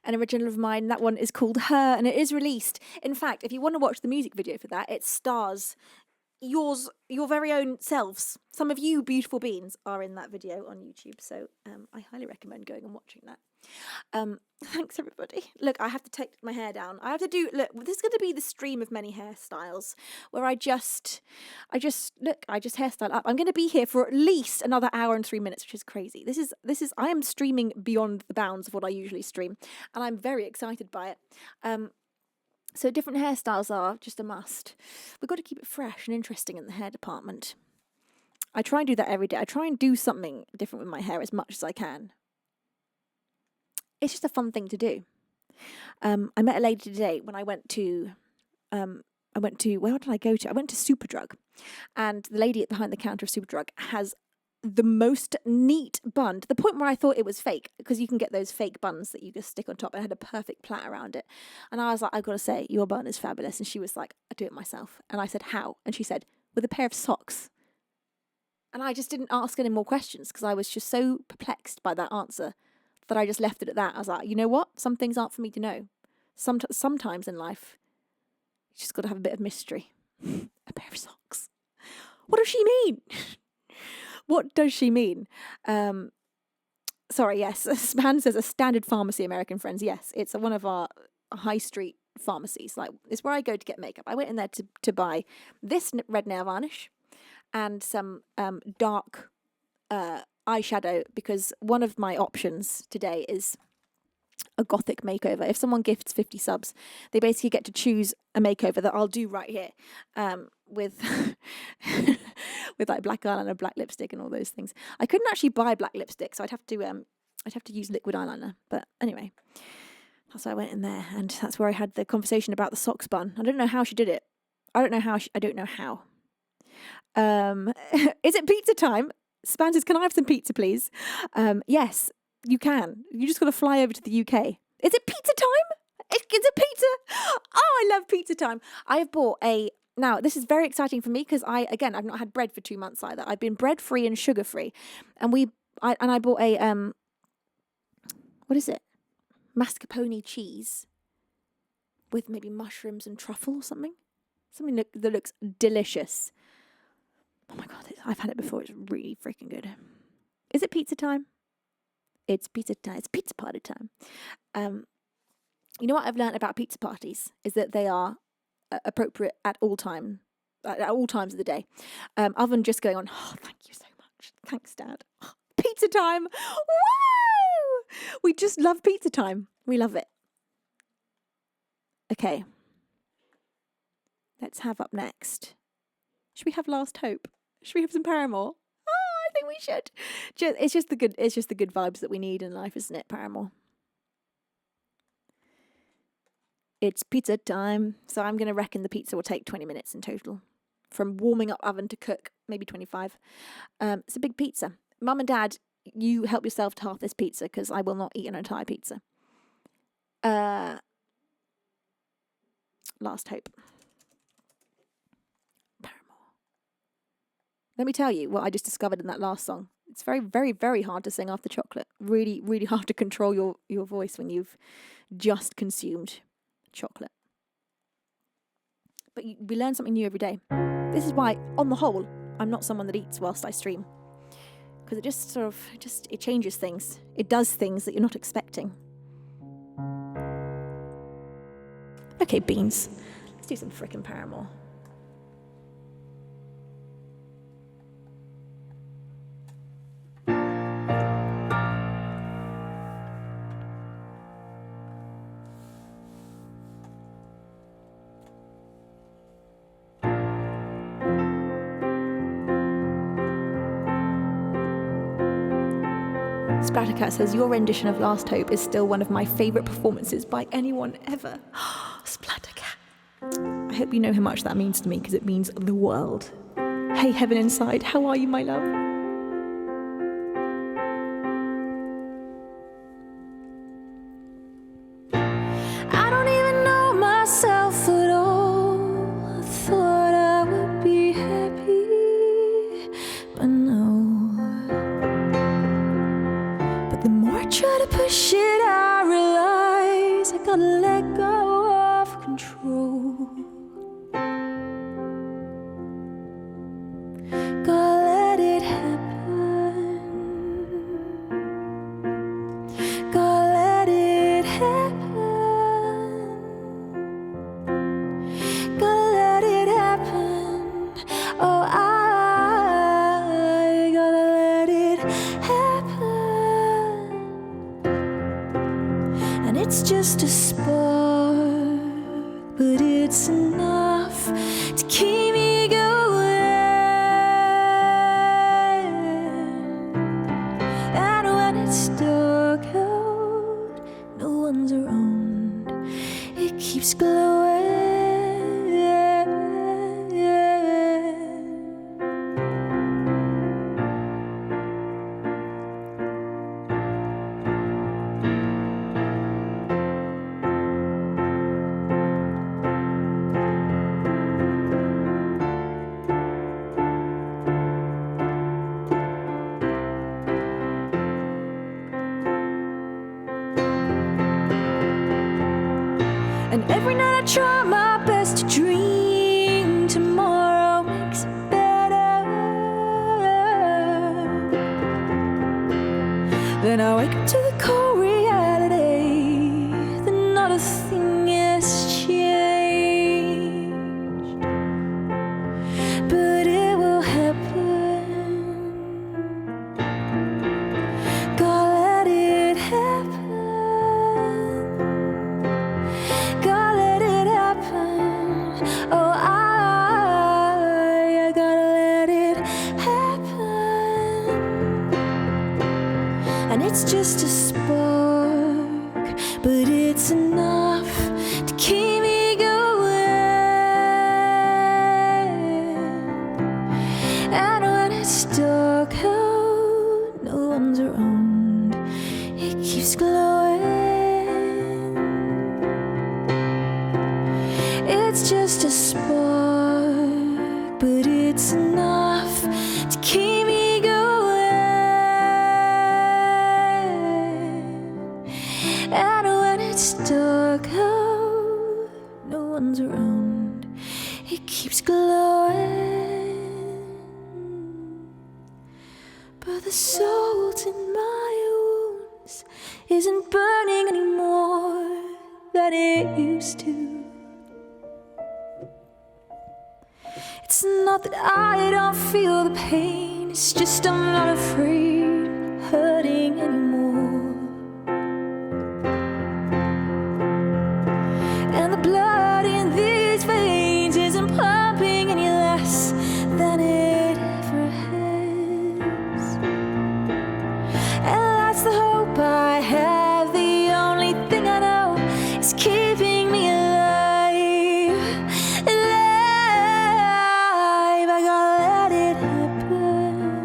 An original of mine. That one is called Her, and it is released. In fact, if you want to watch the music video for that, it stars your very own selves. Some of you beautiful beings are in that video on YouTube, so I highly recommend going and watching that. Thanks everybody. Look, I have to take my hair down. I have to do, look, this is going to be the stream of many hairstyles where I just hairstyle up. I'm going to be here for at least another hour and 3 minutes, which is crazy. This is I am streaming beyond the bounds of what I usually stream, and I'm very excited by it. So different hairstyles are just a must. We've got to keep it fresh and interesting in the hair department. I try and do that every day. I try and do something different with my hair as much as I can. It's just a fun thing to do. I met a lady today when I went to, where did I go to? I went to Superdrug, and the lady behind the counter of Superdrug has the most neat bun, to the point where I thought it was fake, because you can get those fake buns that you just stick on top, and it had a perfect plait around it. And I was like, I've got to say, your bun is fabulous. And she was like, I do it myself. And I said, how? And she said, with a pair of socks. And I just didn't ask any more questions, because I was just so perplexed by that answer that I just left it at that. I was like, you know what? Some things aren't for me to know. Sometimes in life, you just got to have a bit of mystery. A pair of socks. What does she mean? What does she mean? Sorry, yes. Span says a standard pharmacy, American friends. Yes, it's one of our high street pharmacies. Like, it's where I go to get makeup. I went in there to buy this red nail varnish and some dark eyeshadow, because one of my options today is a gothic makeover. If someone gifts 50 subs, they basically get to choose a makeover that I'll do right here, with with like black eyeliner, black lipstick, and all those things. I couldn't actually buy black lipstick, so I'd have to use liquid eyeliner. But anyway, so I went in there, and that's where I had the conversation about the socks bun. I don't know how she did it. I don't know how. Is it pizza time? Spans, can I have some pizza, please? Yes, you can. You just got to fly over to the UK. Is it pizza time? It's a pizza. Oh, I love pizza time. I have bought now this is very exciting for me because I've not had bread for 2 months either. I've been bread free and sugar free, and I bought a what is it? Mascarpone cheese with maybe mushrooms and truffle or something. Something that looks delicious. Oh my God, I've had it before. It's really freaking good. Is it pizza time? It's pizza time. It's pizza party time. You know what I've learned about pizza parties is that they are appropriate at all times of the day. Other than just going on, oh, thank you so much. Thanks, Dad. Oh, pizza time. Woo! We just love pizza time. We love it. Okay. Let's have up next. Should we have Last Hope? Should we have some Paramore? Oh, I think we should. It's just the good vibes that we need in life, isn't it, Paramore? It's pizza time. So I'm going to reckon the pizza will take 20 minutes in total. From warming up oven to cook, maybe 25. It's a big pizza. Mum and Dad, you help yourself to half this pizza because I will not eat an entire pizza. Last Hope. Let me tell you what I just discovered in that last song. It's very, very, very hard to sing after chocolate. Really, really hard to control your voice when you've just consumed chocolate. But we learn something new every day. This is why, on the whole, I'm not someone that eats whilst I stream. Because it just it changes things. It does things that you're not expecting. Okay, beans. Let's do some frickin' Paramore. Splattercat says, your rendition of Last Hope is still one of my favourite performances by anyone ever. Splattercat. I hope you know how much that means to me, because it means the world. Hey, Heaven Inside, how are you, my love? I don't even know myself at all. I thought I would be happy, but no. The more I try to push it, I realize I gotta let go of control. Gotta let it happen. Gotta let it happen. Gotta let it happen. Oh, I gotta let it happen. And it's just a spark, but it's enough to keep me going. And when it's dark out, no one's around, it keeps glowing. And every night I try my best to dream tomorrow makes it better. Then I wake up to the cold reality that not a thing has changed. But it will happen. And it's just a spark, but it's enough to keep me going. And when it's dark out, no one's around, it keeps glowing. It's just a spark, but it's enough to keep me going. And when it's dark out, no one's around, it keeps glowing. But the salt in my wounds isn't burning anymore than it used to. It's not that I don't feel the pain, it's just I'm not afraid of hurting anymore. And the blood in these veins isn't pumping any less than it ever has. And that's the hope I have, the only thing I know is keeping me alive. I gotta let it happen.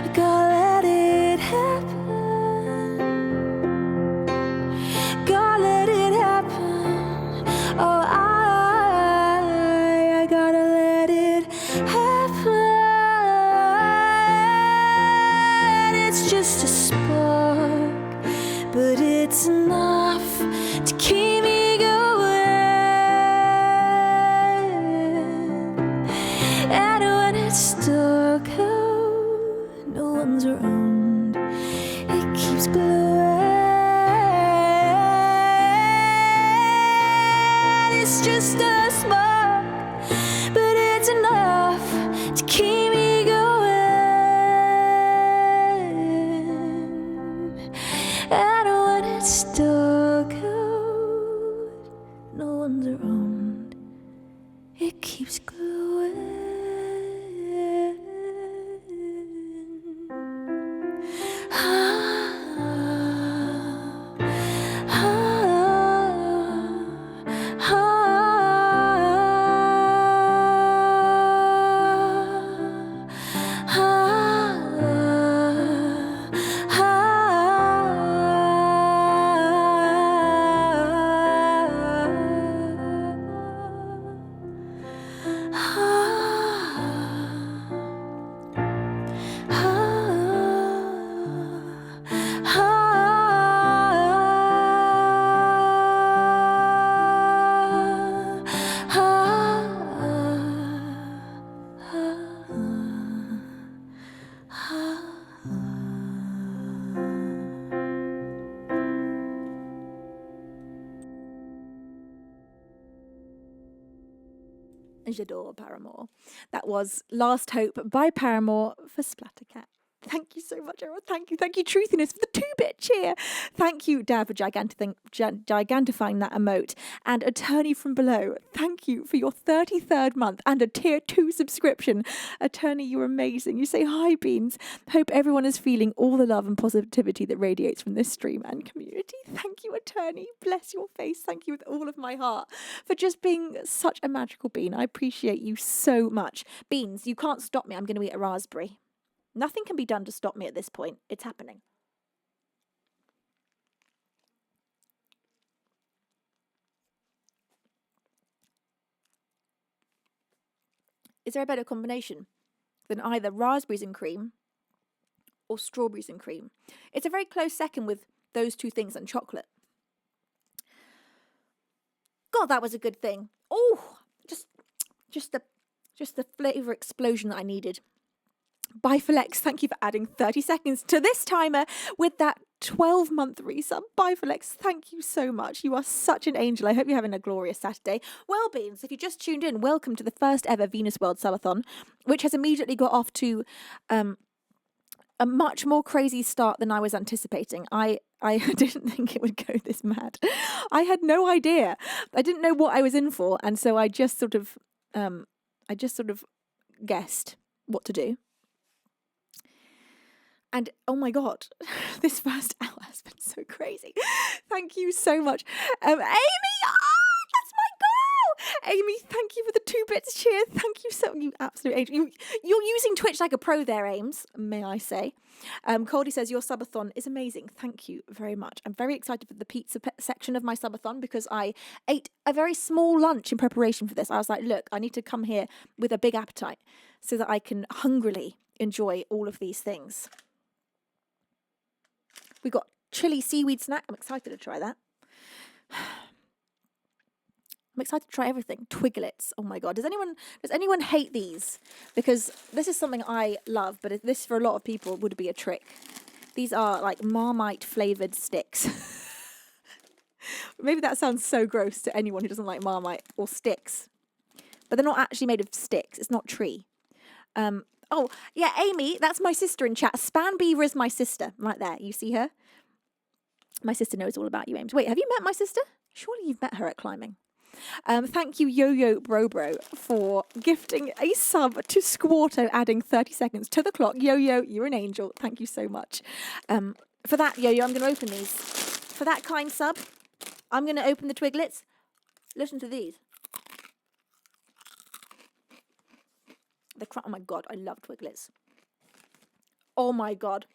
I gotta let it happen. Gotta let it happen. Oh, I gotta let it happen. It's just a spark, but it's enough to keep me going. And when it's dark out, no one's around, it keeps glowing. It's just a spark, but it's enough to keep me going. And when it's dark out, no one's around, it keeps glowing. J'adore Paramore. That was Last Hope by Paramore for Splattercat. Thank you so much, everyone. Thank you, Truthiness, for the 2-bit cheer. Thank you, Dad, for gigantifying that emote. And Attorney from Below, thank you for your 33rd month and a tier 2 subscription. Attorney, you're amazing. You say, hi, Beans. Hope everyone is feeling all the love and positivity that radiates from this stream and community. Thank you, Attorney. Bless your face. Thank you with all of my heart for just being such a magical bean. I appreciate you so much. Beans, you can't stop me. I'm going to eat a raspberry. Nothing can be done to stop me at this point. It's happening. Is there a better combination than either raspberries and cream or strawberries and cream? It's a very close second with those two things and chocolate. God, that was a good thing. Oh, just the flavour explosion that I needed. Biflex, thank you for adding 30 seconds to this timer with that 12-month resub. Biflex, thank you so much. You are such an angel. I hope you're having a glorious Saturday. Well, Beans, if you just tuned in, welcome to the first ever VenusWorld Subathon, which has immediately got off to a much more crazy start than I was anticipating. I didn't think it would go this mad. I had no idea. I didn't know what I was in for, and so I just sort of guessed what to do. And oh my God, this first hour has been so crazy. Thank you so much. Amy, that's my girl. Amy, thank you for the 2 bits cheer. Thank you so, you absolute angel. You're using Twitch like a pro there, Ames, may I say. Coldy says, your subathon is amazing. Thank you very much. I'm very excited for the pizza section of my subathon because I ate a very small lunch in preparation for this. I was like, look, I need to come here with a big appetite so that I can hungrily enjoy all of these things. We got chili seaweed snack. I'm excited to try that. I'm excited to try everything. Twiglets. Oh my God. Does anyone hate these? Because this is something I love, but this for a lot of people would be a trick. These are like Marmite flavoured sticks. Maybe that sounds so gross to anyone who doesn't like Marmite or sticks. But they're not actually made of sticks. It's not tree. Oh, yeah, Amy, that's my sister in chat. Span Beaver is my sister. Right there. You see her? My sister knows all about you, Ames. Wait, have you met my sister? Surely you've met her at climbing. Thank you, Yo-Yo Bro, for gifting a sub to Squarto, adding 30 seconds to the clock. Yo-Yo, you're an angel. Thank you so much. For that, Yo-Yo, I'm going to open these. For that kind sub, I'm going to open the Twiglets. Listen to these. Oh my God, I love Twiglets. Oh my God.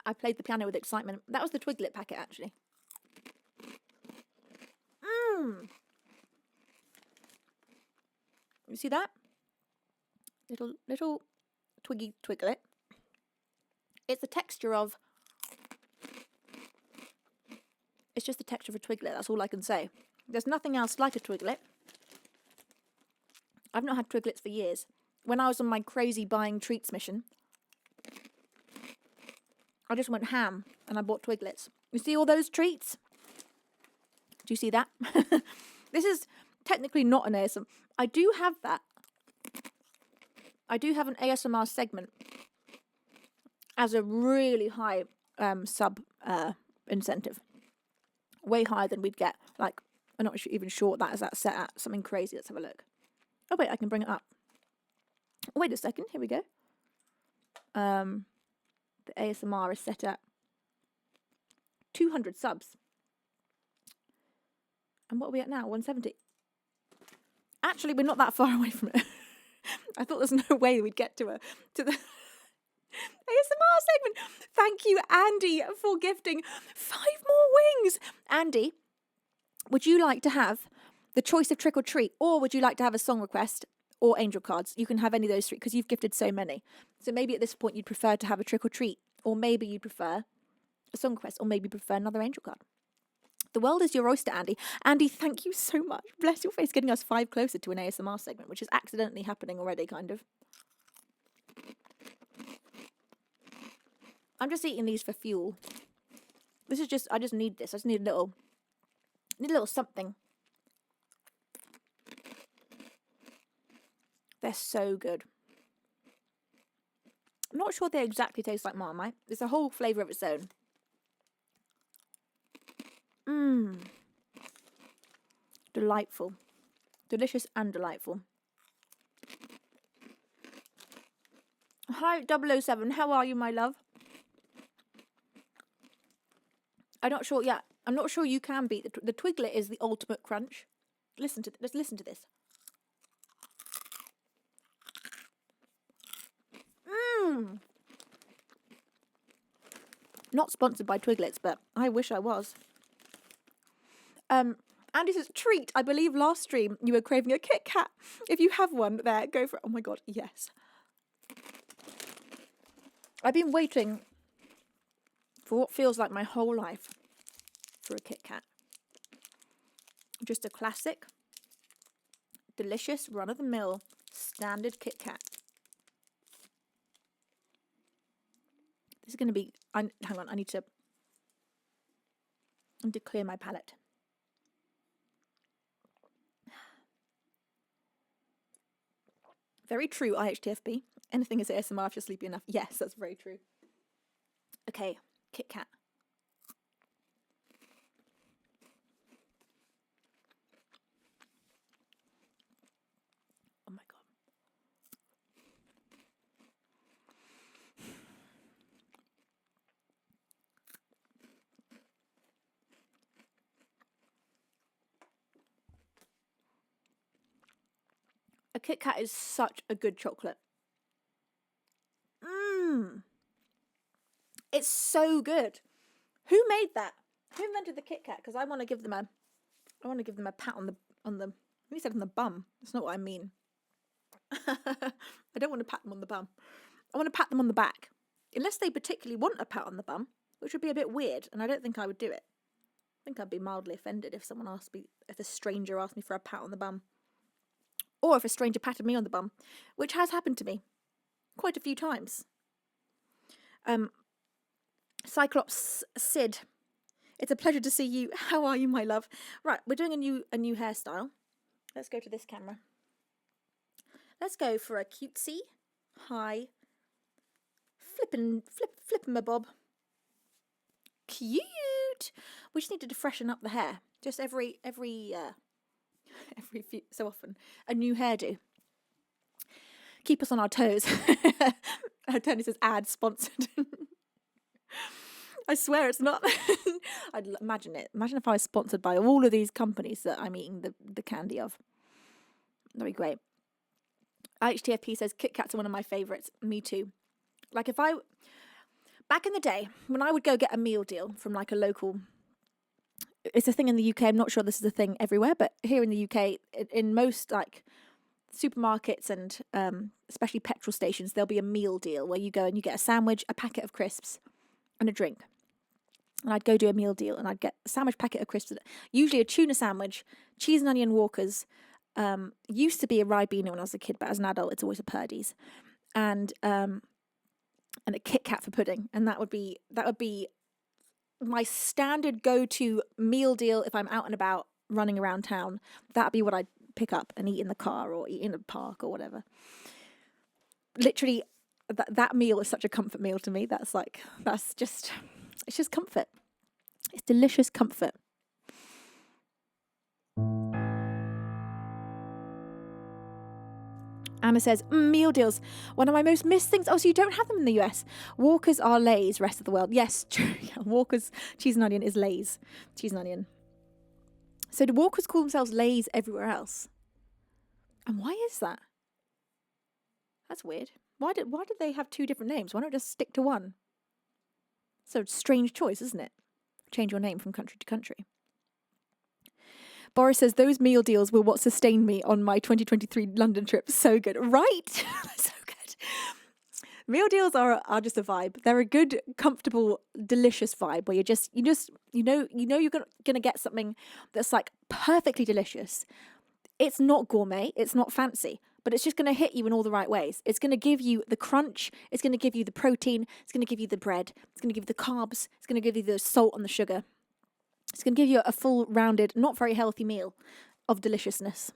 I played the piano with excitement. That was the Twiglet packet, actually. You see that? Little twiggy Twiglet. It's the texture of... It's just the texture of a Twiglet, that's all I can say. There's nothing else like a Twiglet. I've not had Twiglets for years. When I was on my crazy buying treats mission, I just went ham and I bought Twiglets. You see all those treats? Do you see that? This is technically not an ASMR. I do have that. I do have an ASMR segment as a really high sub incentive. Way higher than we'd get. Like, I'm not even sure what that is set at. Something crazy. Let's have a look. Oh, wait, I can bring it up. Wait a second. Here we go. The ASMR is set at 200 subs. And what are we at now? 170. Actually, we're not that far away from it. I thought there's no way we'd get to the ASMR segment. Thank you, Andy, for gifting 5 more wings. Andy, would you like to have the choice of trick or treat, or would you like to have a song request or angel cards? You can have any of those 3 because you've gifted so many. So maybe at this point you'd prefer to have a trick or treat, or maybe you'd prefer a song request, or maybe you prefer another angel card. The world is your oyster, Andy. Andy, thank you so much. Bless your face, getting us 5 closer to an ASMR segment, which is accidentally happening already, kind of. I'm just eating these for fuel. This is just, I just need this. I just need a little something. They're so good. I'm not sure they exactly taste like Marmite. It's a whole flavour of its own. Delightful. Delicious and delightful. Hi, 007. How are you, my love? I'm not sure. Yeah, I'm not sure you can beat the Twiglet is the ultimate crunch. Let's listen to this. Not sponsored by Twiglets, but I wish I was. Andy says, treat. I believe last stream you were craving a Kit Kat. If you have one there, go for it. Oh my God, yes. I've been waiting for what feels like my whole life for a Kit Kat. Just a classic, delicious, run-of-the-mill, standard Kit Kat. This is going to be... hang on, I need to clear my palate. Very true, IHTFB. Anything is ASMR if you're sleepy enough. Yes, that's very true. Okay, Kit Kat. A Kit Kat is such a good chocolate. It's so good. Who made that? Who invented the Kit Kat? Because I want to give them a pat on the he said on the bum. That's not what I mean. I don't want to pat them on the bum. I want to pat them on the back. Unless they particularly want a pat on the bum, which would be a bit weird, and I don't think I would do it. I think I'd be mildly offended if a stranger asked me for a pat on the bum. Or if a stranger patted me on the bum, which has happened to me quite a few times. Cyclops Sid, it's a pleasure to see you. How are you, my love? Right, we're doing a new hairstyle. Let's go to this camera. Let's go for a cutesy, high, flippin' my bob. Cute. We just needed to freshen up the hair. Just every few so often, a new hairdo. Keep us on our toes. Tony says ad sponsored. I swear it's not. I'd imagine it. Imagine if I was sponsored by all of these companies that I'm eating the candy of. That'd be great. IHTFP says Kit Kats are one of my favourites. Me too. Like back in the day, when I would go get a meal deal from like a local, it's a thing in the UK, I'm not sure this is a thing everywhere, but here in the UK, in most like supermarkets and especially petrol stations, there'll be a meal deal where you go and you get a sandwich, a packet of crisps and a drink. And I'd go do a meal deal and I'd get a sandwich, packet of crisps, usually a tuna sandwich, cheese and onion Walkers. Used to be a Ribena when I was a kid, but as an adult it's always a Purdy's, and a Kit Kat for pudding. And that would be my standard go-to meal deal if I'm out and about running around town. That'd be what I'd pick up and eat in the car or eat in a park or whatever. Literally, that meal is such a comfort meal to me. It's just comfort. It's delicious comfort. Anna says, meal deals, one of my most missed things. Oh, so you don't have them in the US. Walkers are Lay's, rest of the world. Yes, true. Walkers cheese and onion is Lay's. Cheese and onion. So do Walkers call themselves Lay's everywhere else? And why is that? That's weird. Why did they have two different names? Why not just stick to one? So strange choice, isn't it? Change your name from country to country. Boris says, those meal deals were what sustained me on my 2023 London trip. So good. Right? So good. Meal deals are just a vibe. They're a good, comfortable, delicious vibe where you know you're going to get something that's like perfectly delicious. It's not gourmet. It's not fancy, but it's just going to hit you in all the right ways. It's going to give you the crunch. It's going to give you the protein. It's going to give you the bread. It's going to give you the carbs. It's going to give you the salt and the sugar. It's going to give you a full, rounded, not very healthy meal of deliciousness.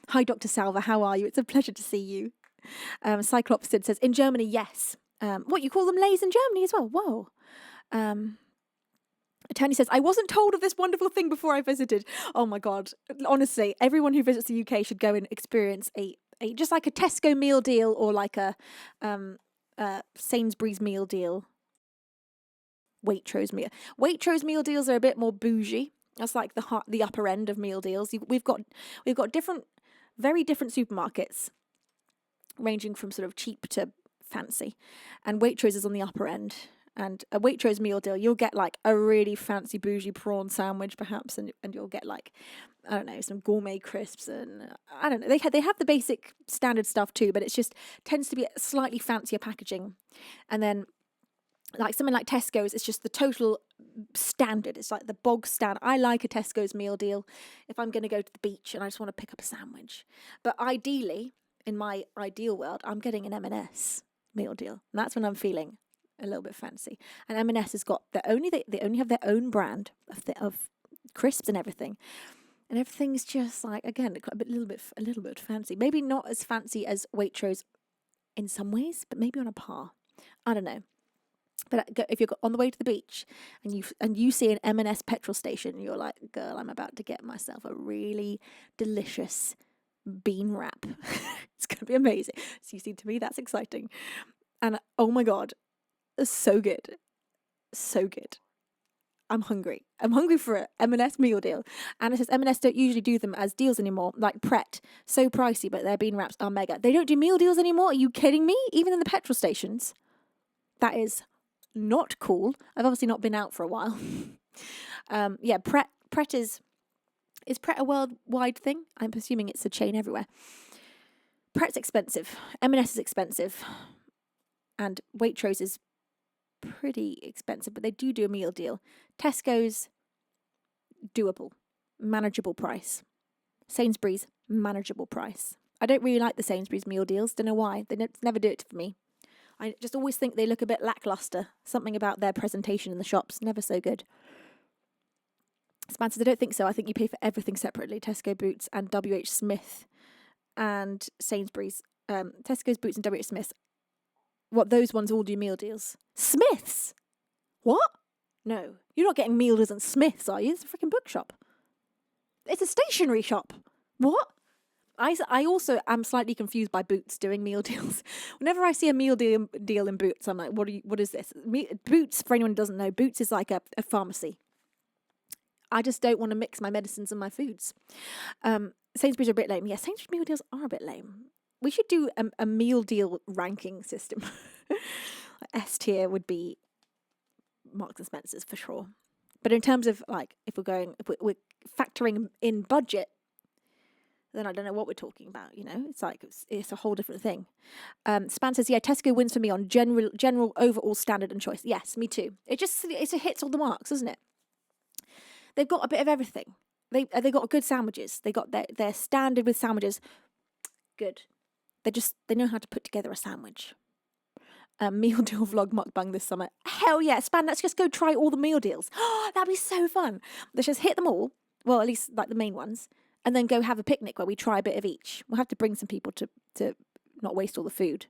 Hi, Dr. Salva. How are you? It's a pleasure to see you. Cyclops says, in Germany, yes. What, you call them Lays in Germany as well? Whoa. Tony says, I wasn't told of this wonderful thing before I visited. Oh, my God. Honestly, everyone who visits the UK should go and experience a just like a Tesco meal deal or like a Sainsbury's meal deal. Waitrose meal deals are a bit more bougie. That's like the upper end of meal deals. We've got very different supermarkets, ranging from sort of cheap to fancy, and Waitrose is on the upper end. And a Waitrose meal deal, you'll get like a really fancy bougie prawn sandwich, perhaps, and you'll get like, I don't know, some gourmet crisps, and I don't know. They have the basic standard stuff too, but it's just tends to be slightly fancier packaging, and then. Like something like Tesco's, it's just the total standard. It's like the bog standard. I like a Tesco's meal deal if I'm going to go to the beach and I just want to pick up a sandwich. But ideally, in my ideal world, I'm getting an M&S meal deal. And that's when I'm feeling a little bit fancy. And M&S has got they only have their own brand of crisps and everything. And everything's just like, again, a little bit fancy. Maybe not as fancy as Waitrose in some ways, but maybe on a par. I don't know. But if you're on the way to the beach and you see an M&S petrol station, you're like, girl, I'm about to get myself a really delicious bean wrap. It's going to be amazing. So you see, to me, that's exciting. And oh my God, so good. So good. I'm hungry. I'm hungry for an M&S meal deal. And it says M&S don't usually do them as deals anymore, like Pret. So pricey, but their bean wraps are mega. They don't do meal deals anymore? Are you kidding me? Even in the petrol stations? That is not cool. I've obviously not been out for a while. Yeah, Pret is Pret a worldwide thing? I'm assuming it's a chain everywhere. Pret's expensive. M&S is expensive. And Waitrose is pretty expensive, but they do a meal deal. Tesco's, doable, manageable price. Sainsbury's, manageable price. I don't really like the Sainsbury's meal deals. Don't know why. They never do it for me. I just always think they look a bit lackluster. Something about their presentation in the shops, never so good. Span says, I don't think so. I think you pay for everything separately. Tesco, Boots and WH Smith and Sainsbury's. Tesco's, Boots and WH Smith. What, those ones all do meal deals? Smiths? What? No, you're not getting meal deals at Smiths, are you? It's a freaking bookshop. It's a stationery shop. What? I also am slightly confused by Boots doing meal deals. Whenever I see a meal deal in Boots, I'm like, what is this? Boots, for anyone who doesn't know, Boots is like a pharmacy. I just don't want to mix my medicines and my foods. Sainsbury's are a bit lame. Yeah, Sainsbury's meal deals are a bit lame. We should do a meal deal ranking system. S tier would be Marks and Spencer's for sure. But in terms of like, if we're factoring in budget, then I don't know what we're talking about. You know, it's like it's a whole different thing. Span says, yeah, Tesco wins for me on general overall standard and choice. Yes, me too. It hits all the marks, doesn't it? They've got a bit of everything. They got good sandwiches. They got their standard with sandwiches. Good. They know how to put together a sandwich. Meal deal vlog mukbang this summer. Hell yeah, Span, let's just go try all the meal deals. Oh, that'd be so fun. Let's just hit them all. Well, at least like the main ones. And then go have a picnic where we try a bit of each. We'll have to bring some people to not waste all the food.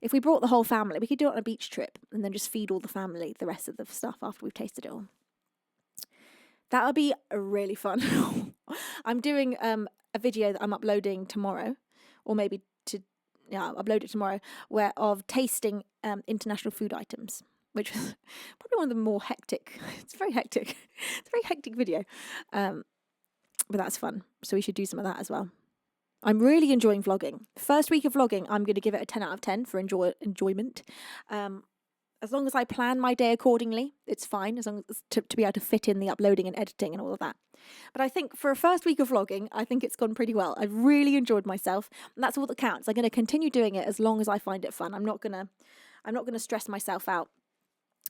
If we brought the whole family, we could do it on a beach trip and then just feed all the family the rest of the stuff after we've tasted it all. That would be really fun. I'm doing a video that I'm uploading tomorrow, or maybe I'll upload it tomorrow, of tasting international food items, which was probably one of the more hectic. It's very hectic. It's a very hectic video, but that's fun. So we should do some of that as well. I'm really enjoying vlogging. First week of vlogging, I'm going to give it a 10 out of 10 for enjoyment. As long as I plan my day accordingly, it's fine, as long as to be able to fit in the uploading and editing and all of that. But I think for a first week of vlogging, I think it's gone pretty well. I've really enjoyed myself, and that's all that counts. I'm going to continue doing it as long as I find it fun. I'm not going to stress myself out.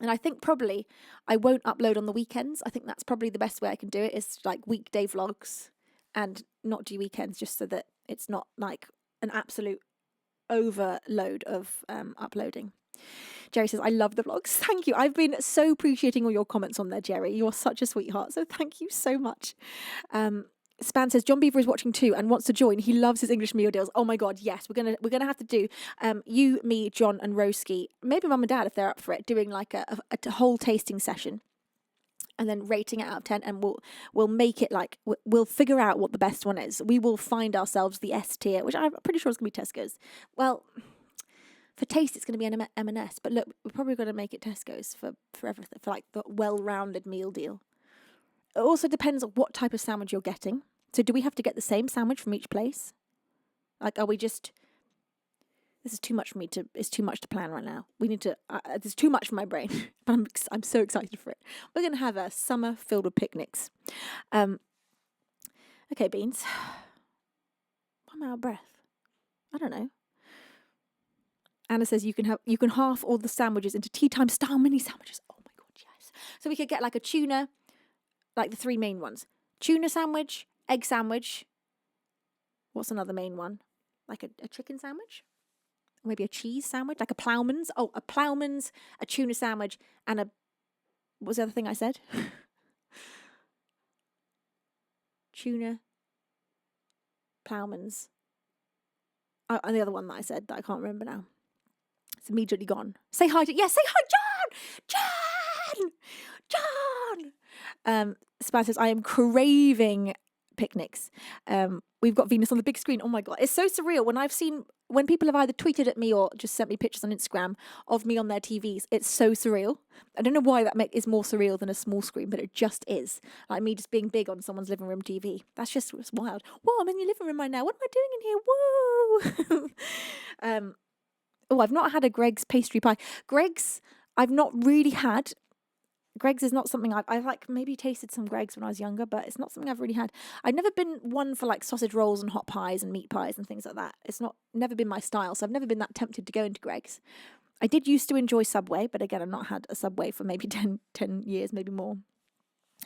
And I think probably I won't upload on the weekends. I think that's probably the best way I can do it, is like weekday vlogs and not do weekends, just so that it's not like an absolute overload of uploading. Jerry says, I love the vlogs. Thank you. I've been so appreciating all your comments on there, Jerry. You're such a sweetheart. So thank you so much. Span says, John Beaver is watching too and wants to join. He loves his English meal deals. Oh my God, yes. We're gonna have to do you, me, John and Roski, maybe Mum and Dad if they're up for it, doing like a whole tasting session and then rating it out of 10, and we'll make it like, we'll figure out what the best one is. We will find ourselves the S tier, which I'm pretty sure is going to be Tesco's. Well, for taste, it's going to be an M&S, but look, we're probably going to make it Tesco's for everything, for like the well-rounded meal deal. It also depends on what type of sandwich you're getting. So do we have to get the same sandwich from each place? Like, are we just... This is too much for me it's too much to plan right now. We need to, there's too much for my brain, but I'm so excited for it. We're going to have a summer filled with picnics. Okay, Beans. I'm out of breath. I don't know. Anna says you can half all the sandwiches into tea time style mini sandwiches. Oh my God, yes. So we could get like a tuna, like the three main ones. Tuna sandwich, egg sandwich. What's another main one? Like a chicken sandwich? Maybe a cheese sandwich, like a ploughman's. Oh, a ploughman's, a tuna sandwich, and what was the other thing I said? Tuna, ploughman's. Oh, and the other one that I said that I can't remember now. It's immediately gone. Say hi to... Yes, say hi, John! John! Span says, I am craving picnics. We've got Venus on the big screen. Oh my God, it's so surreal. When people have either tweeted at me or just sent me pictures on Instagram of me on their TVs, it's so surreal. I don't know why that is more surreal than a small screen, but it just is. Like me just being big on someone's living room TV. That's just it's wild. Whoa, I'm in your living room right now. What am I doing in here? Whoa. Oh, I've not had a Greg's pastry pie. Greg's, I've not really had. Greg's is not something I've like maybe tasted some Greg's when I was younger, but it's not something I've really had. I've never been one for like sausage rolls and hot pies and meat pies and things like that. It's never been my style, so I've never been that tempted to go into Greg's. I did used to enjoy Subway, but again, I've not had a Subway for maybe 10 years, maybe more.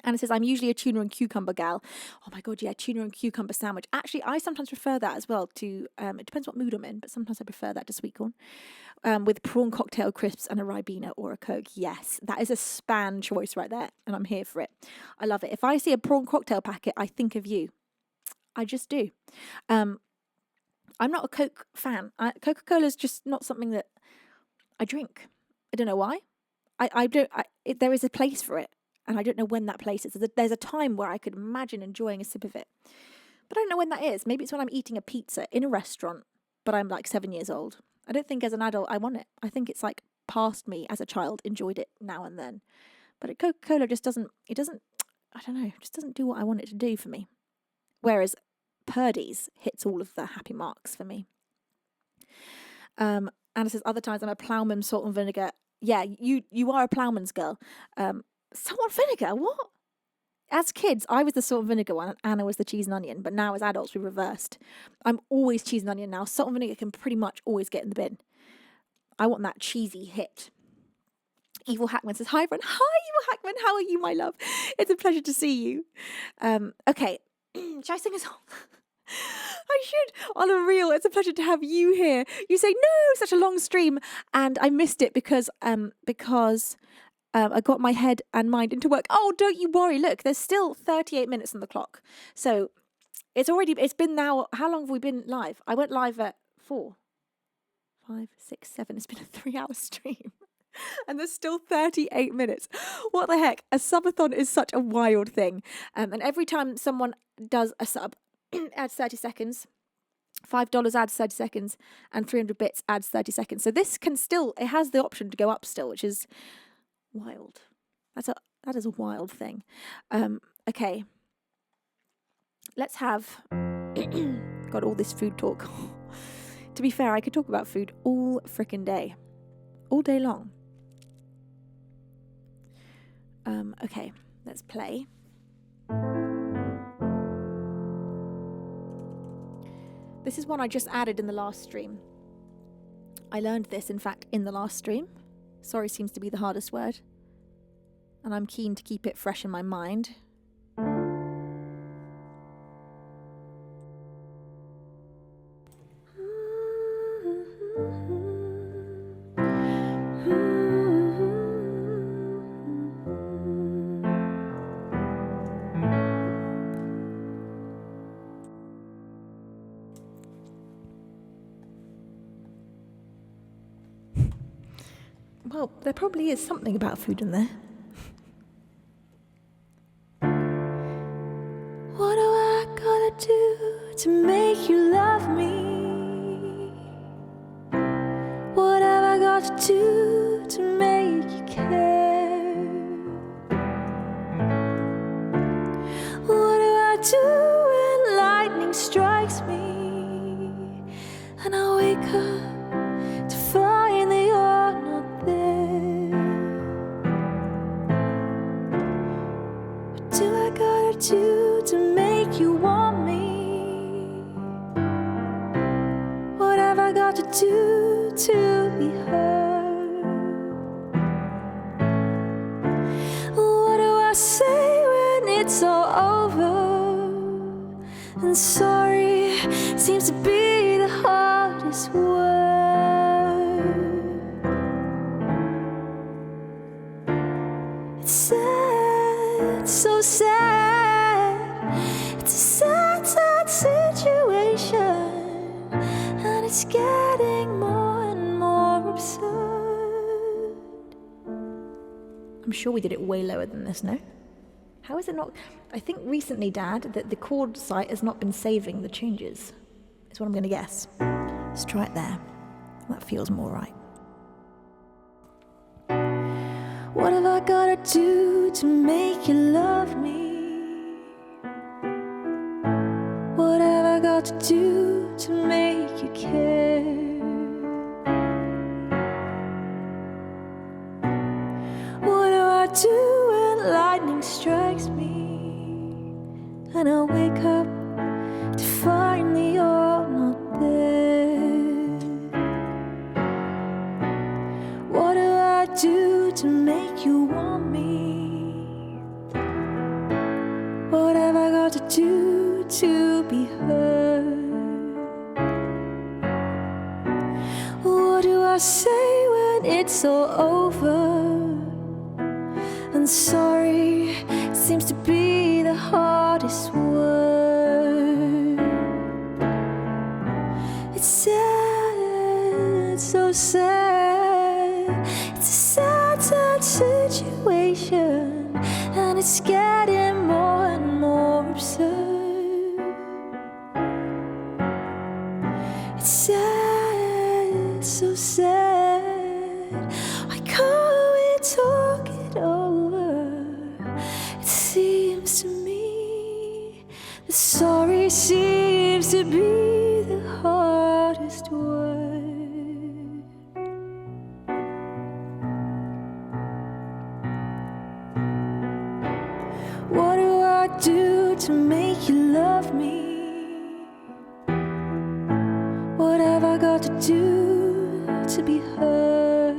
And it says, I'm usually a tuna and cucumber gal. Oh my God, yeah, tuna and cucumber sandwich. Actually, I sometimes prefer that as well to, it depends what mood I'm in, but sometimes I prefer that to sweet corn. With prawn cocktail crisps and a Ribena or a Coke. Yes, that is a span choice right there, and I'm here for it. I love it. If I see a prawn cocktail packet, I think of you. I just do. I'm not a Coke fan. Coca-Cola is just not something that I drink. I don't know why. There is a place for it. And I don't know when that place is. There's a time where I could imagine enjoying a sip of it. But I don't know when that is. Maybe it's when I'm eating a pizza in a restaurant, but I'm like 7 years old. I don't think as an adult I want it. I think it's like past me as a child, enjoyed it now and then. But Coca-Cola just doesn't, I don't know, just doesn't do what I want it to do for me. Whereas Purdy's hits all of the happy marks for me. And it says, other times I'm a ploughman, salt and vinegar. Yeah, you are a ploughman's girl. Salt and vinegar, what? As kids, I was the salt and vinegar one and Anna was the cheese and onion, but now as adults, we reversed. I'm always cheese and onion now. Salt and vinegar can pretty much always get in the bin. I want that cheesy hit. Evil Hackman says, hi, everyone. Hi, Evil Hackman. How are you, my love? It's a pleasure to see you. Okay, should I sing a song? I should. On a reel, it's a pleasure to have you here. You say, no, such a long stream. And I missed it because I got my head and mind into work. Oh, don't you worry. Look, there's still 38 minutes on the clock. So it's been now, how long have we been live? I went live at 4, 5, 6, 7. It's been a 3-hour stream. And there's still 38 minutes. What the heck? A subathon is such a wild thing. And every time someone does a sub, adds 30 seconds. $5 adds 30 seconds. And 300 bits adds 30 seconds. So this can still, it has the option to go up still, which is wild. That is a wild thing. Okay. Let's have got all this food talk. To be fair, I could talk about food all frickin' day. All day long. Okay, let's play. This is one I just added in the last stream. I learned this, in fact, in the last stream. Sorry seems to be the hardest word. And I'm keen to keep it fresh in my mind. Well, there probably is something about food in there. What do I gotta do to make you love me? What have I got to do to make you care? What do I do when lightning strikes me and I wake up to find that you're not there? What do I gotta do to make you want me? What have I got to do to be heard? What do I say when it's all over? And sorry seems to be the hardest word. It's sad, so sad. It's a sad, sad situation, and it's getting more and more absurd. I'm sure we did it way lower than this, no? How is it not? I think recently, Dad, that the chord site has not been saving the changes. Is what I'm going to guess. Let's try it there. That feels more right. What have I gotta do to make you love me? What have I got to do to make you care? What do I do when lightning strikes me and I wake up to find that you're not there? What do I do to make you want me? What have I got to do to be heard? What do I say when it's all over? And sorry seems to be the hardest word. It's sad, it's so sad. It's a sad, sad situation, and it's getting more and more absurd. It's sad, so sad. Why can't we talk it over? It seems to me that sorry seems to be the hardest word. What do I do to make you love me? What have I got to do to be heard?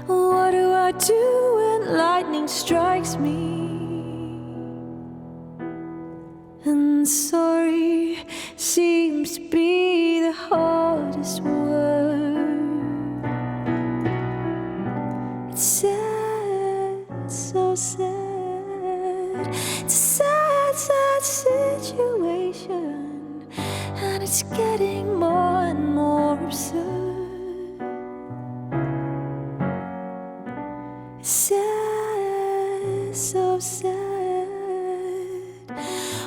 What do I do when lightning strikes me? And sorry seems to be the hardest word. It's sad, so sad. It's a sad, sad situation, and it's getting more and more absurd. It's sad, so sad.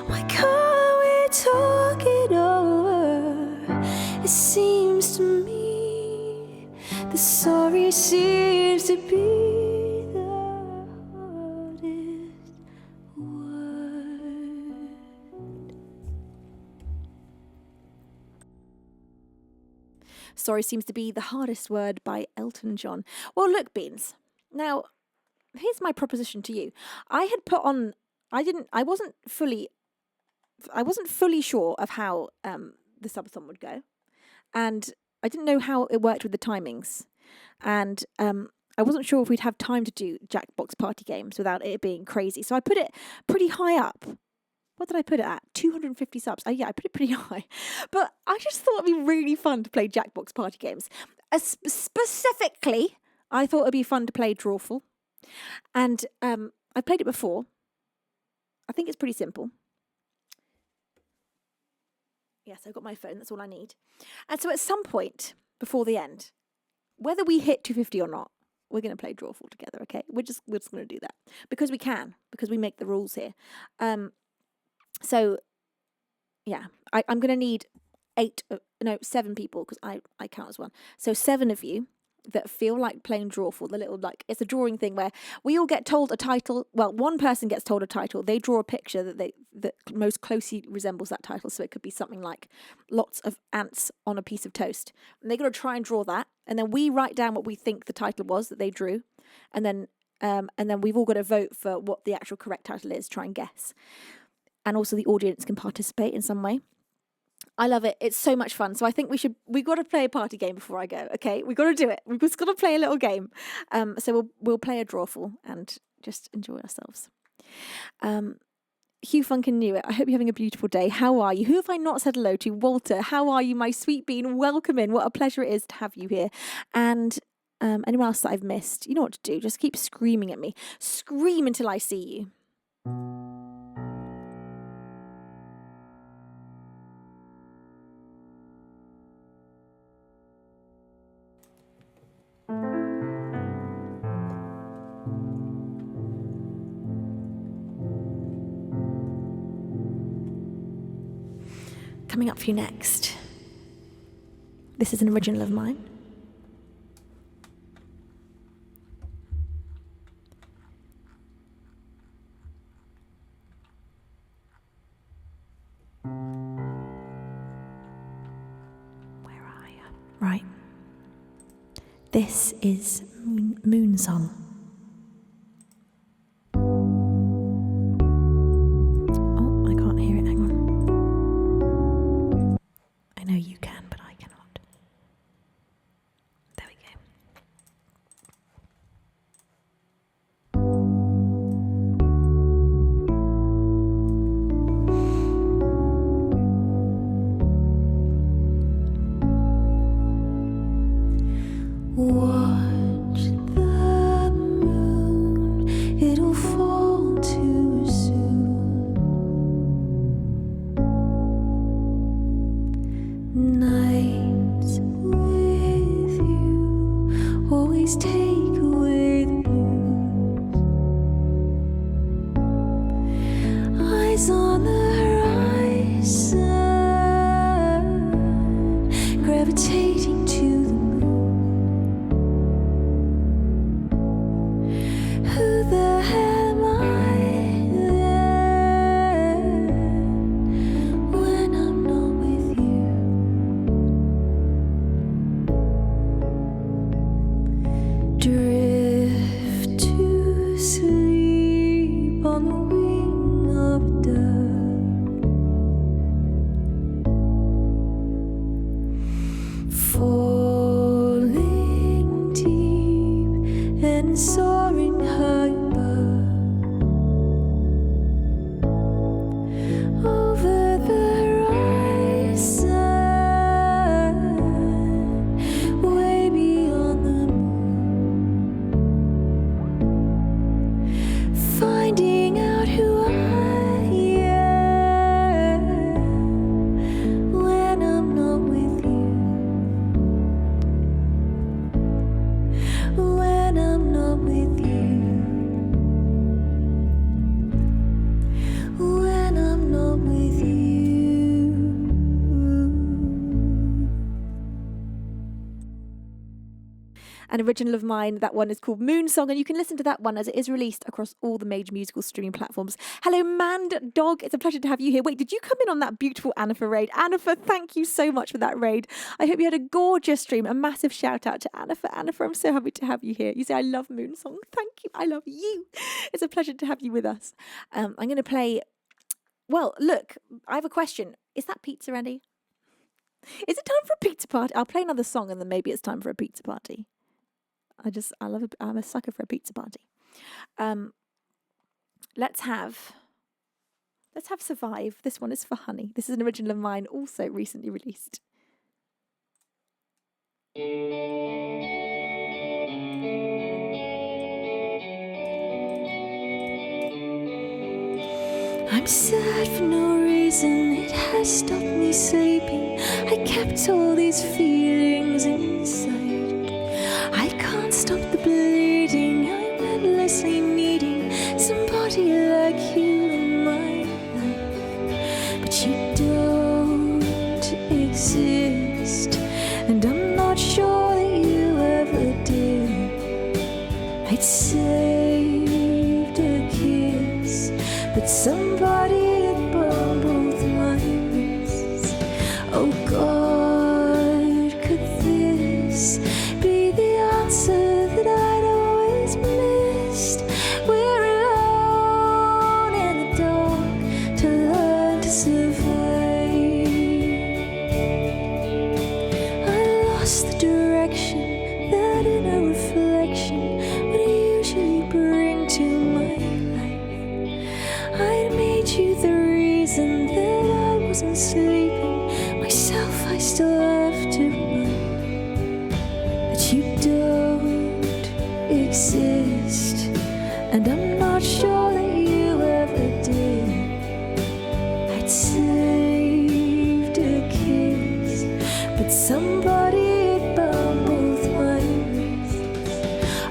Why can't we talk it over? It seems to me the sorry seems to be the hardest word. Sorry seems to be the hardest word by Elton John. Well, look, Beans. Now, here's my proposition to you. I had put on. I wasn't fully sure of how the subathon would go, and I didn't know how it worked with the timings, and I wasn't sure if we'd have time to do Jackbox party games without it being crazy. So I put it pretty high up. What did I put it at? 250 subs. Oh yeah, I put it pretty high. But I just thought it'd be really fun to play Jackbox party games. Specifically, I thought it'd be fun to play Drawful. And I've played it before. I think it's pretty simple. Yes, I've got my phone. That's all I need. And so at some point before the end, whether we hit 250 or not, we're going to play Drawful together, okay? We're just going to do that. Because we can. Because we make the rules here. So, yeah. I'm going to need 7 people, because I count as one. So 7 of you that feel like playing Drawful, the little, like, it's a drawing thing where we all get told a title. Well, one person gets told a title. They draw a picture that most closely resembles that title. So it could be something like lots of ants on a piece of toast. And they got to try and draw that. And then we write down what we think the title was that they drew. And then we've all got to vote for what the actual correct title is, try and guess. And also the audience can participate in some way. I love it. It's so much fun. So I think we've got to play a party game before I go. Okay, we've got to do it. We've just got to play a little game. So we'll play a Drawful and just enjoy ourselves. Hugh Funkin knew it. I hope you're having a beautiful day. How are you? Who have I not said hello to? Walter, how are you, my sweet bean? Welcome in. What a pleasure it is to have you here. And anyone else that I've missed, you know what to do. Just keep screaming at me. Scream until I see you. Coming up for you next. This is an original of mine. Where are you? Right. This is Moon Song. Oh, I can't hear it. Hang on. I know you can, but I cannot. There we go. Watch the moon, it'll fall too soon. Nights with you always take away the blues. Eyes on the horizon, gravitating to the who the hell am I then when I'm not with you? Drift to sleep on the wing of a dove, falling deep and soaring high above. Over the horizon, way beyond the moon, finding out who I am when I'm not with you. When I'm not with you. When I'm not with you. An original of mine, that one is called Moon Song, and you can listen to that one as it is released across all the major musical streaming platforms. Hello, Mand Dog. It's a pleasure to have you here. Wait, did you come in on that beautiful Anifa raid? Anifa, thank you so much for that raid. I hope you had a gorgeous stream. A massive shout out to Anifa. Anifa, I'm so happy to have you here. You say, I love Moon Song. Thank you. I love you. It's a pleasure to have you with us. I'm going to play... Well, look, I have a question. Is that pizza ready? Is it time for a pizza party? I'll play another song and then maybe it's time for a pizza party. I'm a sucker for a pizza party. Let's have Survive. This one is for Honey. This is an original of mine, also recently released. I'm sad for no reason, it has stopped me sleeping. I kept all these feelings inside. I can't stop the bleeding, I'm endlessly needing somebody like you in my life. But you don't exist, and I'm not sure that you ever did. I'd saved a kiss, but somebody had burned both my wrists. Oh God, could this be the answer that I'd always missed? We're alone in the dark to learn to survive. I lost the direction, that inner reflection would usually bring to my life. I'd made you the reason that I wasn't sleeping. Myself I still have to remind that you don't exist, and I'm not sure that you ever did. I'd saved a kiss, but somebody had bound both my wrists.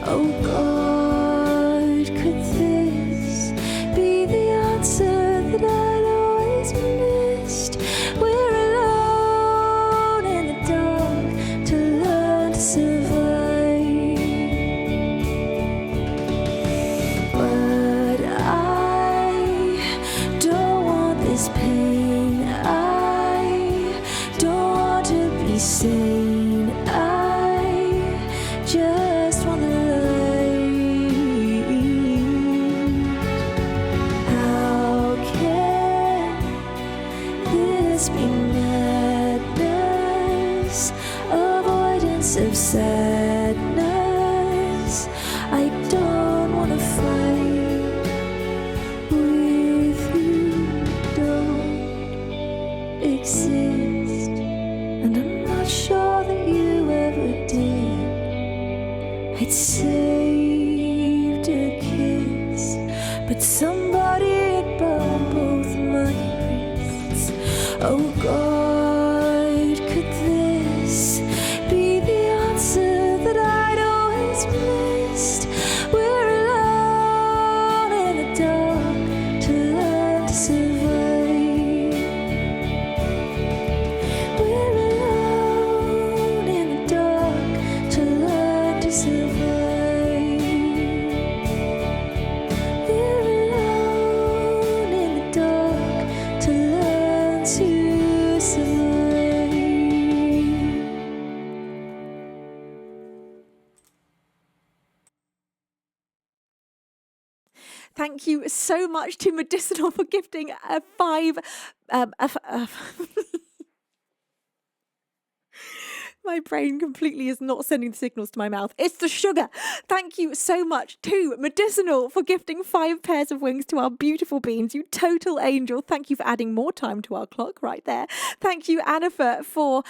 Oh God, could this be the answer that I'd always missed? must be madness, avoidance of sadness. I don't wanna fight with you, don't exist, and I'm not sure that you ever did. I'd saved a kiss, but somebody had burned both my wrists. Oh God, could this be the answer that I'd always missed? We're alone in the dark to learn to survive. We're alone in the dark to learn to survive. We're alone in the dark to learn to survive. Thank you so much to Medicinal for gifting a 5. My brain completely is not sending the signals to my mouth. It's the sugar. Thank you so much to Medicinal for gifting 5 pairs of wings to our beautiful beans. You total angel. Thank you for adding more time to our clock right there. Thank you, Annifer, for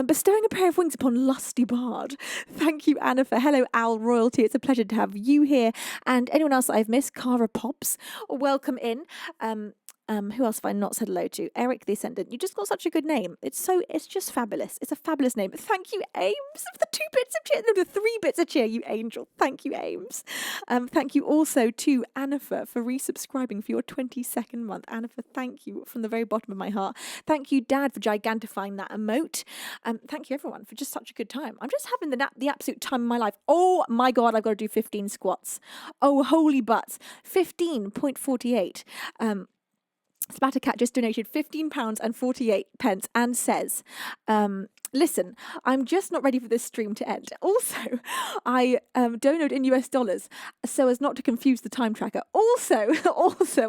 bestowing a pair of wings upon Lusty Bard. Thank you, Annifer. Hello, Al Royalty. It's a pleasure to have you here. And anyone else that I've missed, Cara Pops, welcome in. Who else have I not said hello to? Eric the Ascendant. You just got such a good name. It's just fabulous. It's a fabulous name. Thank you, Ames, for the 2 bits of cheer. No, the 3 bits of cheer, you angel. Thank you, Ames. Thank you also to Annifer for resubscribing for your 22nd month. Annifer, thank you from the very bottom of my heart. Thank you, Dad, for gigantifying that emote. Thank you, everyone, for just such a good time. I'm just having the absolute time of my life. Oh my God, I've got to do 15 squats. Oh, holy butts. 15.48. Splattercat just donated £15.48 and says, listen, I'm just not ready for this stream to end. Also, I donate in US dollars so as not to confuse the time tracker. Also,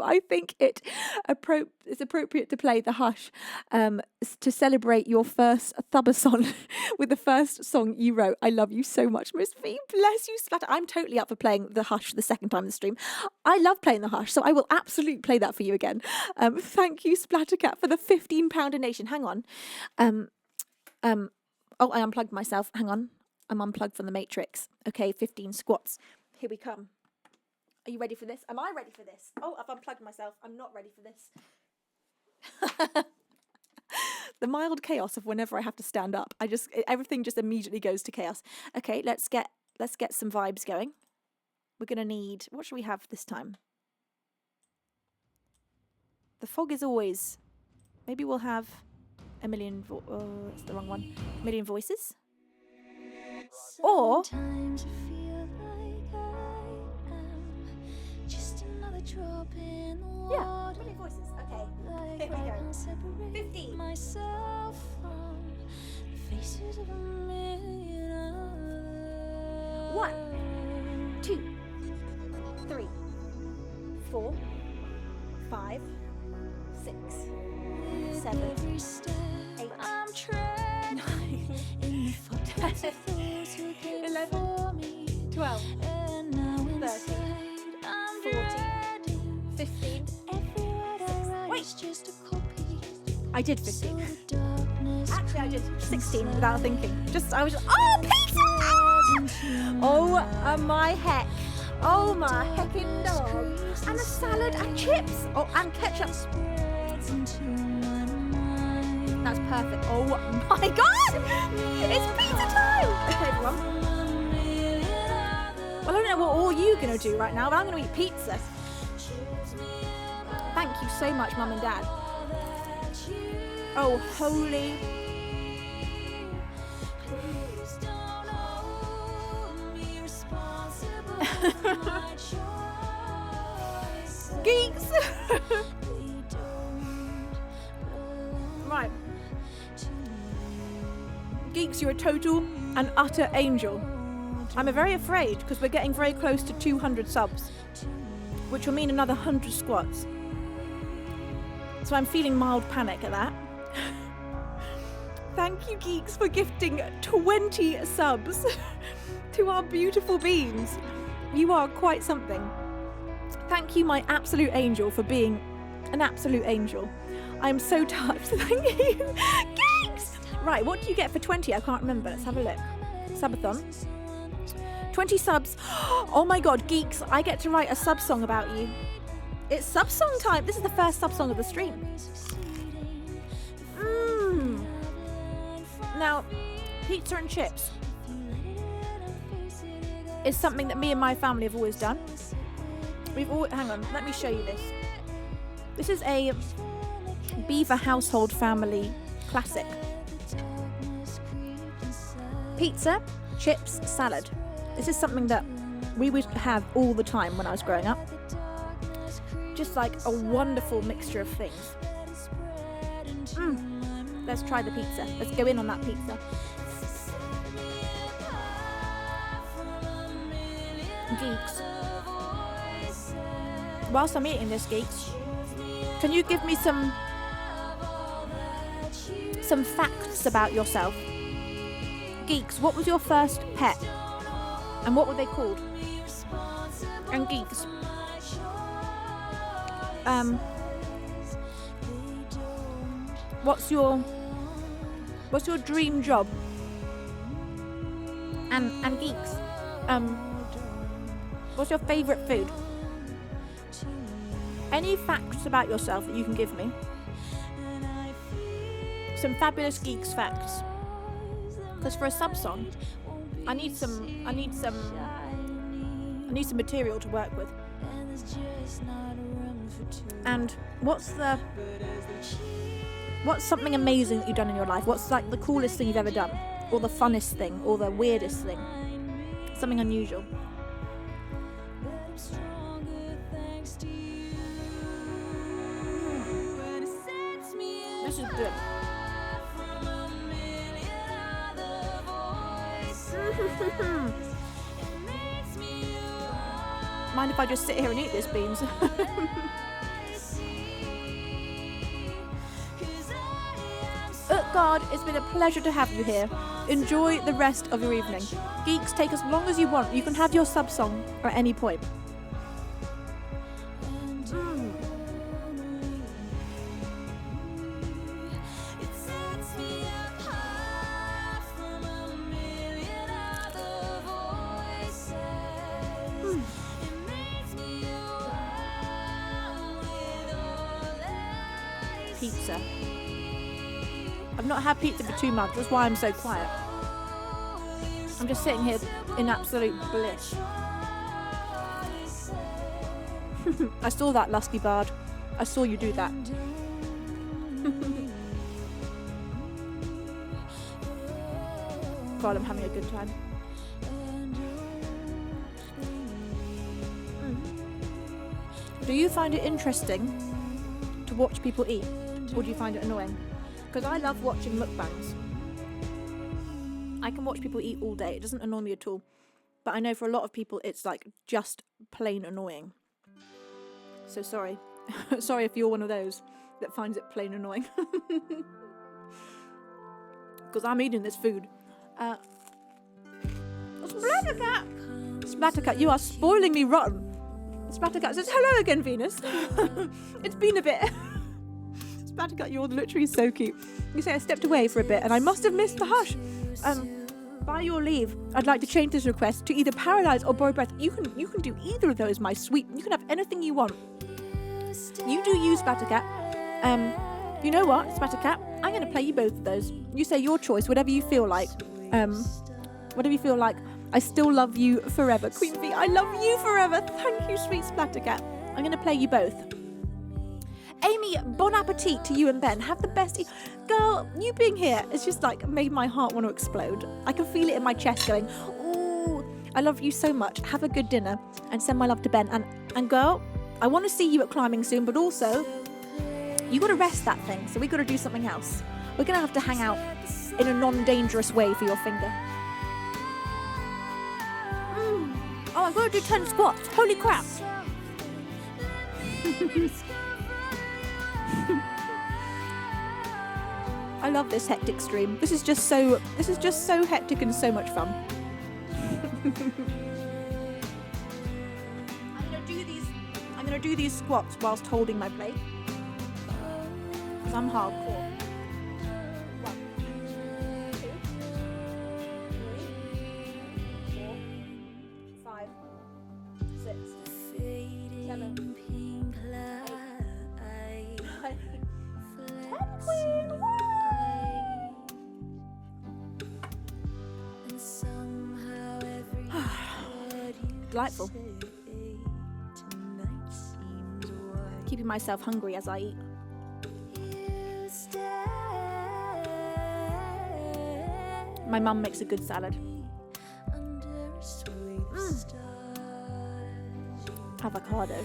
I think it's appropriate to play the Hush to celebrate your first Subathon with the first song you wrote. I love you so much, Miss V. Bless you, Splatter. I'm totally up for playing the Hush the second time in the stream. I love playing the Hush, so I will absolutely play that for you again. Thank you, Splattercat, for the £15 donation. Hang on. Oh, I unplugged myself. Hang on. I'm unplugged from the Matrix. Okay, 15 squats. Here we come. Are you ready for this? Am I ready for this? Oh, I've unplugged myself. I'm not ready for this. The mild chaos of whenever I have to stand up. Everything just immediately goes to chaos. Okay, let's get some vibes going. We're gonna need, what should we have this time? The fog is always, maybe we'll have a million, it's the wrong one. A million voices. Or Sometimes I feel like I am just another drop in the water. yeah, a million voices. Okay, Like here we I go. can't separate 15. myself from the faces of a million others. 1, 2, 3, 4, 5, 6, 7, Every step 8, I'm treading 9, in the footsteps of those who came 11, before me. 12, And now 13, inside I'm 14, dreading 15. every word I write Wait. is just a copy. I did So 15. the darkness Actually, I did 16 creeps without thinking. I was just, oh, pizza! Oh, my heck. Oh, my heckin' dog. And a salad and chips. Oh, and ketchup. spreads into my mind. That's perfect. Oh, my God. It's pizza time. Okay, everyone. Well, I don't know what all you're going to do right now, but I'm going to eat pizza. Thank you so much, Mum and Dad. Oh, holy. Please don't hold me responsible for my choices. Geeks. They don't belong Right. to me. Geeks, you're a total and utter angel. I'm very afraid because we're getting very close to 200 subs, which will mean another 100 squats. So I'm feeling mild panic at that. Thank you, geeks, for gifting 20 subs to our beautiful beans. You are quite something. Thank you, my absolute angel, for being an absolute angel. I am so touched. Thank you. Geeks! Right, what do you get for 20? I can't remember. Let's have a look. Subathon. 20 subs. Oh my god, geeks, I get to write a sub song about you. It's sub song time. This is the first sub song of the stream. Now, pizza and chips is something that me and my family have always done. Hang on, let me show you this. This is a Beaver household family classic. Pizza, chips, salad. This is something that we would have all the time when I was growing up. Just like a wonderful mixture of things. Let's try the pizza. Let's go in on that pizza. Geeks. Whilst I'm eating this, geeks, can you give me some facts about yourself? Geeks, what was your first pet? And what were they called? And geeks, what's your dream job? And geeks, what's your favourite food? Any facts about yourself that you can give me? Some fabulous geeks facts. Because for a sub song, I need some material to work with. And what's something amazing that you've done in your life? What's like the coolest thing you've ever done? Or the funnest thing? Or the weirdest thing? Something unusual. This is good. Mind if I just sit here and eat this, beans? God, it's been a pleasure to have you here. Enjoy the rest of your evening. Geeks, take as long as you want. You can have your sub song at any point. Pizza. I've not had pizza for 2 months, that's why I'm so quiet. I'm just sitting here in absolute bliss. I saw that, Lusty Bard. I saw you do that. God, I'm having a good time. Do you find it interesting to watch people eat? Or do you find it annoying? Because I love watching mukbangs. I can watch people eat all day. It doesn't annoy me at all. But I know for a lot of people it's like just plain annoying. So sorry. Sorry if you're one of those that finds it plain annoying. Because I'm eating this food. Splattercat! Splattercat, you are spoiling me rotten. Splattercat says, hello again, Venus. It's been a bit. Splattercat, you're literally so cute. You say I stepped away for a bit and I must have missed the hush. By your leave, I'd like to change this request to either paralyze or borrow breath. You can do either of those, my sweet. You can have anything you want. You do you, Splattercat. You know what, Splattercat? I'm going to play you both of those. You say your choice, whatever you feel like. Whatever you feel like. I still love you forever. Queen V, I love you forever. Thank you, sweet Splattercat. I'm going to play you both. Amy, bon appetit to you and Ben. Have the best girl, you being here has just like made my heart want to explode. I can feel it in my chest going, ooh, I love you so much. Have a good dinner and send my love to Ben. And girl, I want to see you at climbing soon, but also you got to rest that thing. So we got to do something else. We're going to have to hang out in a non-dangerous way for your finger. Oh, I've got to do 10 squats. Holy crap. I love this hectic stream. This is just so hectic and so much fun. I'm gonna do these squats whilst holding my plate. Because I'm hardcore. 1, 2, 3, 4, 5, 6, 7, 8, 9, 10, Queen! Woo! Delightful. Keeping myself hungry as I eat. My mum makes a good salad. Avocado.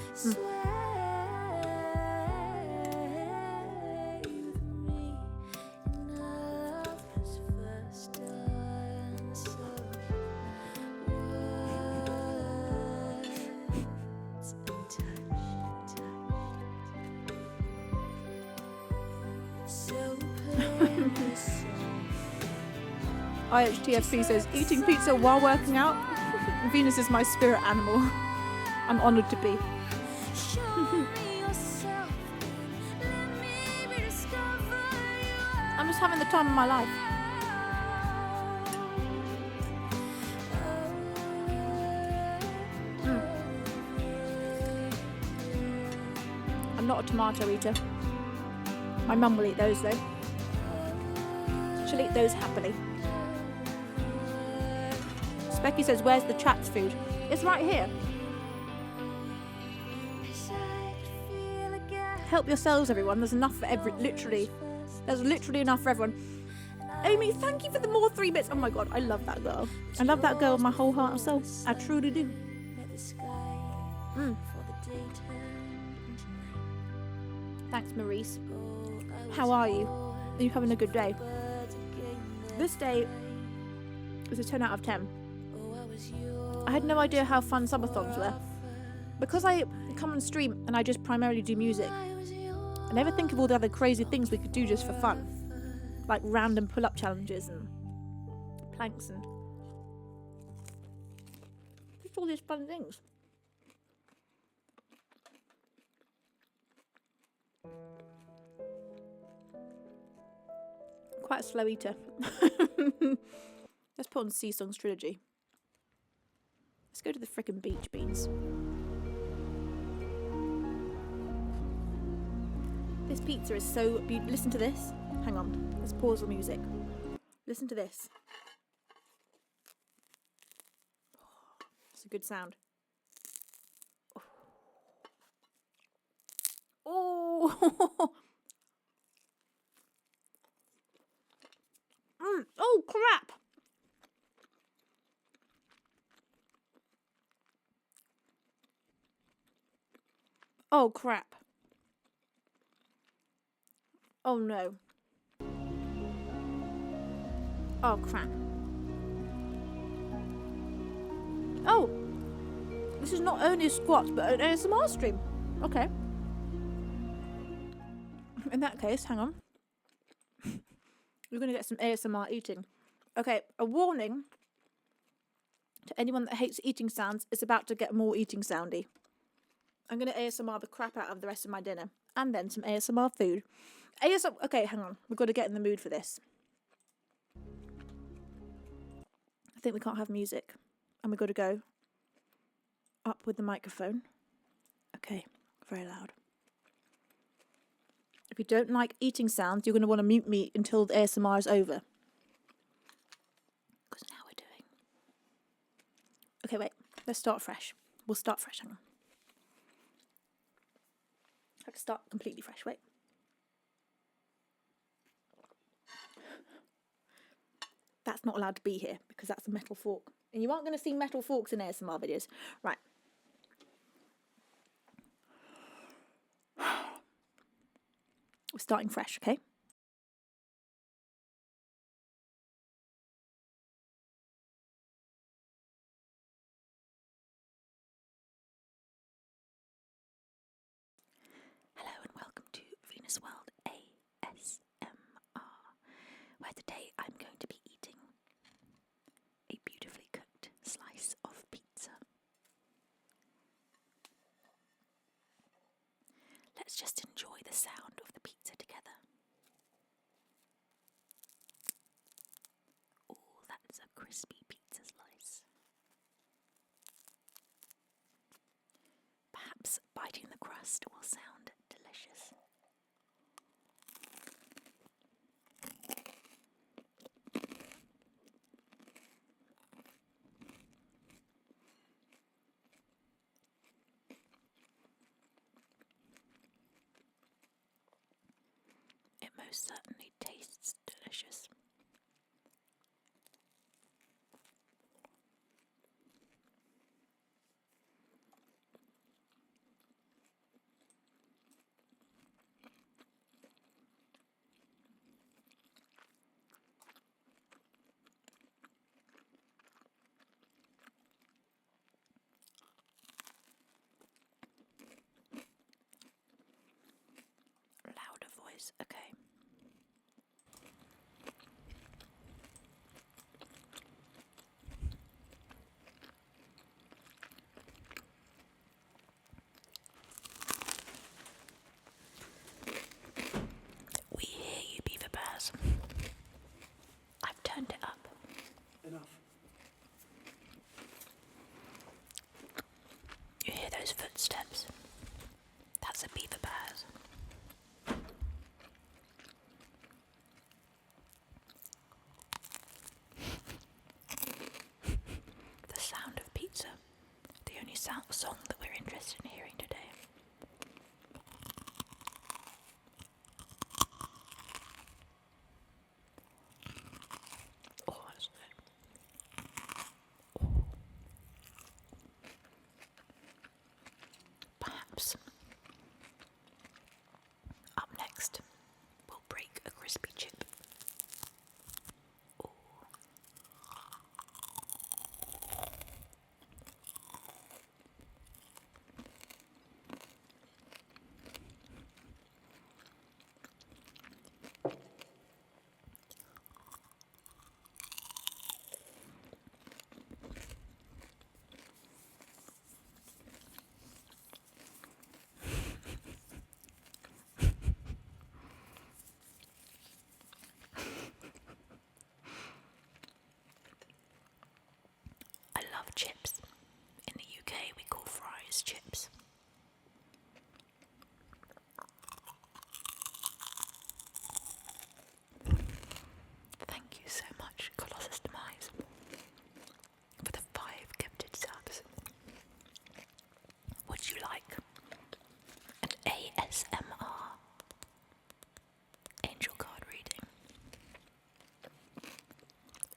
IHTFP says, eating pizza while working out? Venus is my spirit animal. I'm honoured to be. I'm just having the time of my life. I'm not a tomato eater. My mum will eat those though. She'll eat those happily. Becky says, where's the chat's food? It's right here. Help yourselves, everyone. There's enough for there's literally enough for everyone. Amy, thank you for the more 3 bits. Oh my god, I love that girl. I love that girl with my whole heart and soul. I truly do. Thanks, Maurice. How are you? Are you having a good day? This day is a 10 out of 10. I had no idea how fun subathons were. Because I come on stream and I just primarily do music, I never think of all the other crazy things we could do just for fun. Like random pull-up challenges and planks and just all these fun things. Quite a slow eater. Let's put on Sea Songs Trilogy. Let's go to the frickin' beach, Beans. This pizza is so beautiful. Listen to this. Hang on. Let's pause the music. Listen to this. It's a good sound. Oh! Oh, crap! Oh, crap. Oh, no. Oh, crap. Oh! This is not only a squat, but an ASMR stream. Okay. In that case, hang on. We're going to get some ASMR eating. Okay, a warning to anyone that hates eating sounds. It's about to get more eating soundy. I'm going to ASMR the crap out of the rest of my dinner. And then some ASMR food. Okay, hang on. We've got to get in the mood for this. I think we can't have music. And we've got to go up with the microphone. Okay, very loud. If you don't like eating sounds, you're going to want to mute me until the ASMR is over. Because now we're doing... Okay, wait. Let's start fresh. We'll start fresh. Hang on. I have to start completely fresh. Wait. That's not allowed to be here because that's a metal fork. And you aren't going to see metal forks in ASMR videos. Right. We're starting fresh, okay? Hello and welcome to VenusWorld ASMR. where today I'm going to be eating a beautifully cooked slice of pizza. Let's just enjoy the sound of the pizza together. Oh, that's a crispy pizza slice. Perhaps biting the crust will sound delicious. It most certainly tastes delicious. Louder voice, okay. We hear you, Beaver Bears. I've turned it up. Enough. You hear those footsteps? That's a Beaver Bears. The sound of pizza, the only song that we're interested in hearing today. Oh, that's good. Oh. Perhaps up next, we'll break a crispy chip. Oh. I love chips. In the UK, we call fries chips. Thank you so much, Colossus Demise, for the 5 gifted subs. Would you like an ASMR angel card reading?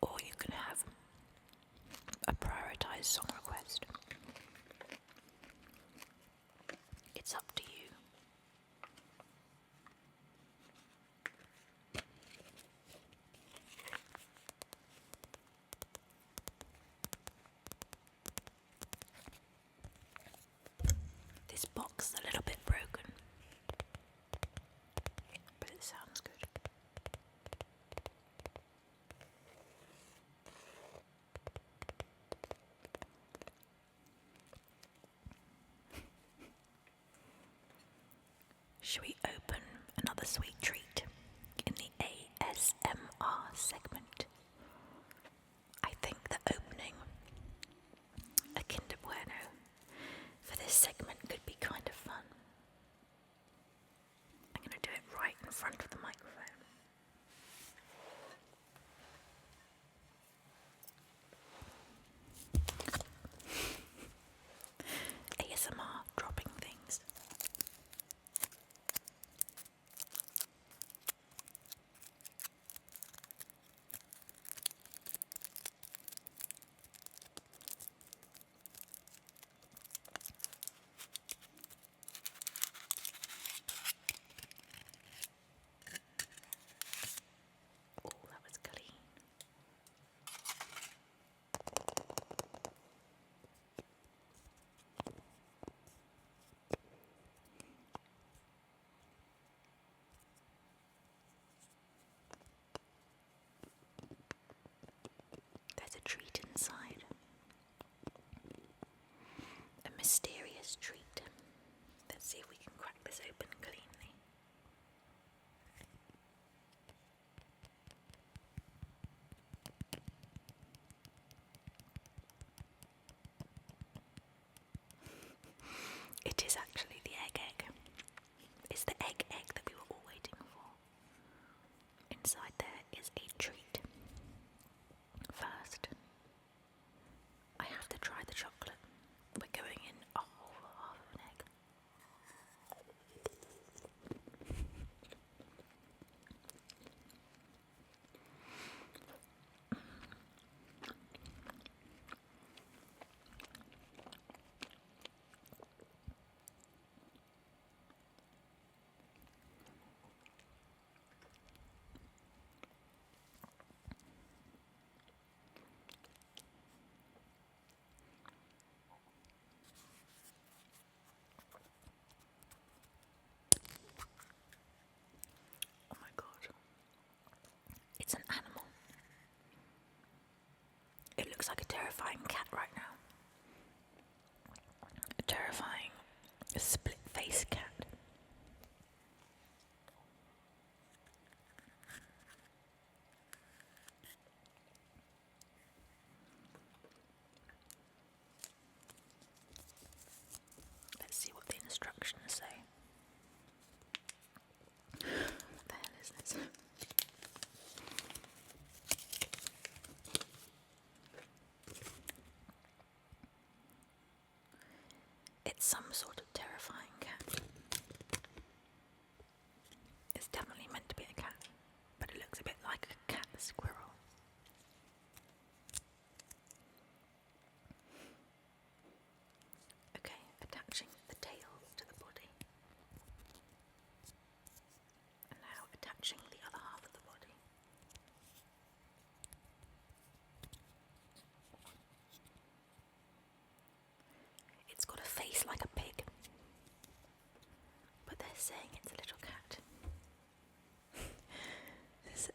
Or you can have a prioritized song request. It's up to you. This box is a little bit broken, but it sounds good. Should we open another sweet treat in the ASMR segment? I think that opening a Kinder Bueno for this segment could be kind of fun. I'm going to do it right in front of the microphone. ASMR dropping things. terrifying cat right now. A terrifying split-faced cat. Let's see what the instructions say. What the hell is this? It's some sort of terrifying cat. It's definitely meant to be a cat, but it looks a bit like a cat squirrel. Okay, attaching the tail to the body. And now attaching the other half of the body. It's got a face like a pig, but they're saying it's a little cat. This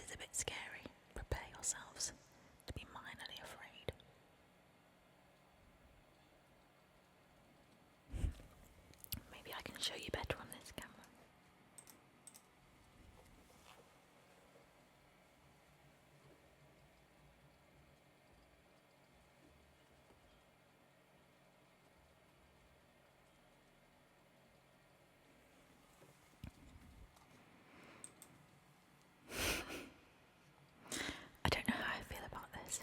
is a bit scary. Prepare yourselves to be minorly afraid. Maybe I can show you better on this camera. I don't know how I feel about this.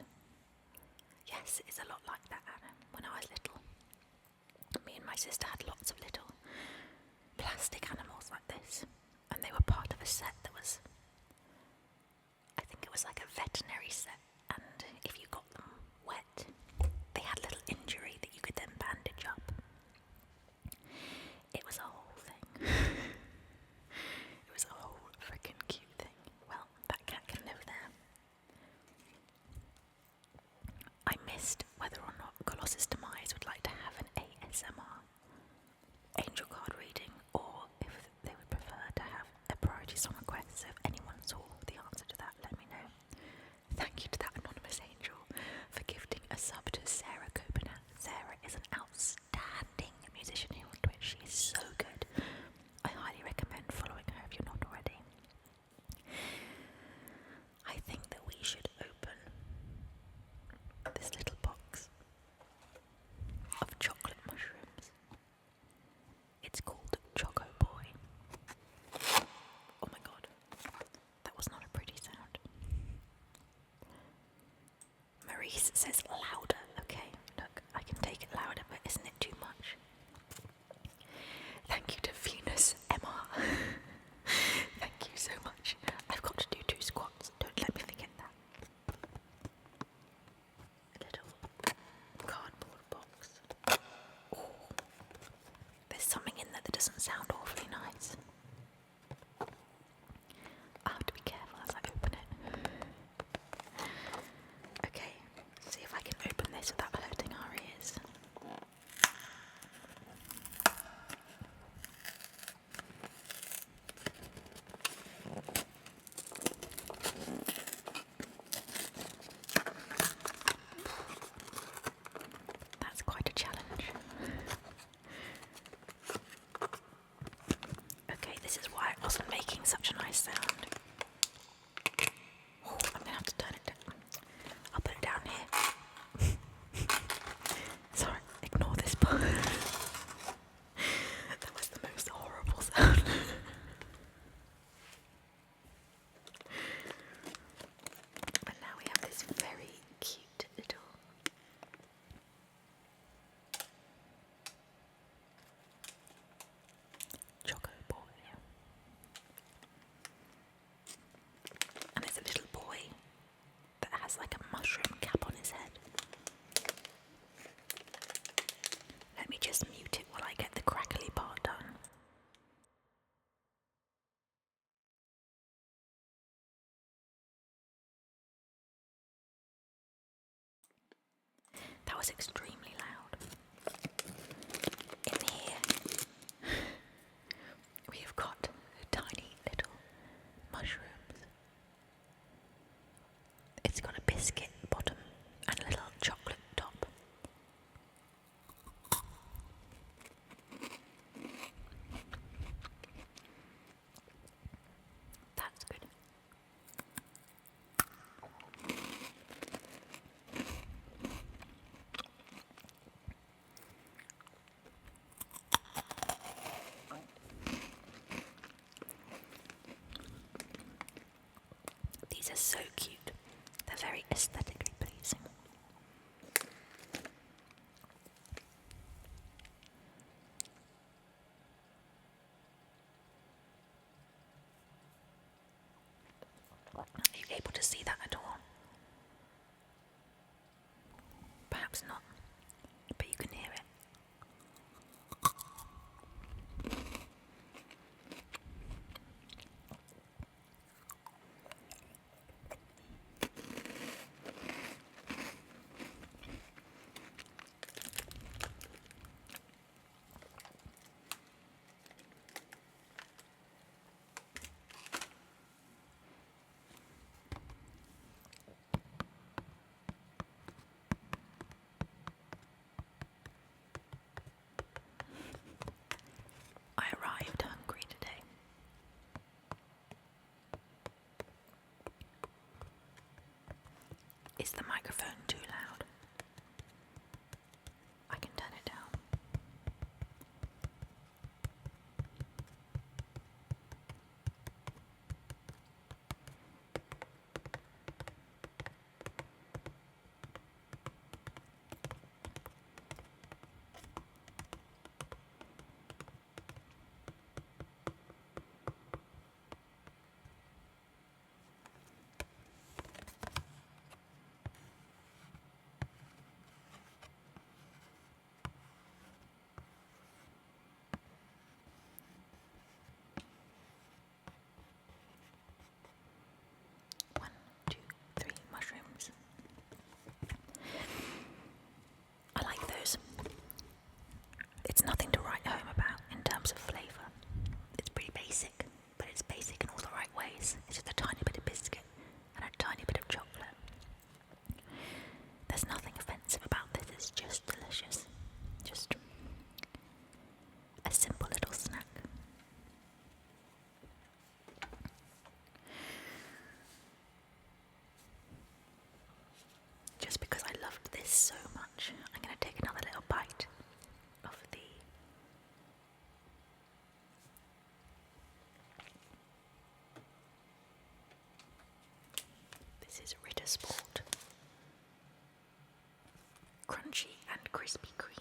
Yes, it's a lot like that, Anna. When I was little, me and my sister had lots of little plastic animals like this, and they were part of a set that was, I think it was like a veterinary set, and if you got them wet, they had a little injury that you could then bandage up. It was a whole thing. It was a whole freaking cute thing. Well, that cat can live there. I missed whether or not Colossus Demise would like to have an ASMR angel card reading, or if they would prefer to have a priority song request. So if anyone saw the answer to that, let me know. Thank you to that anonymous angel for gifting a sub to Sarah Copenhagen. Sarah is an outstanding musician here on Twitch. She is so good. I highly recommend following her if you're not already. I think that we should open this little box of chocolate mushrooms. It's called Choco Boy. Oh my god, that was not a pretty sound. Maurice says louder. Okay, look, I can take it louder, but isn't it too much? Thank you to Venus MR. Thank you so much. I've got to do 2 squats. Don't let me forget that. A little cardboard box. Oh, there's something in there that doesn't sound awfully nice. I have to be careful as I open it. Okay, see if I can open this without hurting our ears. That's quite a challenge. Okay, this is why it wasn't making such a nice sound. Oh, I'm gonna have to turn it down. I'll put it down here. Sorry, ignore this part. That was the most horrible sound. And now we have this very cute little Choco Boy. And there's a little boy that has like a mushroom cap on his head. Let me just mute it while I get the crackly part done. That was extremely loud. In here, we have got tiny little mushrooms. It's got a biscuit bottom and a little chocolate These are so cute. They're very aesthetically pleasing. Are you able to see that at all? Perhaps not, but you can hear it. I arrived hungry today. Is the microphone too loud? I can turn it down. One, two, three mushrooms. I like those. It's nothing to write home about in terms of flavour. It's pretty basic, but it's basic in all the right ways. It's just a tiny bit of biscuit and a tiny bit of chocolate. There's nothing offensive about this, it's just delicious. Just a simple little snack. Just because I loved this so much, I'm going to take another little bite of the This is Ritter Sport. Crunchy and crispy cream.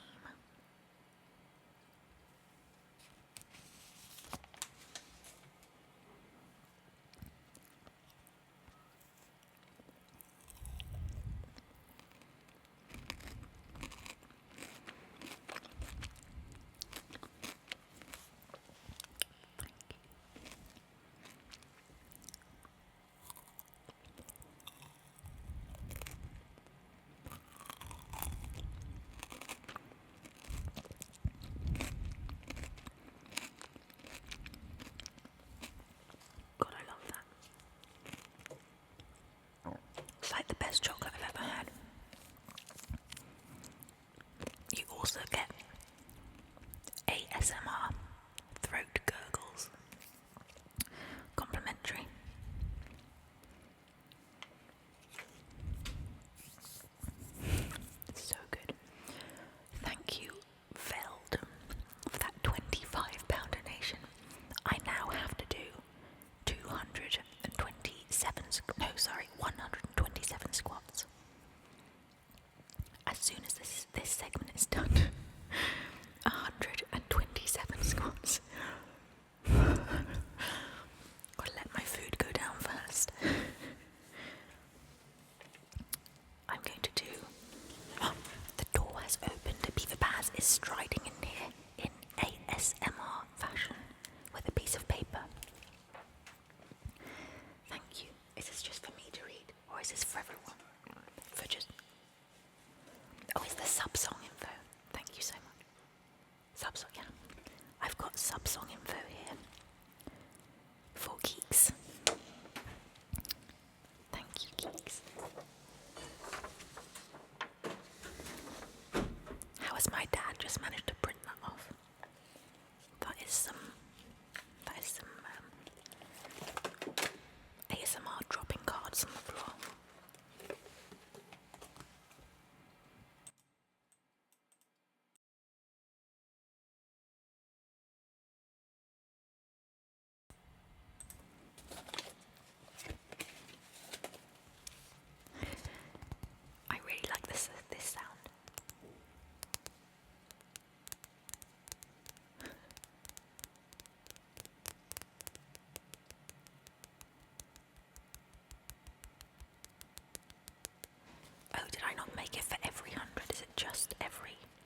it for every 100? Is it just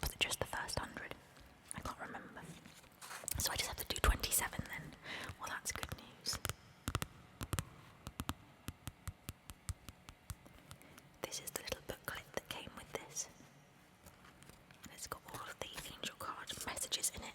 was it just the first 100? I can't remember. So I just have to do 27 then. Well, that's good news. This is the little booklet that came with this. And it's got all of the angel card messages in it.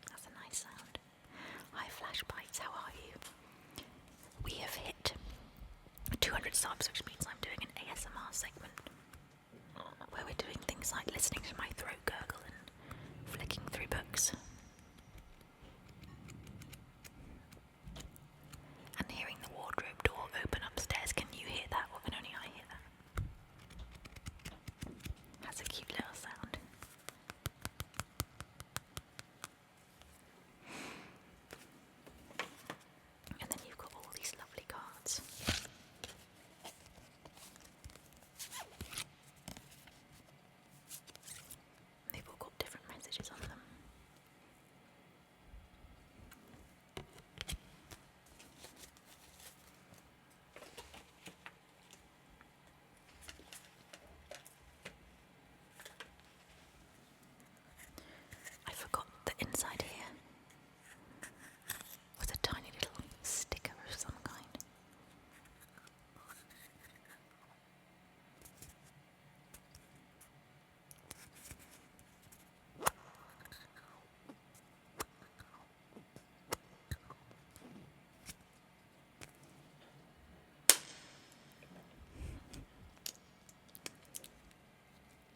That's a nice sound. Hi Flash Bites, how are you? We have hit 200 subs, which means I'm doing an ASMR segment where we're doing things like listening to my throat gurgle and flicking through books. And hearing the wardrobe door open upstairs. Can you hear that, or can only I hear that? That's a cute little sound. And then you've got all these lovely cards. They've all got different messages on them. I forgot that inside here was a tiny little sticker of some kind.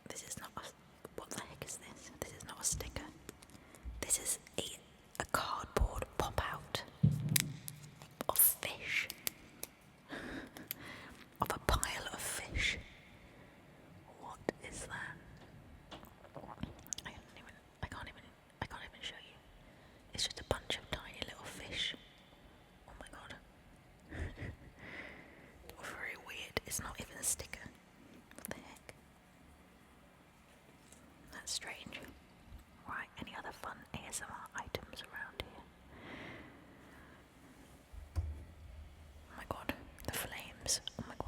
This is not a... What the heck is this? This is not a sticker. This is a cardboard pop-out of fish. Of a pile of fish. What is that? I can't even show you. It's just a bunch of tiny little fish. Oh my god. Very weird. It's not even a sticker. What the heck? That's strange. Right, any other fun ASMR items around here? Oh my god, the flames. Oh my god.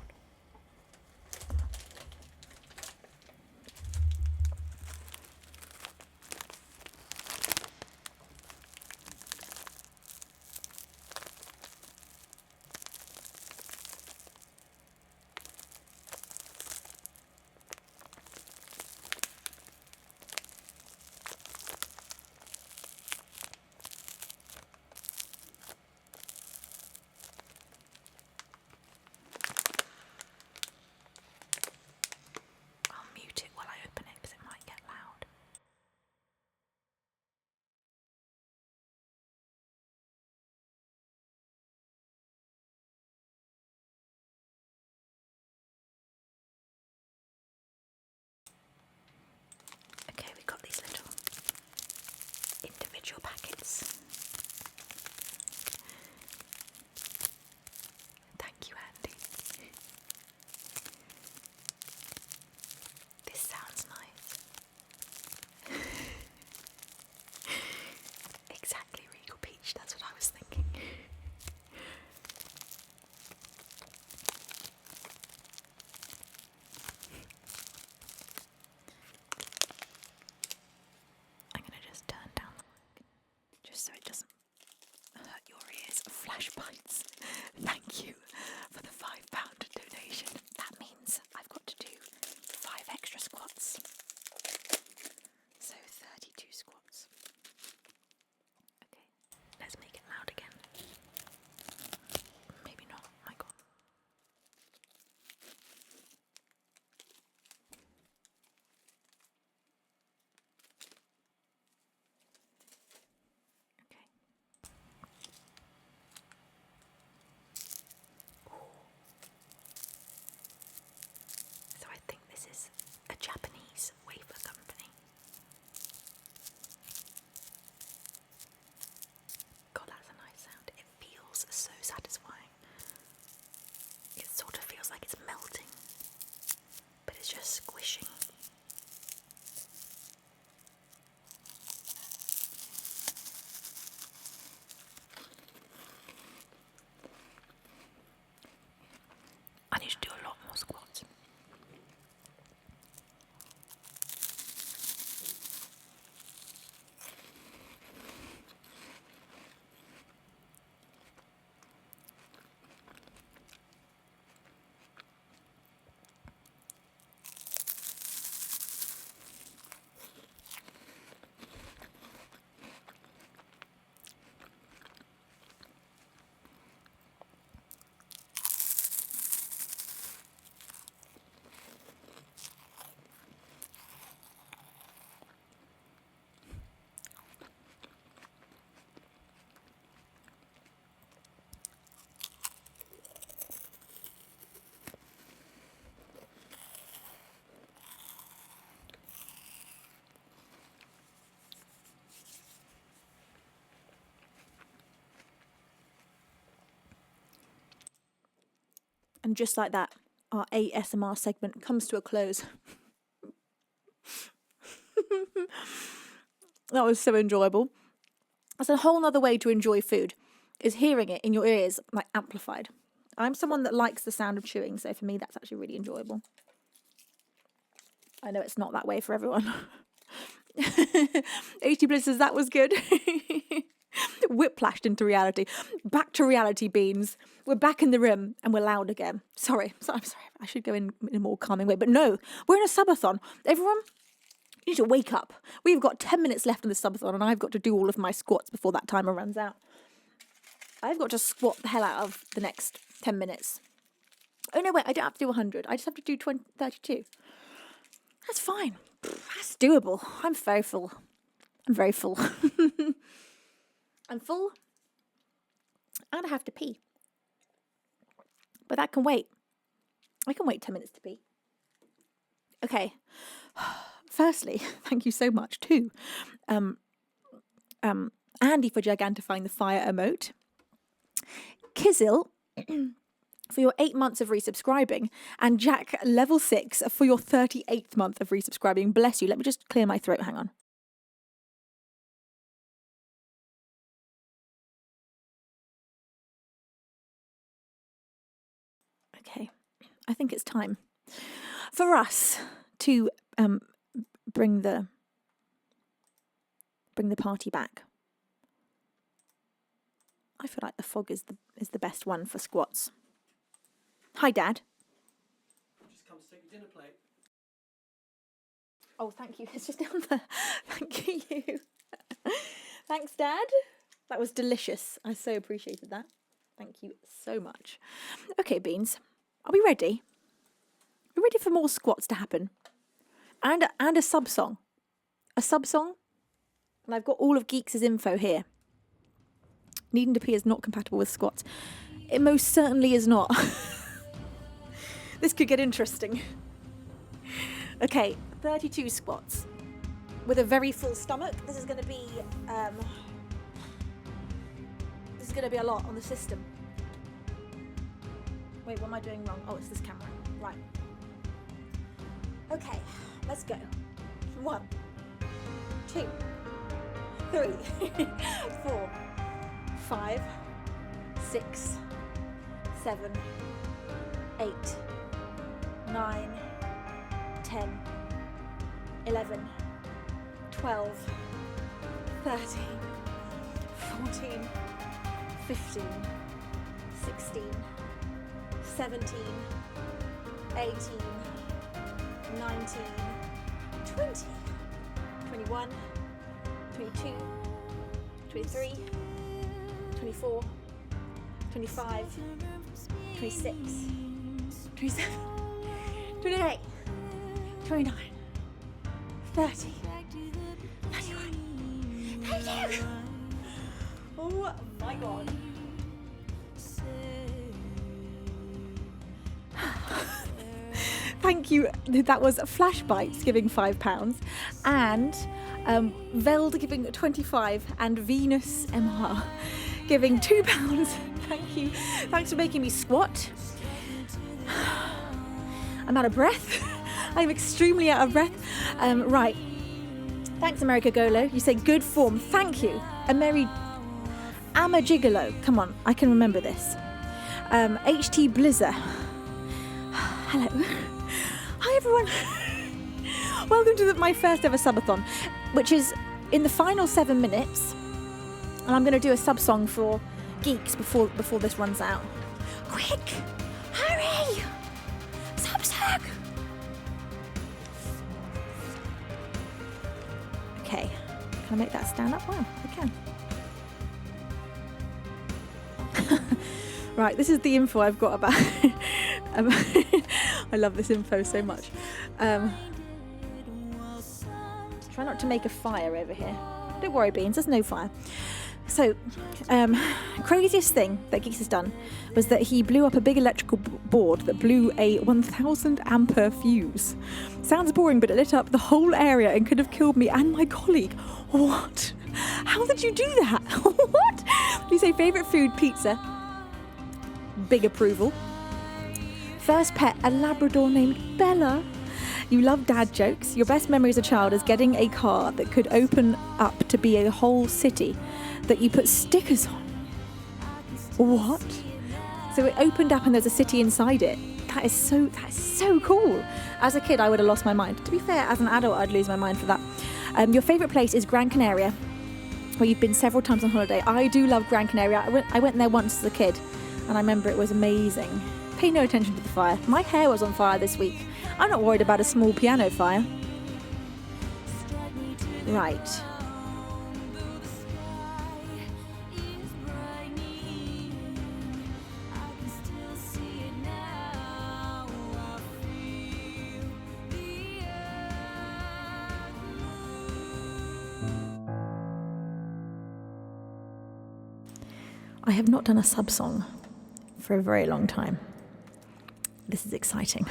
And just like that, our ASMR segment comes to a close. That was so enjoyable. That's a whole nother way to enjoy food, is hearing it in your ears, like amplified. I'm someone that likes the sound of chewing, so for me that's actually really enjoyable. I know it's not that way for everyone. HT Blisters, that was good. Whiplashed into reality. Back to reality, Beans. We're back in the room and we're loud again. Sorry. I'm sorry. I should go in a more calming way. But no, we're in a subathon. Everyone, you need to wake up. We've got 10 minutes left in the subathon and I've got to do all of my squats before that timer runs out. I've got to squat the hell out of the next 10 minutes. Oh, no, wait. I don't have to do 100. I just have to do 32. That's fine. That's doable. I'm very full. I'm very full. I'm full. And I have to pee. But that can wait. I can wait 10 minutes to pee. Okay. Firstly, thank you so much to Andy for gigantifying the fire emote. Kizil for your 8 months of resubscribing, and Jack level 6 for your 38th month of resubscribing. Bless you. Let me just clear my throat. Hang on. Okay, I think it's time for us to bring the party back. I feel like the fog is the best one for squats. Hi, Dad. Just come to take your dinner plate. Oh, thank you. It's just down there. Thank you. Thanks, Dad. That was delicious. I so appreciated that. Thank you so much. Okay, Beans. Are we ready? We're ready for more squats to happen. And a sub-song. A sub-song. And I've got all of Geeks' info here. Needing to pee is not compatible with squats. It most certainly is not. This could get interesting. Okay, 32 squats. With a very full stomach. This is going to be a lot on the system. Wait, what am I doing wrong? Oh, it's this camera. Right. Okay, let's go. 1, 2, 3, 4, 5, 6, 7, 8, 9, 10, 11, 12, 13, 14, 15, 16, 17, 18, 19, 20, 21, 22, 23, 24, 25, 26, 27, 28, 29, 30, 31, 32. Oh my God. Thank you. That was Flash Bites giving £5 and Veld giving 25 and Venus MR giving £2. Thank you. Thanks for making me squat. I'm out of breath. I'm extremely out of breath. Right. Thanks, America Golo. You say good form. Thank you. I'm a gigolo. Come on, I can remember this. HT Blizzer. Hello. Hi, everyone. Welcome to my first ever subathon, which is in the final 7 minutes. And I'm going to do a sub song for Geeks before this runs out. Quick! Hurry! Sub song! Okay. Can I make that stand up? Wow, I can. Right, this is the info I've got about... I love this info so much. Try not to make a fire over here. Don't worry, Beans, there's no fire. So, craziest thing that Geeks has done was that he blew up a big electrical board that blew a 1,000 ampere fuse. Sounds boring, but it lit up the whole area and could have killed me and my colleague. What? How did you do that? What? You say favourite food, pizza. Big approval. First pet, a Labrador named Bella. You love dad jokes. Your best memory as a child is getting a car that could open up to be a whole city that you put stickers on. What? So it opened up and there's a city inside it. That is so cool. As a kid, I would have lost my mind. To be fair, as an adult, I'd lose my mind for that. Your favourite place is Gran Canaria, where you've been several times on holiday. I do love Gran Canaria. I went there once as a kid, and I remember it was amazing. Pay no attention to the fire. My hair was on fire this week. I'm not worried about a small piano fire. Right. I have not done a sub song for a very long time. This is exciting.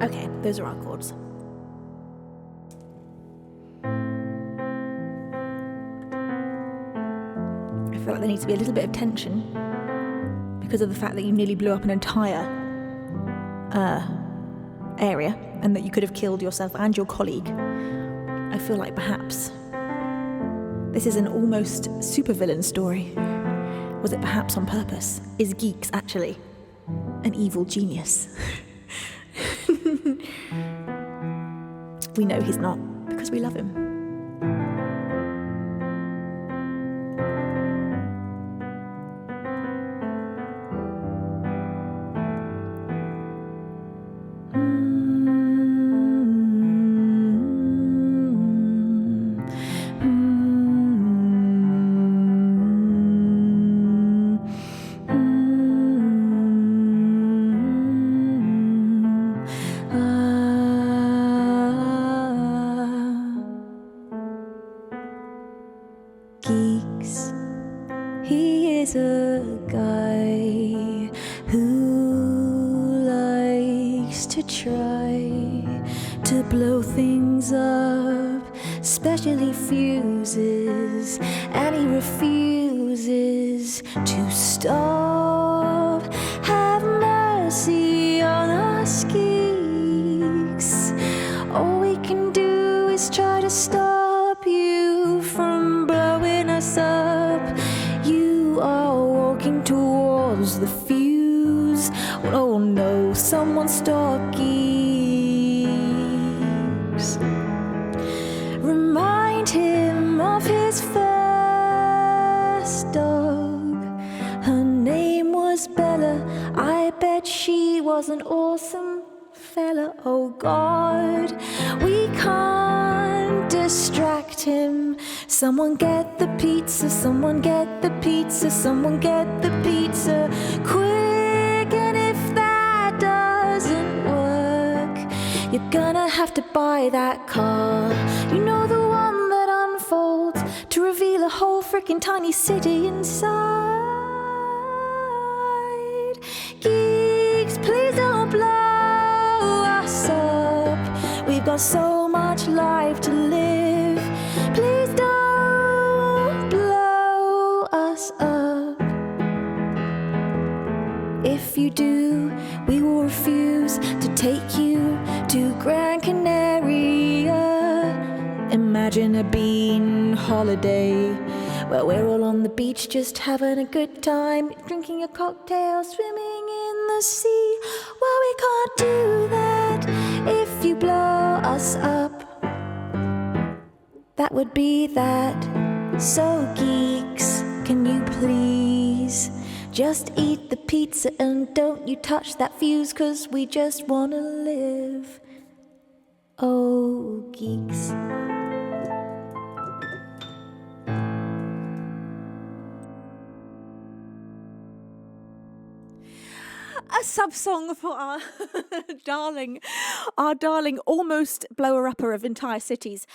Okay, those are our chords. I feel like there needs to be a little bit of tension because of the fact that you nearly blew up an entire area and that you could have killed yourself and your colleague. I feel like perhaps this is an almost supervillain story. Was it perhaps on purpose? Is Geeks actually an evil genius? We know he's not, because we love him. Geeks, he is a guy who likes to try to blow things up, especially fuses, and he refuses to stop. Have mercy on us geeks. All we can do is try to stop you from blowing us up. You are walking towards the fuse. Oh no, someone stop geeks. Remind him of his first dog. Her name was Bella. I bet she was an awesome fella. Oh God, we can't distract him. Someone get the pizza, someone get the pizza, someone get the pizza quick. And if that doesn't work, you're gonna have to buy that car. You know, the one that unfolds to reveal a whole freaking tiny city inside. Geeks, please don't blow us up. We've got so much life to live. Please don't blow us up. If you do, we will refuse to take you to Gran Canaria. Imagine a bean holiday where we're all on the beach just having a good time, drinking a cocktail, swimming in the sea. Well, we can't do that if you blow us up. That would be that. So geeks, can you please just eat the pizza and don't you touch that fuse, 'cause we just wanna live. Oh, geeks. a sub song for our darling, almost blower-upper of entire cities,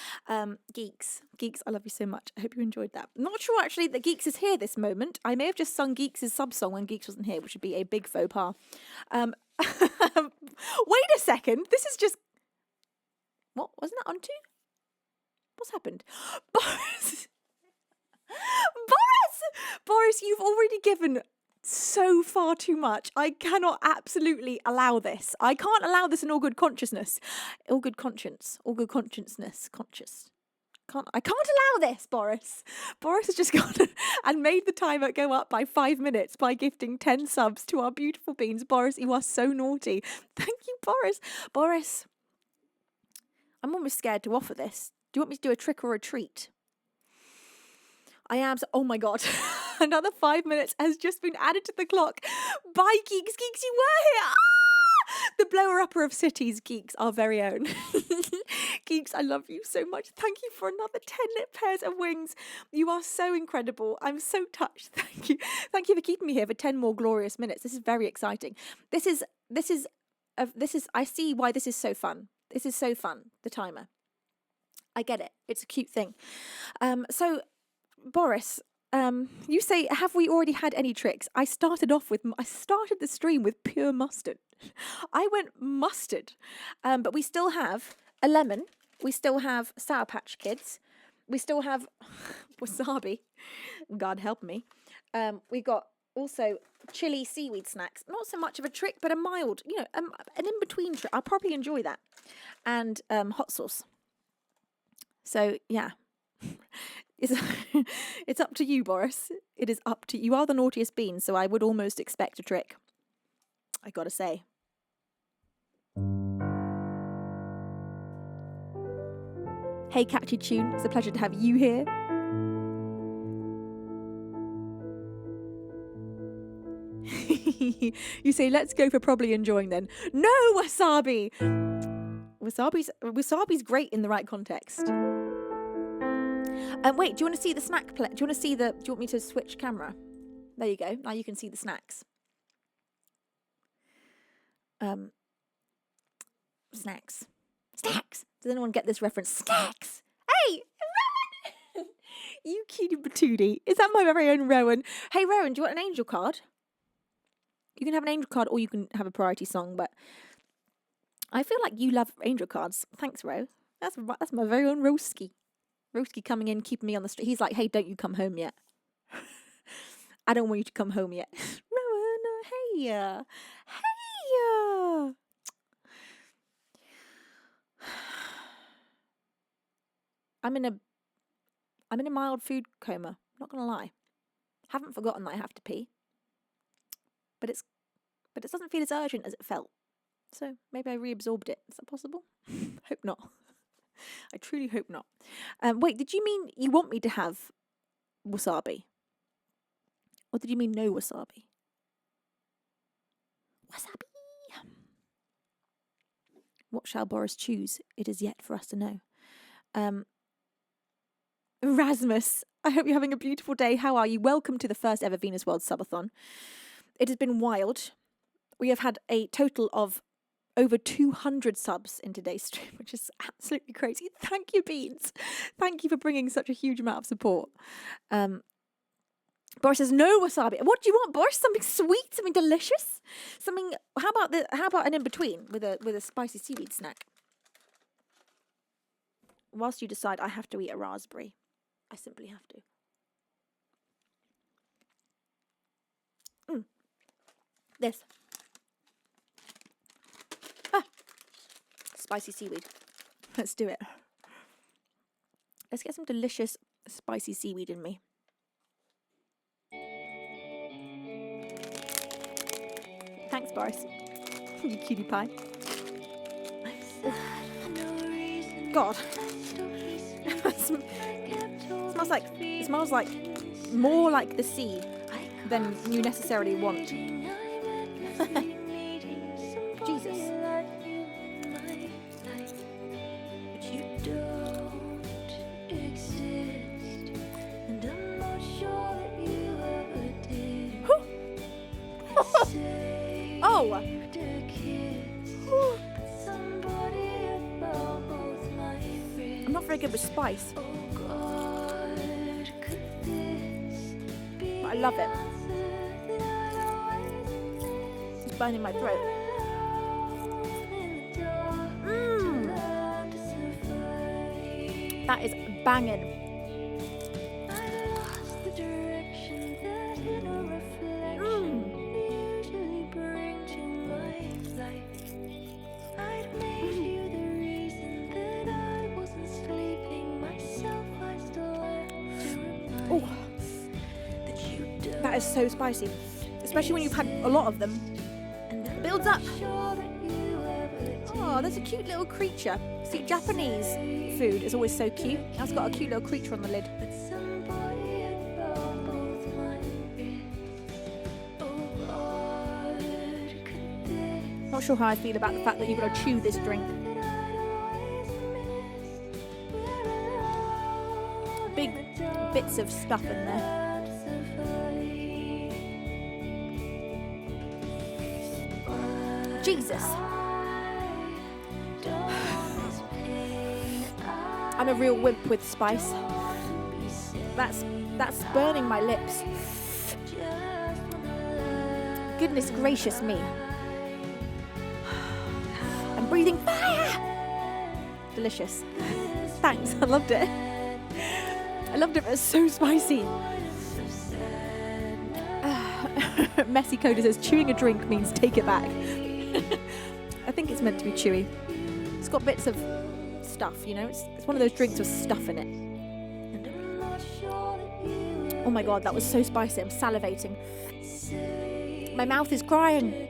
Geeks. Geeks, I love you so much. I hope you enjoyed that. I'm not sure, actually, that Geeks is here this moment. I may have just sung Geeks' sub-song when Geeks wasn't here, which would be a big faux pas. Wait a second. This is just... What? Wasn't that on 2? What's happened? Boris! Boris, you've already given so far too much. I cannot absolutely allow this. I can't allow this in all good consciousness. All good conscience. All good consciousness. I can't allow this, Boris. Boris has just gone and made the timer go up by 5 minutes by gifting 10 subs to our beautiful beans. Boris, you are so naughty. Thank you, Boris. Boris, I'm almost scared to offer this. Do you want me to do a trick or a treat? I am. Oh my God. Another 5 minutes has just been added to the clock. Bye, Geeks. Geeks, you were here. Ah! The blower-upper of cities, Geeks, our very own. Geeks, I love you so much. Thank you for another 10 pairs of wings. You are so incredible. I'm so touched. Thank you. Thank you for keeping me here for 10 more glorious minutes. This is very exciting. This is, I see why this is so fun. This is so fun, the timer. I get it. It's a cute thing. So, Boris, you say, have we already had any tricks? I started the stream with pure mustard. I went mustard. But we still have a lemon. We still have Sour Patch Kids. We still have wasabi. God help me. We got also chili seaweed snacks. Not so much of a trick, but a mild, an in-between trick. I'll probably enjoy that. And hot sauce. So, yeah. It's up to you, Boris. It is up to you. You are the naughtiest bean, so I would almost expect a trick. I gotta say. Hey, Catchy Tune. It's a pleasure to have you here. You say, let's go for probably enjoying then. No, wasabi! Wasabi's great in the right context. Wait, do you want to see the snack plate? Do you want me to switch camera? There you go. Now you can see the snacks. Snacks. Does anyone get this reference? Snacks. Hey, Rowan! You cutie patootie. Is that my very own Rowan? Hey, Rowan, do you want an angel card? You can have an angel card or you can have a priority song, but I feel like you love angel cards. Thanks, Ro. That's my very own Roski. Roski coming in, keeping me on the street. He's like, hey, don't you come home yet. I don't want you to come home yet. Rowan, hey. I'm in a mild food coma. Not gonna lie. Haven't forgotten that I have to pee. But it doesn't feel as urgent as it felt. So maybe I reabsorbed it. Is that possible? Hope not. I truly hope not. Wait, did you mean you want me to have wasabi? Or did you mean no wasabi? Wasabi! What shall Boris choose? It is yet for us to know. Rasmus, I hope you're having a beautiful day. How are you? Welcome to the first ever VenusWorld Subathon. It has been wild. We have had a total of over 200 subs in today's stream, which is absolutely crazy. Thank you, Beans. Thank you for bringing such a huge amount of support. Boris says, no wasabi. What do you want, Boris? Something sweet? Something delicious? Something... How about an in-between with a spicy seaweed snack? Whilst you decide, I have to eat a raspberry. I simply have to. This. Spicy seaweed. Let's do it. Let's get some delicious spicy seaweed in me. Thanks, Boris. You cutie pie. God. It smells like more like the sea than you necessarily want. Jesus. Oh, Wow! I'm not very good with spice, but I love it. It's burning my throat. That is banging. Oh, that is so spicy, especially when you've had a lot of them. It builds up. Oh, there's a cute little creature. See, Japanese food is always so cute. It's got a cute little creature on the lid. Not sure how I feel about the fact that you've got to chew this drink. Big bits of stuff in there. Jesus. I'm a real wimp with spice. That's burning my lips. Goodness gracious me. I'm breathing fire. Delicious. Thanks, I loved it. I loved it, but it's so spicy. Messy Coda says chewing a drink means take it back. I think it's meant to be chewy. It's got bits of stuff, you know, it's one of those drinks with stuff in it. Oh my god, that was so spicy. I'm salivating. My mouth is crying.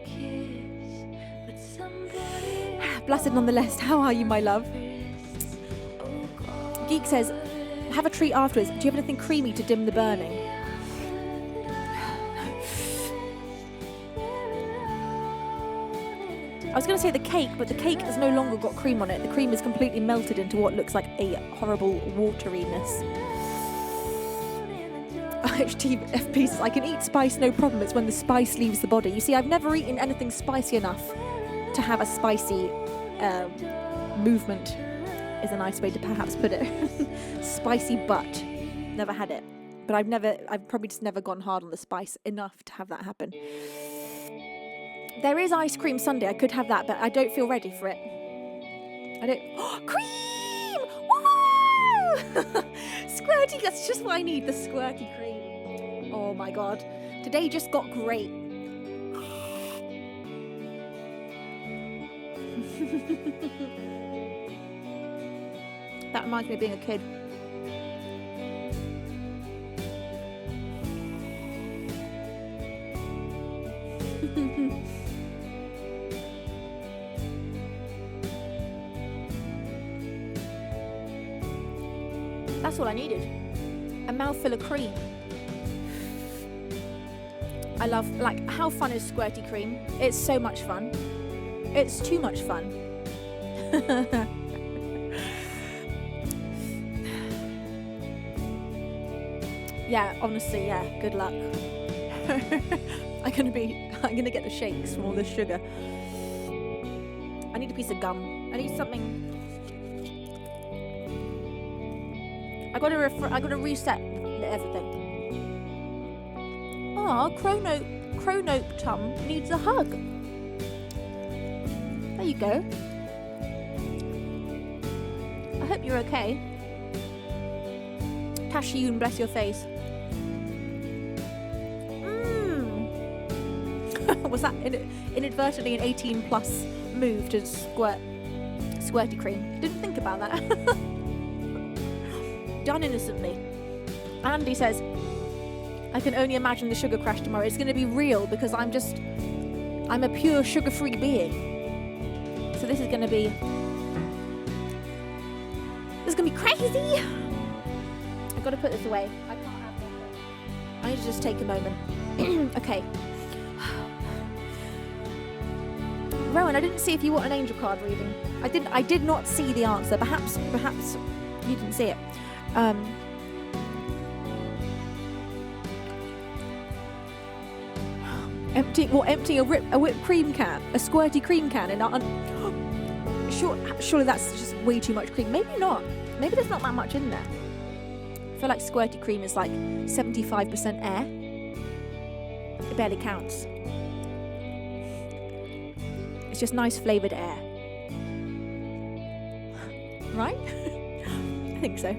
Blessed nonetheless. How are you, my love? Geek says, have a treat afterwards. Do you have anything creamy to dim the burning? I was going to say the cake, but the cake has no longer got cream on it. The cream is completely melted into what looks like a horrible wateryness. HTFP says, I can eat spice, no problem. It's when the spice leaves the body. You see, I've never eaten anything spicy enough to have a spicy movement, is a nice way to perhaps put it. Spicy butt. Never had it. But I've probably just never gone hard on the spice enough to have that happen. There is ice cream sundae. I could have that, but I don't feel ready for it. I don't... Oh, cream! Woo! Squirty, that's just what I need, the squirty cream. Oh my god. Today just got great. That reminds me of being a kid. That's all I needed. A mouthful of cream. I love, like, how fun is squirty cream? It's so much fun. It's too much fun. Yeah, honestly, yeah, good luck. I'm gonna get the shakes from all this sugar. I need a piece of gum. I need something. I gotta reset everything. Oh, Chronope Tum needs a hug. There you go. I hope you're okay. Tashyun, bless your face. Was that inadvertently an 18+ move to squirty cream? Didn't think about that. Done innocently. Andy says, I can only imagine the sugar crash tomorrow. It's going to be real because I'm a pure sugar-free being. So this is going to be crazy. I've got to put this away. I can't have that. I need to just take a moment. Okay. Rowan, I didn't see if you want an angel card reading. I did not see the answer. Perhaps you didn't see it. Emptying a whipped cream can, a squirty cream can, and surely that's just way too much cream. Maybe not. Maybe there's not that much in there. I feel like squirty cream is like 75% air. It barely counts. It's just nice flavoured air. Right? I think so.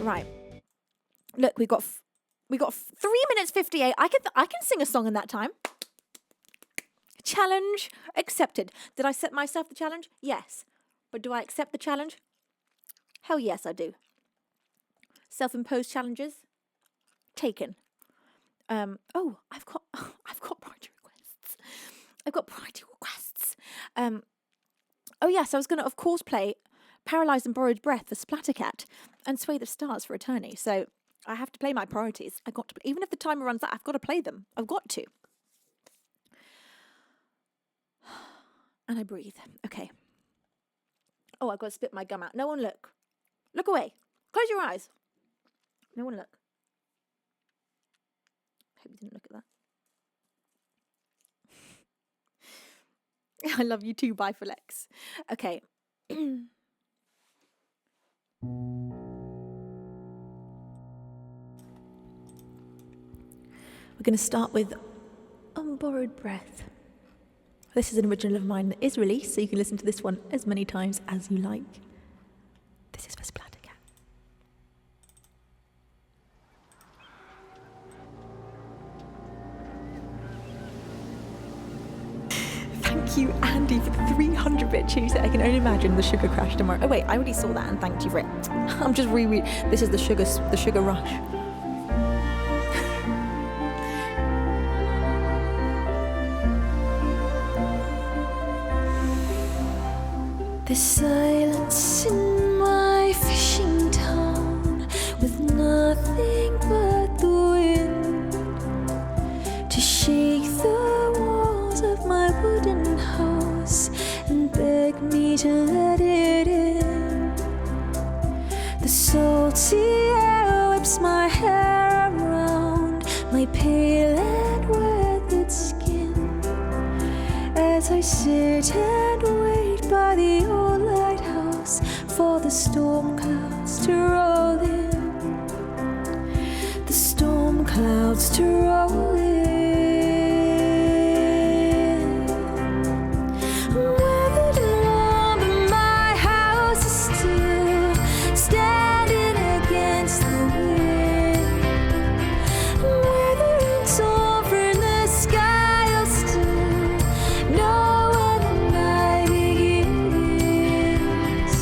Right. Look, we got 3 minutes 58. I can sing a song in that time. Challenge accepted. Did I set myself the challenge? Yes. But do I accept the challenge? Hell yes, I do. Self-imposed challenges taken. Oh, I've got priority requests. Oh yes, I was going to of course play Paralysed and Borrowed Breath for Splattercat and Sway the Stars for Attorney. So I have to play my priorities. I got to, even if the timer runs out, I've got to play them. I've got to. And I breathe. Okay. Oh, I've got to spit my gum out. No one look. Look away. Close your eyes. No one look. I hope you didn't look at that. I love you too. Bye, Flex. Okay. We're going to start with Unborrowed Breath. This is an original of mine that is released, so you can listen to this one as many times as you like. This is for Splattercat. Thank you, Andy, for the 300-bit Tuesday. I can only imagine the sugar crash tomorrow. Oh wait, I already saw that and thanked you for it. I'm just this is the sugar rush. The silence in my fishing town, with nothing but the wind to shake the walls of my wooden house and beg me to let it in. The salty air whips my hair around my pale and weathered skin as I sit and wait by the old lighthouse for the storm clouds to roll in. The storm clouds to roll in. I'm weathered and warm, but my house is still standing against the wind. I'm weathered and torn from the sky, I'll still know where the night begins.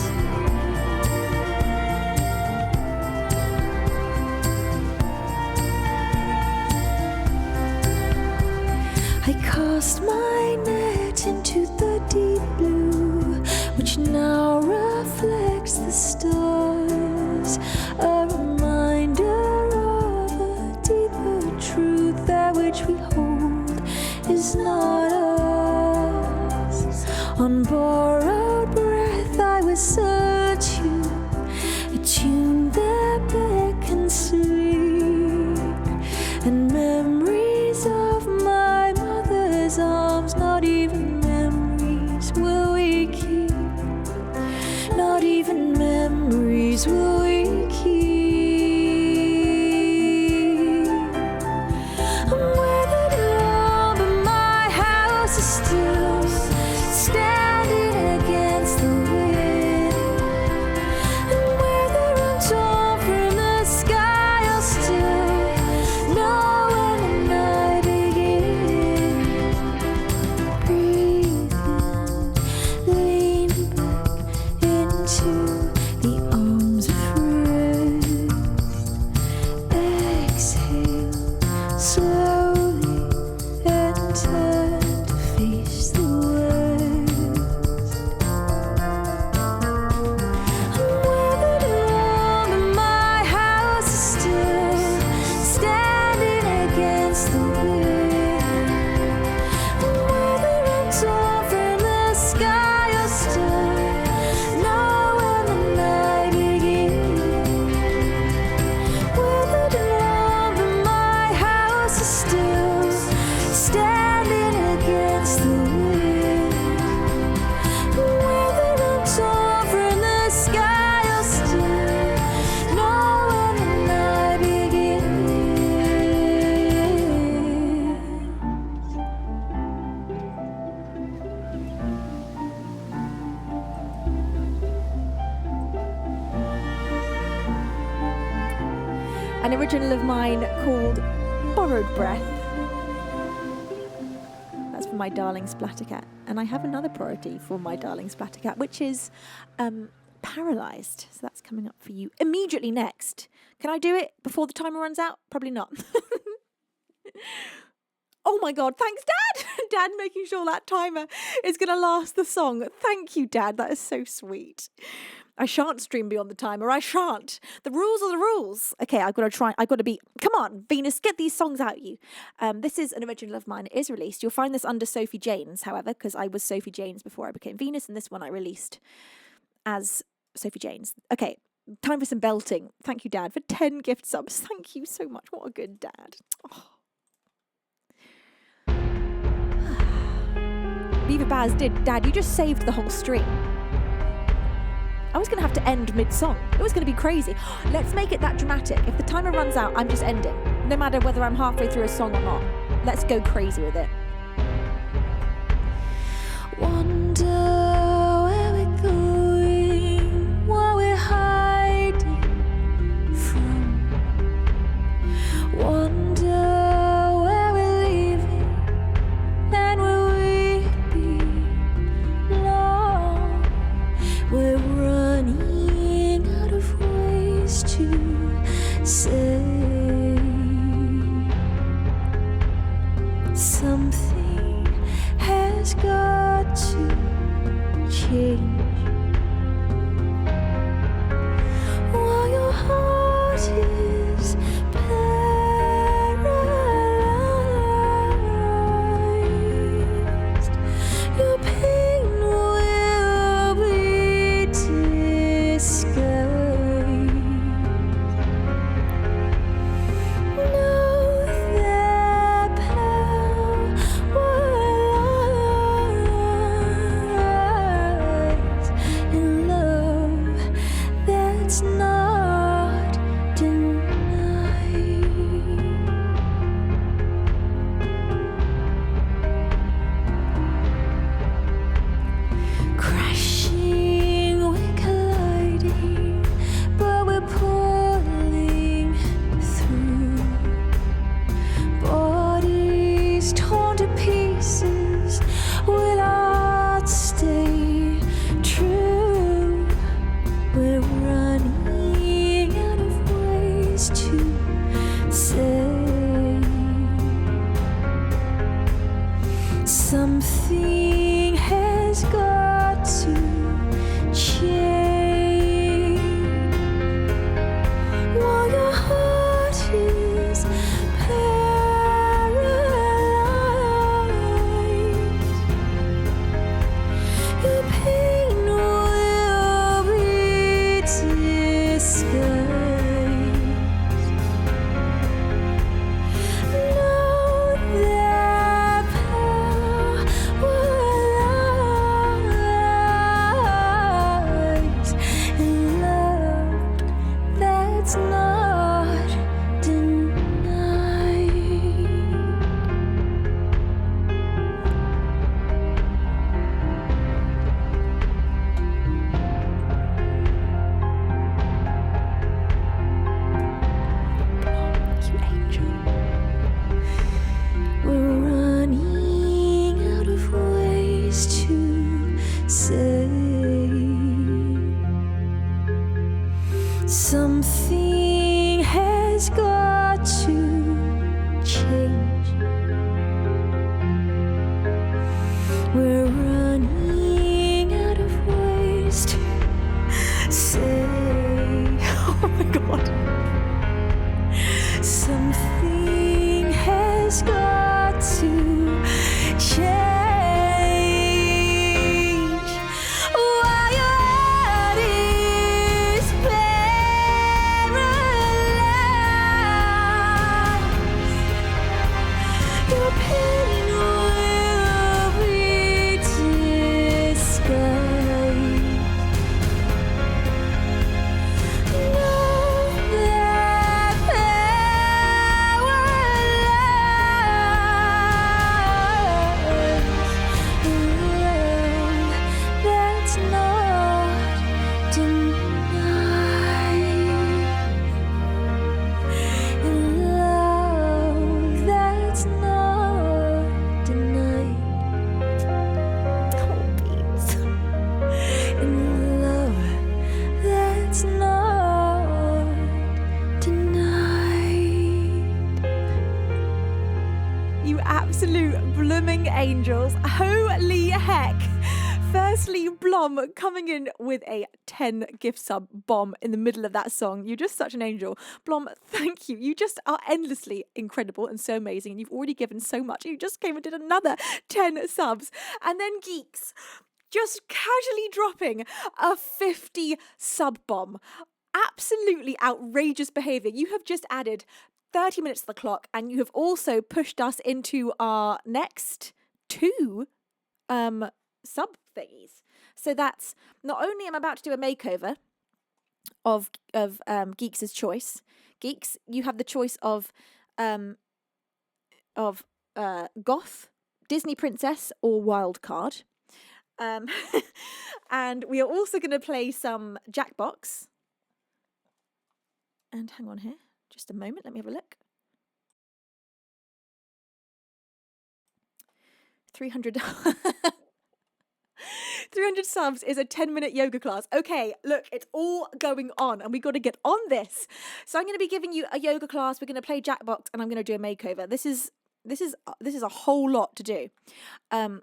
I cast my net into the deep blue, which now reflects the stars, a reminder of a deeper truth, that which we hold is not ours. On borrowed breath I whistle to a tune that beckons sleep, and memories of my mother's arms, not even memories will we keep, not even memories will we keep. I'm weathered and warm, but my house is still standing against the wind. And whether I'm torn from the sky, I'll still know when the night begins. Breathe in, lean back into the arms of rest. Exhale slowly and turn to face the west. I'm weathered and warm, but my house is still standing against the wind. And whether I'm torn from the sky, I'll still know when the night begins. Weathered and warm, but my house is still original of mine called Borrowed Breath. That's for my darling Splattercat. And I have another priority for my darling Splattercat, which is Paralysed. So that's coming up for you immediately next. Can I do it before the timer runs out? Probably not. Oh my God, thanks, Dad! Dad making sure that timer is going to last the song. Thank you, Dad. That is so sweet. I shan't stream beyond the timer. I shan't. The rules are the rules. Okay, I've got to try. I've got to be... Come on, Venus, get these songs out you. This is an original of mine. It is released. You'll find this under Sophie Janes, however, because I was Sophie Janes before I became Venus, and this one I released as Sophie Janes. Okay, time for some belting. Thank you, Dad, for 10 gift subs. Thank you so much. What a good dad. Oh. Beaver Baz did. Dad, you just saved the whole stream. I was going to have to end mid-song. It was going to be crazy. Let's make it that dramatic. If the timer runs out, I'm just ending. No matter whether I'm halfway through a song or not. Let's go crazy with it. Wonder where we're going, what we're hiding from. Wonder where we're leaving, and will we belong? We're running out of ways to say something has got to change. While your heart is paralyzed, your pain will be disguised. Know that power lies in love that's not denied. Crashing, we're colliding, but we're pulling through. Bodies torn to pieces, will our stay true? We're running out of ways to say something has got to change. While your heart is paralyzed, your pain will be disguised. Know that power You absolute blooming angels. Holy heck. Firstly, Blom coming in with a 10 gift sub bomb in the middle of that song. You're just such an angel. Blom, thank you. You just are endlessly incredible and so amazing. And you've already given so much. You just came and did another 10 subs. And then Geeks just casually dropping a 50 sub bomb. Absolutely outrageous behavior. You have just added 30 minutes to the clock, and you have also pushed us into our next 2 sub thingies. So that's not only am I about to do a makeover of Geeks' choice. Geeks, you have the choice of Goth, Disney Princess, or Wildcard. And we are also going to play some Jackbox. And hang on here, just a moment, let me have a look. 300 300 subs is a 10-minute yoga class. Okay, look, it's all going on and we got to get on this. So I'm going to be giving you a yoga class, we're going to play Jackbox, and I'm going to do a makeover. This is a whole lot to do. I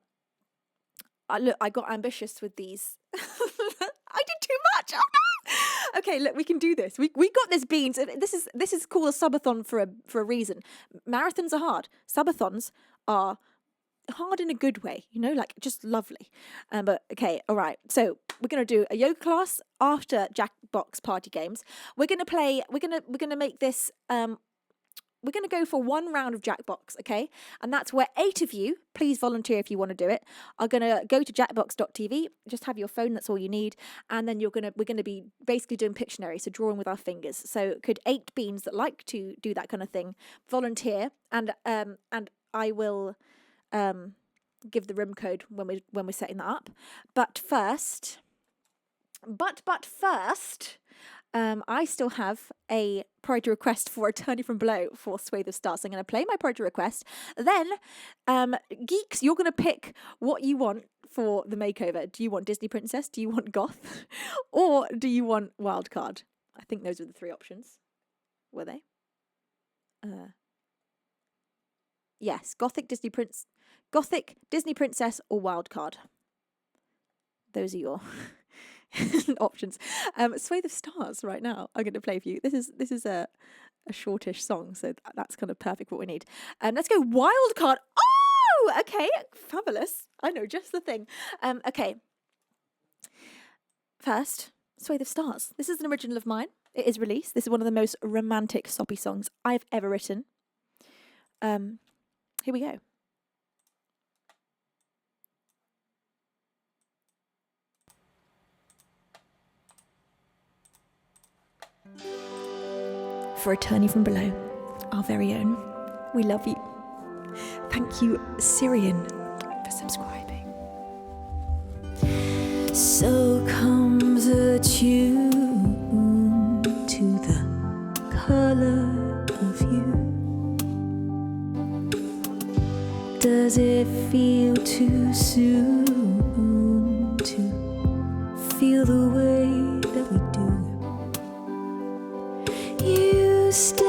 got ambitious with these. I did too much. Oh no! Okay, look, we can do this. We got this, Beans. This is called a subathon for a reason. Marathons are hard. Subathons are hard in a good way, you know, like just lovely. But okay, all right. So we're gonna do a yoga class after Jackbox party games. We're gonna make this. We're going to go for 1 round of Jackbox, okay? And that's where 8 of you, please volunteer if you want to do it, are going to go to jackbox.tv, just have your phone, that's all you need, and then we're going to be basically doing Pictionary, so drawing with our fingers. So could 8 beans that like to do that kind of thing volunteer, and I will give the room code when we're setting that up. But first, I still have a priority request for Attorney from Below for Swathe of Stars. So I'm going to play my priority request. Then, Geeks, you're going to pick what you want for the makeover. Do you want Disney Princess? Do you want Goth? Or do you want Wildcard? I think those were the 3 options. Were they? Yes, Gothic, Disney Princess, or Wildcard. Those are your options. Swathe of Stars right now I'm going to play for you. This is a shortish song, so that's kind of perfect for what we need. Let's go Wildcard. Oh, okay, fabulous. I know just the thing. Okay, first, Swathe of Stars. This is an original of mine. It is released. This is one of the most romantic soppy songs I've ever written. Here we go. For Attorney from Below, our very own, we love you. Thank you, Syrian, for subscribing. So comes a tune to the color of you. Does it feel too soon to feel the way that we do? You stay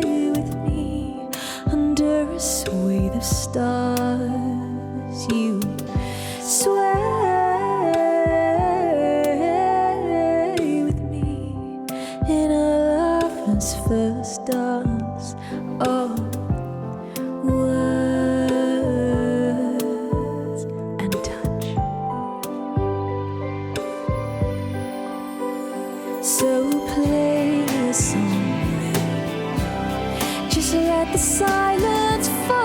with me under a swathe of stars. You sway with me in a lover's first dance. Oh, words and touch. So play a song, just let the silence fall.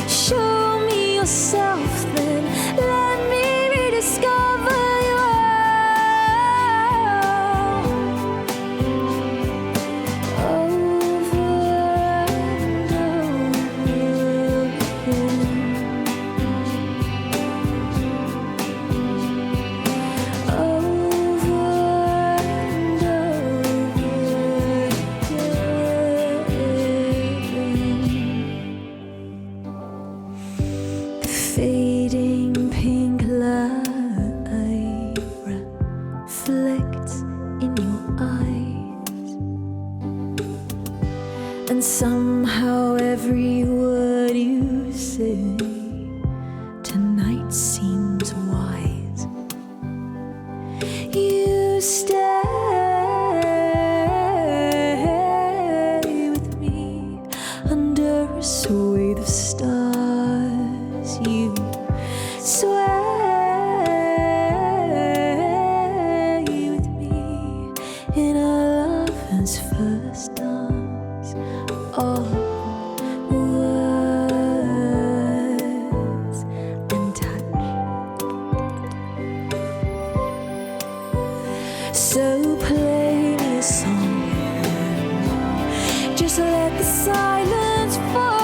Show me yourself, then let me rediscover you over and over again. Over and over again. And somehow every word you say tonight seems wise. You stay with me under a swathe of stars. You sway with me in our lover's first dance. All words and touch. So play me a song, just let the silence fall.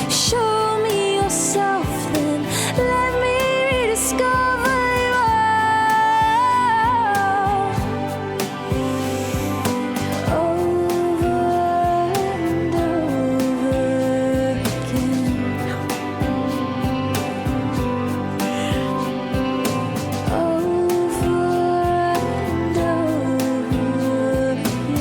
Show me yourself, then let me rediscover you all. Over and over again. Over and over again.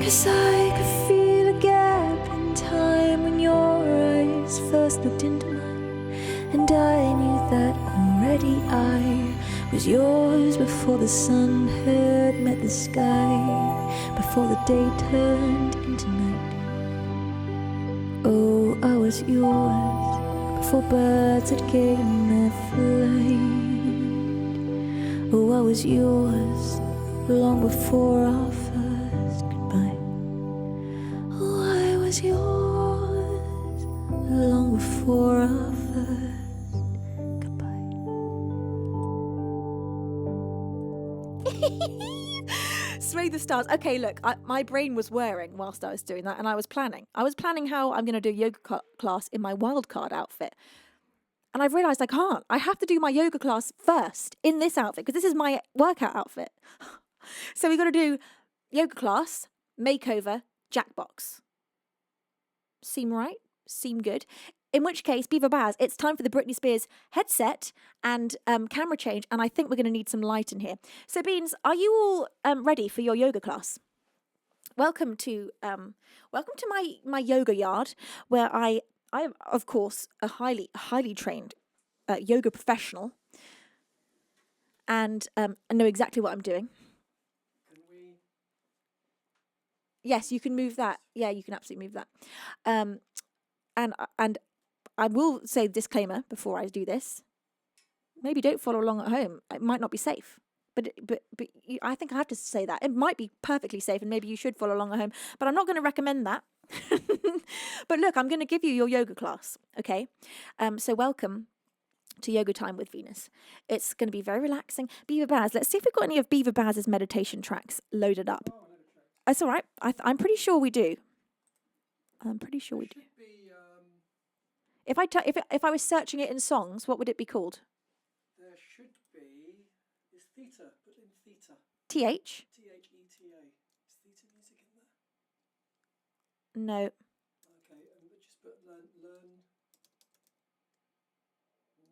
'Cause I could feel a gap in time when your eyes first looked into mine, and I knew that already I was yours before the sun had met the sky, before the day turned into night. Oh, I was yours before birds had gained their flight. Oh, I was yours long before our first goodbye. Oh, I was yours long before our first goodbye. Sway the stars. Okay, look, my brain was whirring whilst I was doing that, and I was planning how I'm going to do a yoga class in my wildcard outfit. And I've realised I can't. I have to do my yoga class first in this outfit, because this is my workout outfit. So we've got to do yoga class, makeover, jackbox. Seem right? Seem good? In which case, Beaver Baz, it's time for the Britney Spears headset and camera change, and I think we're going to need some light in here. So, Beans, are you all ready for your yoga class? Welcome to my yoga yard, where I'm of course a highly trained yoga professional, and I know exactly what I'm doing. Can we? Yes, you can move that. Yeah, you can absolutely move that. And I will say disclaimer before I do this. Maybe don't follow along at home. It might not be safe. But I think I have to say that. It might be perfectly safe, and maybe you should follow along at home. But I'm not going to recommend that. But look, I'm going to give you your yoga class, okay? So welcome to Yoga Time with Venus. It's going to be very relaxing. Beaver Baz, let's see if we've got any of Beaver Baz's meditation tracks loaded up. That's all right. I'm pretty sure we do. I'm pretty sure we do. If I was searching it in songs, what would it be called? There should be. It's theta. Put in theta. TH? THETA. Is theta music in there? No. Okay, and just put learn.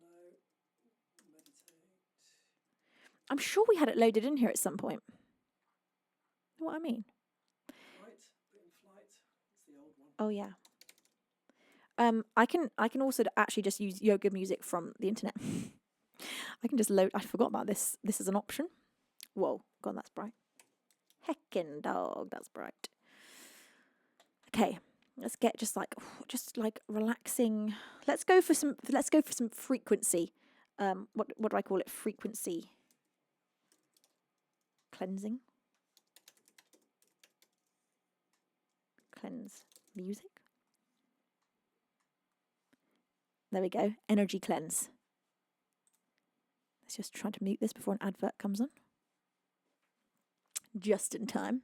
No. Meditate. I'm sure we had it loaded in here at some point. You know what I mean? Flight. Put in flight. It's the old one. Oh yeah. I can also actually just use yoga music from the internet. I can just load. I forgot about this. This is an option. Whoa, God, that's bright. Heckin' dog, that's bright. Okay, let's get just like relaxing. Let's go for some frequency. What do I call it? Frequency cleansing. Cleanse music. There we go. Energy cleanse. Let's just try to mute this before an advert comes on. Just in time.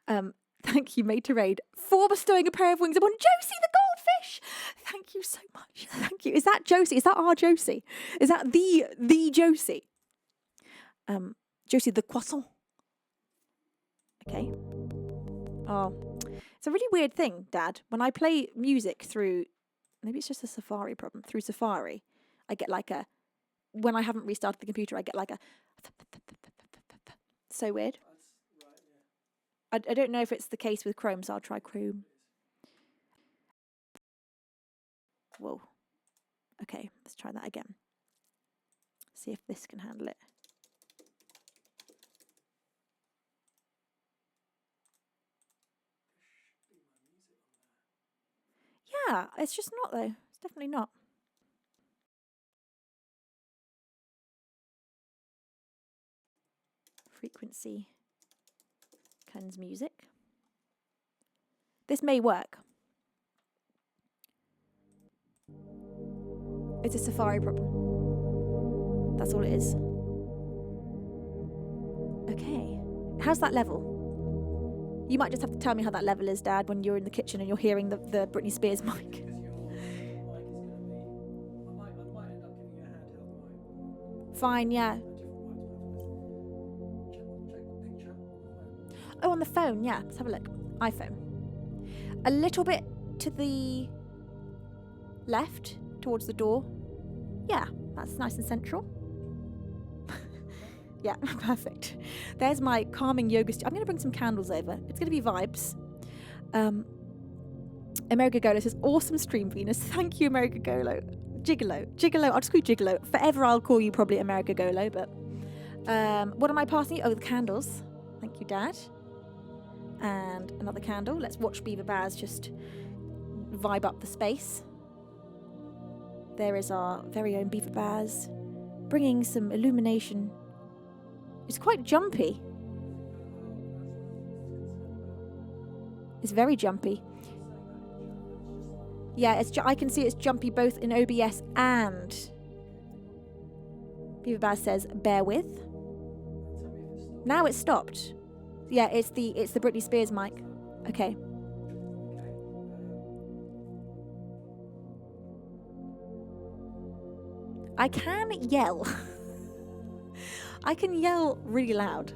Thank you, Made to Raid, for bestowing a pair of wings upon Josie the goldfish. Thank you so much. Thank you. Is that Josie? Is that our Josie? Is that the Josie? Josie the croissant. Okay. Oh, it's a really weird thing, Dad. When I play music through, maybe it's just a Safari problem. Through Safari, I get like a when I haven't restarted the computer, I get like a so weird. That's right, yeah. I don't know if it's the case with Chrome, so I'll try Chrome. Whoa. Okay, let's try that again. See if this can handle it. Yeah, it's just not though. It's definitely not. Frequency. Cleanse music. This may work. It's a Safari problem. That's all it is. Okay. How's that level? You might just have to tell me how that level is, Dad, when you're in the kitchen and you're hearing the Britney Spears mic. Because your mic is going to be... I might end up giving you a handheld mic. Fine, yeah. A different mic. Check the picture on the phone. Oh, on the phone, yeah. Let's have a look. iPhone. A little bit to the left, towards the door. Yeah, that's nice and central. Yeah, perfect. There's my calming yoga. I'm going to bring some candles over. It's going to be vibes. America Golo says, awesome stream, Venus. Thank you, America Golo. Gigolo. I'll just call you Gigolo. Forever I'll call you probably America Golo, but what am I passing you? Oh, the candles. Thank you, Dad. And another candle. Let's watch Beaver Baz just vibe up the space. There is our very own Beaver Baz, bringing some illumination. It's quite jumpy. It's very jumpy. Yeah, I can see it's jumpy both in OBS and... Beaver Baz says, bear with. Now it's stopped. Yeah, it's the Britney Spears mic. Okay. I can yell. I can yell really loud.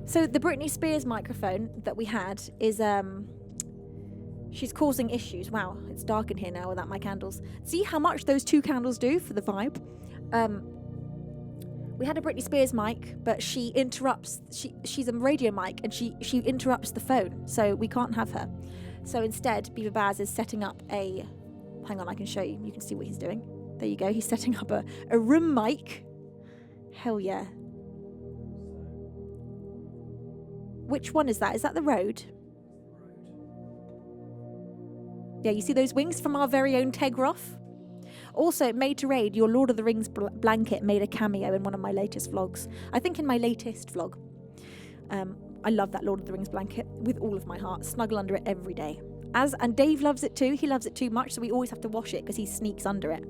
So the Britney Spears microphone that we had is she's causing issues. Wow, it's dark in here now without my candles. See how much those two candles do for the vibe? We had a Britney Spears mic, but she interrupts. She's a radio mic, and she interrupts the phone, so we can't have her. So instead, Beaver Baz is setting up a. Hang on, I can show you. You can see what he's doing. There you go. He's setting up a room mic. Hell yeah. Which one is that? Is that the Rode? Yeah, you see those wings from our very own Tegroff? Also, Made to Raid, your Lord of the Rings blanket made a cameo in one of my latest vlogs. I think in my latest vlog. I love that Lord of the Rings blanket with all of my heart. Snuggle under it every day. And Dave loves it too. He loves it too much, so we always have to wash it because he sneaks under it.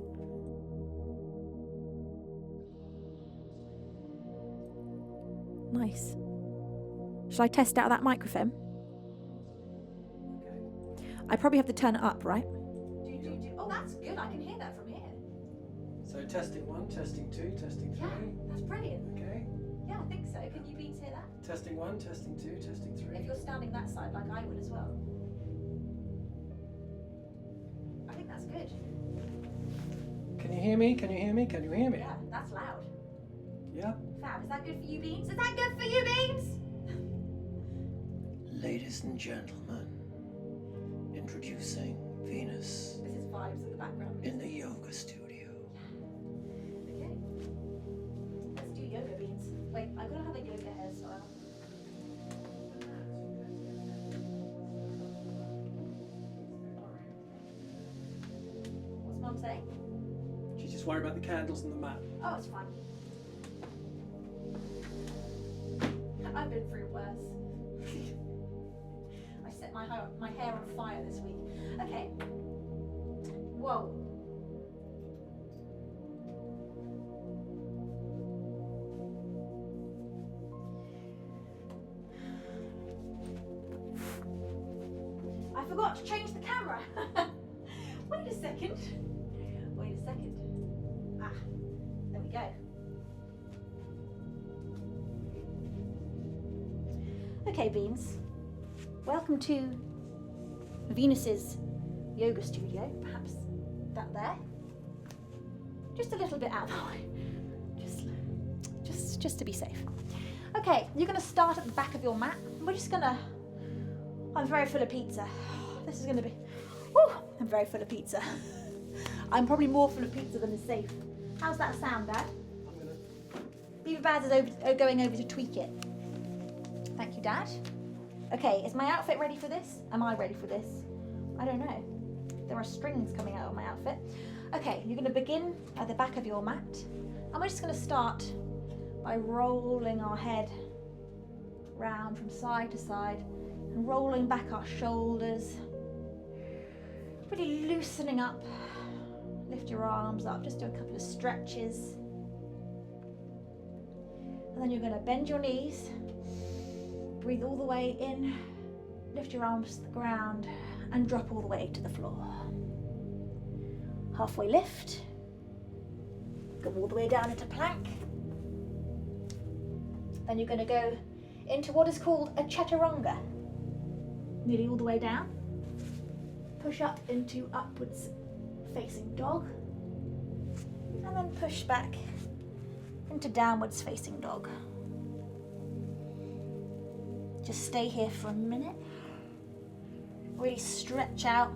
Nice. Shall I test out that microphone? I probably have to turn it up, right? Oh, that's good. I can hear that from here. So testing 1, testing 2, testing 3. Yeah, that's brilliant. Okay. Yeah, I think so. Can you beats hear that? Testing 1, testing 2, testing 3. If you're standing that side like I would as well. I think that's good. Can you hear me? Can you hear me? Can you hear me? Yeah, that's loud. Yeah. Fab. Is that good for you, Beans? Is that good for you, Beans? Ladies and gentlemen, introducing Venus This is vibes in the background. in the yoga studio. Okay. Let's do yoga, Beans. Wait, I've got to have a yoga hairstyle. What's Mum saying? She's just worried about the candles and the mat. Oh, it's fine. I've been through worse. I set my hair on fire this week. Okay. Whoa. I forgot to change the camera. Wait a second. Wait a second. Ah, there we go. Okay, Beans. Welcome to Venus's yoga studio. Perhaps that there. just a little bit out of the way. Just to be safe. Okay, you're gonna start at the back of your mat. We're just gonna, I'm very full of pizza. This is gonna be, whew, I'm very full of pizza. I'm probably more full of pizza than is safe. How's that sound, Dad? Beaver Baz is going over to tweak it. Thank you, Dad. Okay, is my outfit ready for this? Am I ready for this? I don't know. There are strings coming out of my outfit. Okay, you're gonna begin at the back of your mat. And we're just gonna start by rolling our head round from side to side and rolling back our shoulders. Really loosening up. Lift your arms up, just do a couple of stretches. And then you're going to bend your knees, breathe all the way in, lift your arms to the ground and drop all the way to the floor. Halfway lift, go all the way down into plank. Then you're going to go into what is called a chaturanga, nearly all the way down. Push up into upwards facing dog, and then push back into downwards facing dog. Just stay here for a minute. Really stretch out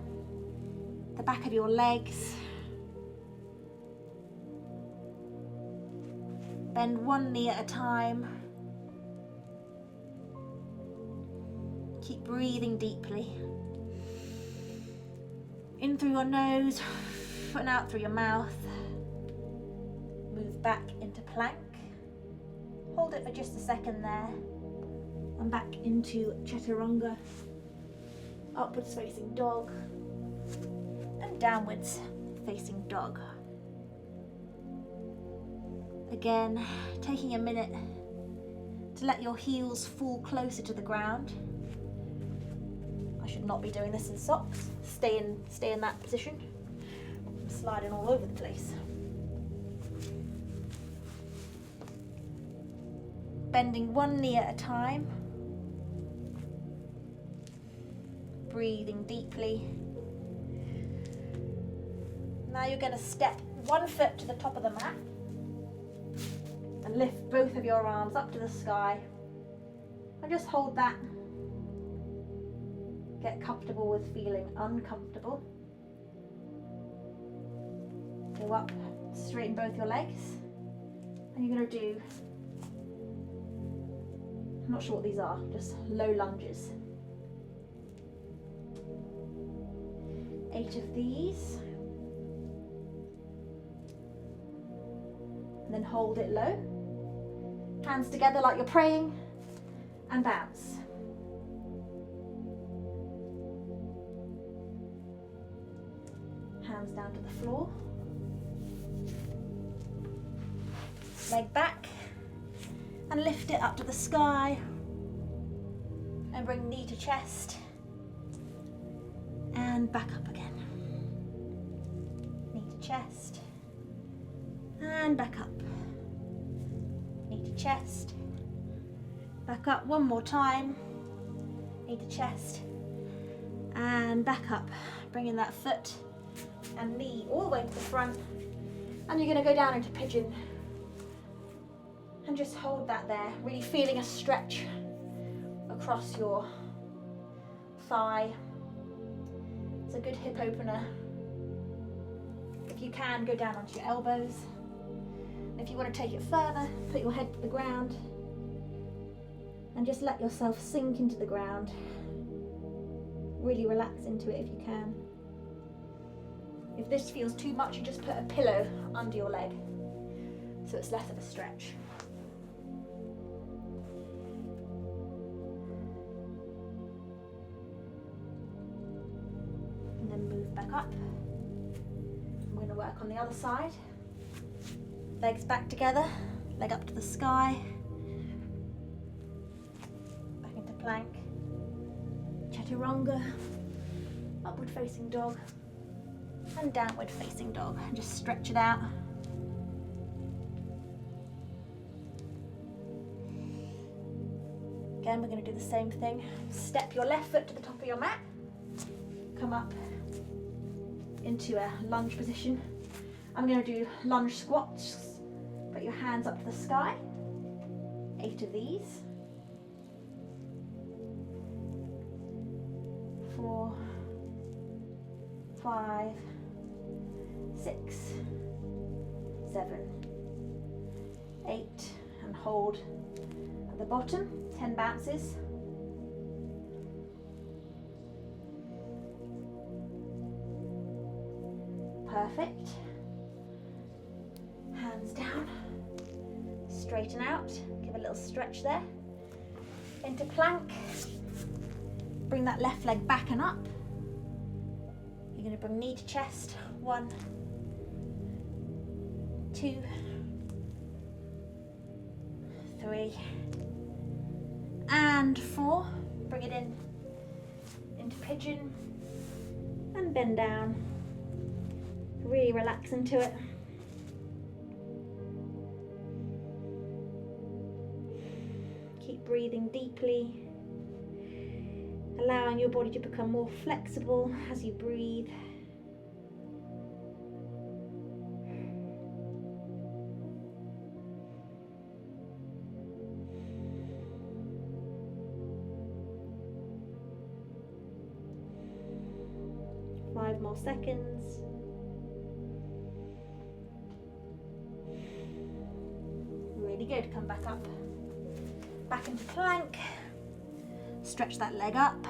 the back of your legs. Bend one knee at a time. Keep breathing deeply. In through your nose and out through your mouth. Move back into plank. Hold it for just a second there. And back into chaturanga. Upwards facing dog. And downwards facing dog. Again, taking a minute to let your heels fall closer to the ground. I should not be doing this in socks. Stay in that position. I'm sliding all over the place. Bending one knee at a time. Breathing deeply. Now you're going to step one foot to the top of the mat and lift both of your arms up to the sky and just hold that. Get comfortable with feeling uncomfortable. Go up, straighten both your legs, and you're going to do, I'm not sure what these are, just low lunges. 8 of these. And then hold it low. Hands together like you're praying, and bounce. Hands down to the floor. Leg back and lift it up to the sky and bring knee to chest and back up again. Knee to chest and back up. Knee to chest, back up one more time. Knee to chest and back up, bringing that foot and knee all the way to the front, and you're going to go down into pigeon and just hold that there, really feeling a stretch across your thigh. It's a good hip opener. If you can, go down onto your elbows. If you want to take it further, put your head to the ground and just let yourself sink into the ground. Really relax into it if you can. If this feels too much, you just put a pillow under your leg so it's less of a stretch. And then move back up. I'm going to work on the other side. Legs back together, leg up to the sky. Back into plank. Chaturanga. Upward facing dog. And downward facing dog. And just stretch it out. Again, we're going to do the same thing. Step your left foot to the top of your mat. Come up into a lunge position I'm going to do lunge squats. Put your hands up to the sky. 8 of these. 4, 5, 6, 7, 8, and hold at the bottom, 10 bounces. Perfect. Hands down, straighten out, give a little stretch there. Into plank. Bring that left leg back and up. You're going to bring knee to chest. 1, 2, 3, and 4. Bring it in into pigeon and bend down. Really relax into it. Keep breathing deeply, allowing your body to become more flexible as you breathe. Five more seconds. Really good. Come back up. Back into plank. Stretch that leg up.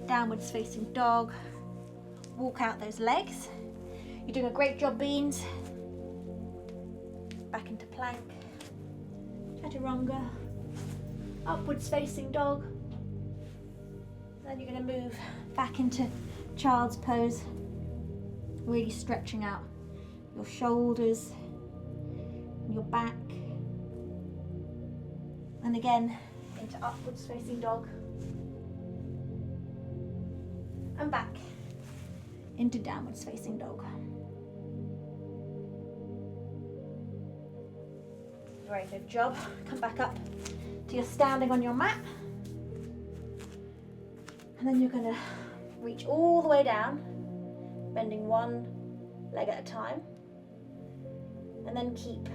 Downwards facing dog. Walk out those legs. You're doing a great job, Beans. Back into plank. Chaturanga. Upwards facing dog. Then you're going to move back into child's pose. Really stretching out your shoulders, your back. And again, into upwards facing dog. And back into downwards facing dog. Very good job. Come back up to your standing on your mat. And then you're going to reach all the way down, bending one leg at a time. And then keep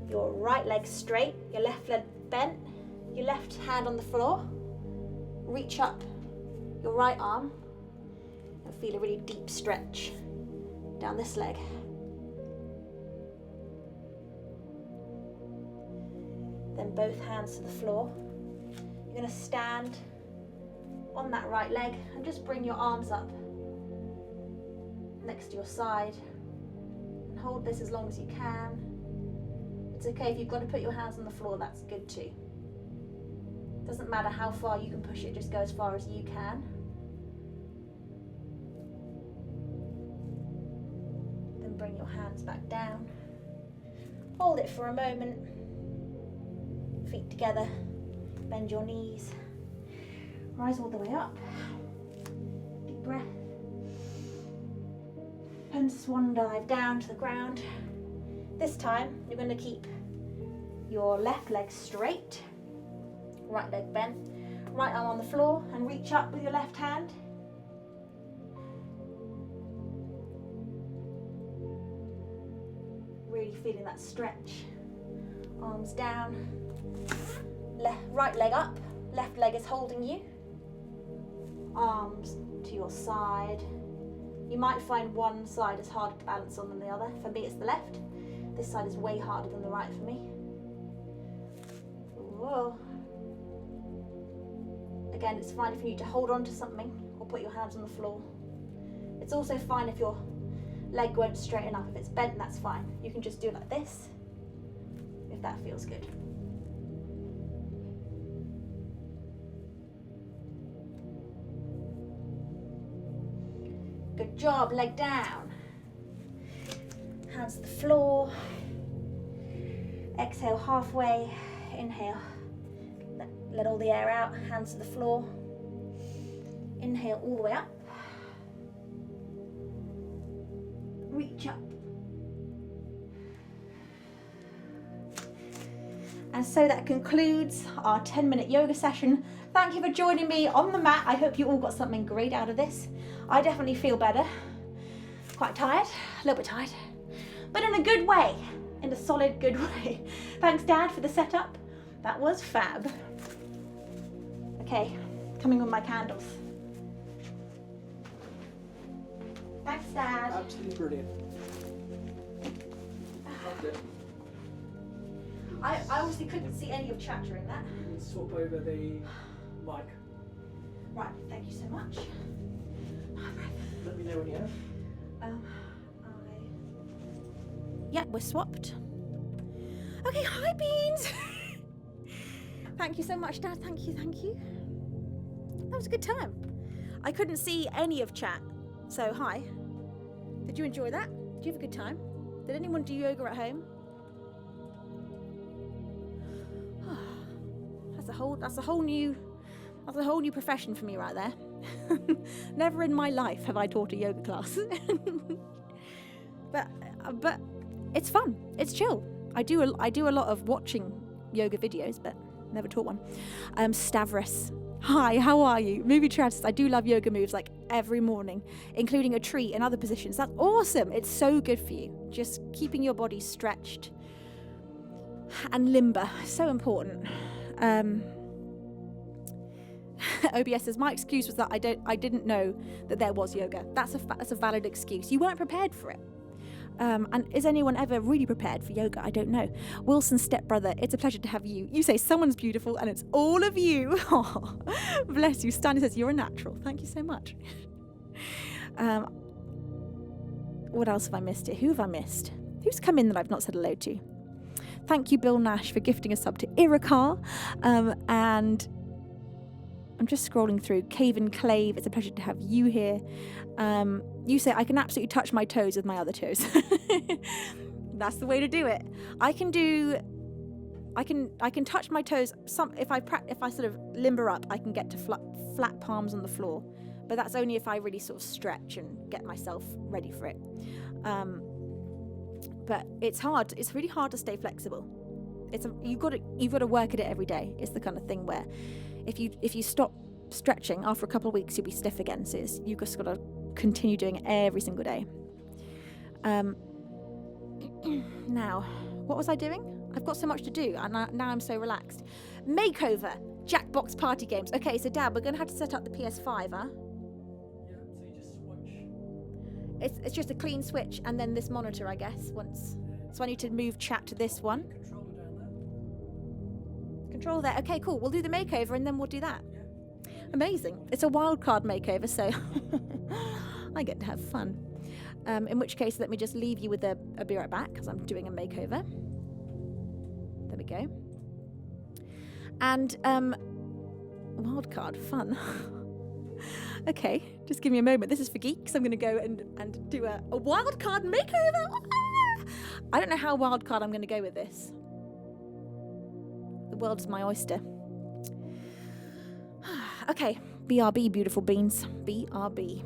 your right leg straight, your left leg bent, your left hand on the floor. Reach up your right arm and feel a really deep stretch down this leg. Then both hands to the floor. You're going to stand on that right leg and just bring your arms up next to your side and hold this as long as you can. It's okay if you've got to put your hands on the floor, that's good too. Doesn't matter how far you can push it, just go as far as you can. Then bring your hands back down. Hold it for a moment. Feet together, bend your knees. Rise all the way up. Deep breath. And swan dive down to the ground. This time, you're going to keep your left leg straight, right leg bent, right arm on the floor, and reach up with your left hand. Really feeling that stretch. Arms down, right leg up, left leg is holding you. Arms to your side. You might find one side is harder to balance on than the other. For me, it's the left. This side is way harder than the right for me. Whoa. Again, it's fine if you need to hold on to something or put your hands on the floor. It's also fine if your leg won't straighten up. If it's bent, that's fine. You can just do it like this, if that feels good. Good job, leg down. Hands to the floor. Exhale halfway, inhale. Let all the air out, hands to the floor. Inhale all the way up. Reach up. And so that concludes our 10-minute yoga session. Thank you for joining me on the mat. I hope you all got something great out of this. I definitely feel better. Quite tired, a little bit tired, but in a good way, in a solid good way. Thanks Dad for the setup. That was fab. Okay, coming with my candles. Thanks Dad. Absolutely brilliant. Loved it. I obviously couldn't see any of chat during that. You can swap over the mic. Right, thank you so much. Let me know when you have. Yeah, we're swapped. Okay, hi Beans. Thank you so much, Dad. Thank you, thank you. That was a good time. I couldn't see any of chat, so hi. Did you enjoy that? Did you have a good time? Did anyone do yoga at home? That's a whole new profession for me right there. Never in my life have I taught a yoga class. but it's fun. It's chill. I do a lot of watching yoga videos, but never taught one. Stavros, hi, how are you? Movie Travis, I do love yoga moves like every morning, including a tree and other positions. That's awesome. It's so good for you. Just keeping your body stretched and limber, so important. OBS says my excuse was that I didn't know that there was yoga. That's a valid excuse. You weren't prepared for it. And is anyone ever really prepared for yoga? I don't know. Wilson's stepbrother, it's a pleasure to have you. You say someone's beautiful and it's all of you. Oh, bless you. Stanley says you're a natural. Thank you so much. What else have I missed here? Who have I missed? Who's come in that I've not said hello to? Thank you, Bill Nash, for gifting a sub to Irikar. And I'm just scrolling through. Cave and Clave, it's a pleasure to have you here. You say I can absolutely touch my toes with my other toes. That's the way to do it. I can touch my toes. If I sort of limber up, I can get to flat palms on the floor. But that's only if I really sort of stretch and get myself ready for it. But it's hard. It's really hard to stay flexible. You've got to work at it every day. It's the kind of thing where if you stop stretching after a couple of weeks, you'll be stiff again. So you've just got to continue doing it every single day. Now, what was I doing? I've got so much to do, and now I'm so relaxed. Makeover, Jackbox party games. Okay, so Dad, we're going to have to set up the PS5, huh? Yeah, so you just switch. It's just a clean switch, and then this monitor, I guess. So I need to move chat to this one. Controller down there. Control there. Okay, cool. We'll do the makeover, and then we'll do that. Yeah. Amazing. It's a wildcard makeover, so I get to have fun. In which case, let me just leave you with a be right back, because I'm doing a makeover. There we go. And wildcard, fun. Okay, just give me a moment. This is for geeks. I'm going to go and do a wildcard makeover. I don't know how wildcard I'm going to go with this. The world is my oyster. Okay, BRB, beautiful beans. BRB.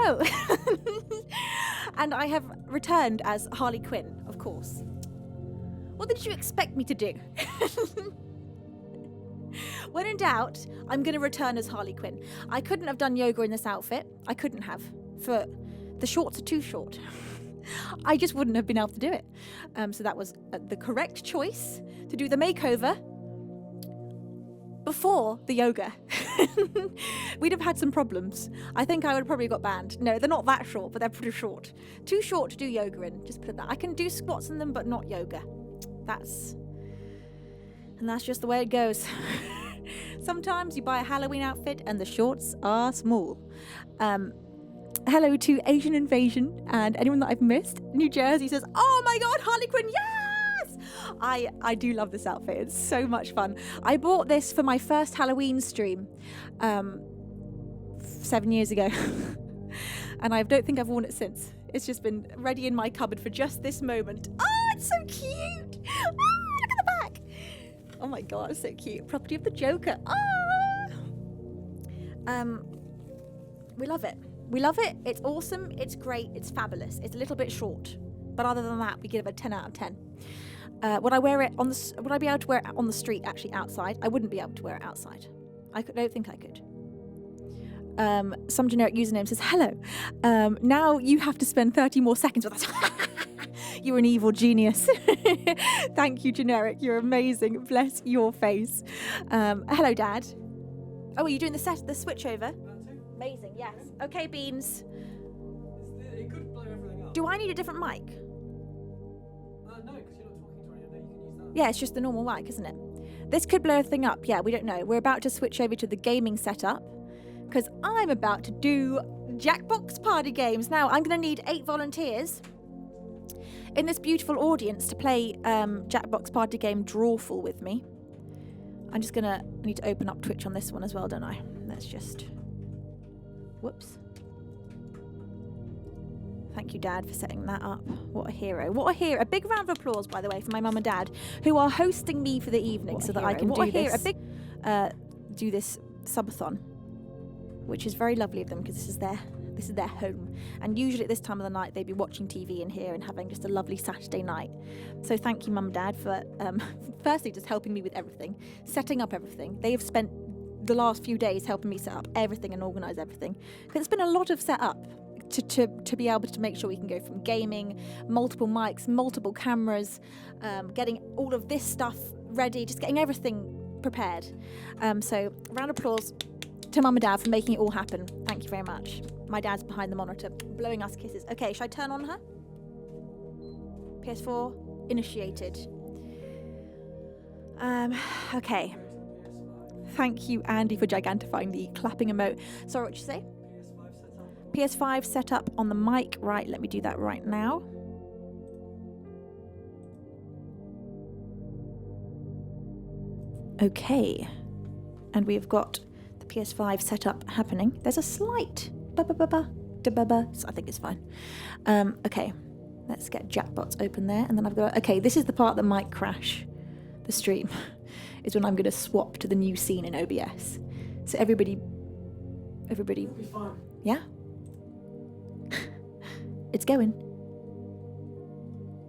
Hello! And I have returned as Harley Quinn, of course. What did you expect me to do? When in doubt, I'm going to return as Harley Quinn. I couldn't have done yoga in this outfit. I couldn't have. For the shorts are too short. I just wouldn't have been able to do it. So that was the correct choice to do the makeover before the yoga. We'd have had some problems. I think I would have probably got banned. No, they're not that short, but they're pretty short. Too short to do yoga in, just put it that. I can do squats in them, but not yoga. That's just the way it goes. Sometimes you buy a Halloween outfit and the shorts are small. Hello to Asian Invasion and anyone that I've missed. New Jersey says, oh my God, Harley Quinn, yes! I do love this outfit. It's so much fun. I bought this for my first Halloween stream 7 years ago. And I don't think I've worn it since. It's just been ready in my cupboard for just this moment. Oh, it's so cute! Oh, look at the back! Oh my God, it's so cute. Property of the Joker. We love it. We love it. It's awesome. It's great. It's fabulous. It's a little bit short, but other than that, we give it a 10 out of 10. Would I wear it on the? Would I be able to wear it on the street? Actually, outside, I wouldn't be able to wear it outside. I don't think I could. Some generic username says hello. Now you have to spend 30 more seconds with us. You're an evil genius. Thank you, generic. You're amazing. Bless your face. Hello, Dad. Oh, are you doing the switch over? Amazing, yes. Okay, Beans. It could blow everything up. Do I need a different mic? No, because you're not talking to anyone. You can use that. Yeah, it's just the normal mic, isn't it? This could blow everything up. Yeah, we don't know. We're about to switch over to the gaming setup because I'm about to do Jackbox party games. Now, I'm going to need 8 volunteers in this beautiful audience to play Jackbox party game Drawful with me. I need to open up Twitch on this one as well, don't I? Let's just... Whoops. Thank you, Dad, for setting that up. What a hero. What a hero. A big round of applause, by the way, for my mum and dad, who are hosting me for the evening so that I can do this subathon, which is very lovely of them because this is their home. And usually at this time of the night, they'd be watching TV in here and having just a lovely Saturday night. So thank you, Mum and Dad, for firstly just helping me with everything, setting up everything. They have spent the last few days helping me set up everything and organise everything. Because it's been a lot of setup to be able to make sure we can go from gaming, multiple mics, multiple cameras, getting all of this stuff ready, just getting everything prepared. So round of applause to Mum and Dad for making it all happen. Thank you very much. My dad's behind the monitor, blowing us kisses. Okay, should I turn on her? PS4 initiated. Okay. Thank you, Andy, for gigantifying the clapping emote. Sorry, what did you say? PS5 set up on the mic. Right, let me do that right now. Okay. And we've got the PS5 setup happening. There's a slight so I think it's fine. Okay, let's get Jackbox open there. And then I've got, okay, this is the part that might crash the stream. Is when I'm going to swap to the new scene in OBS. So everybody, It'll be fine. yeah? It's going.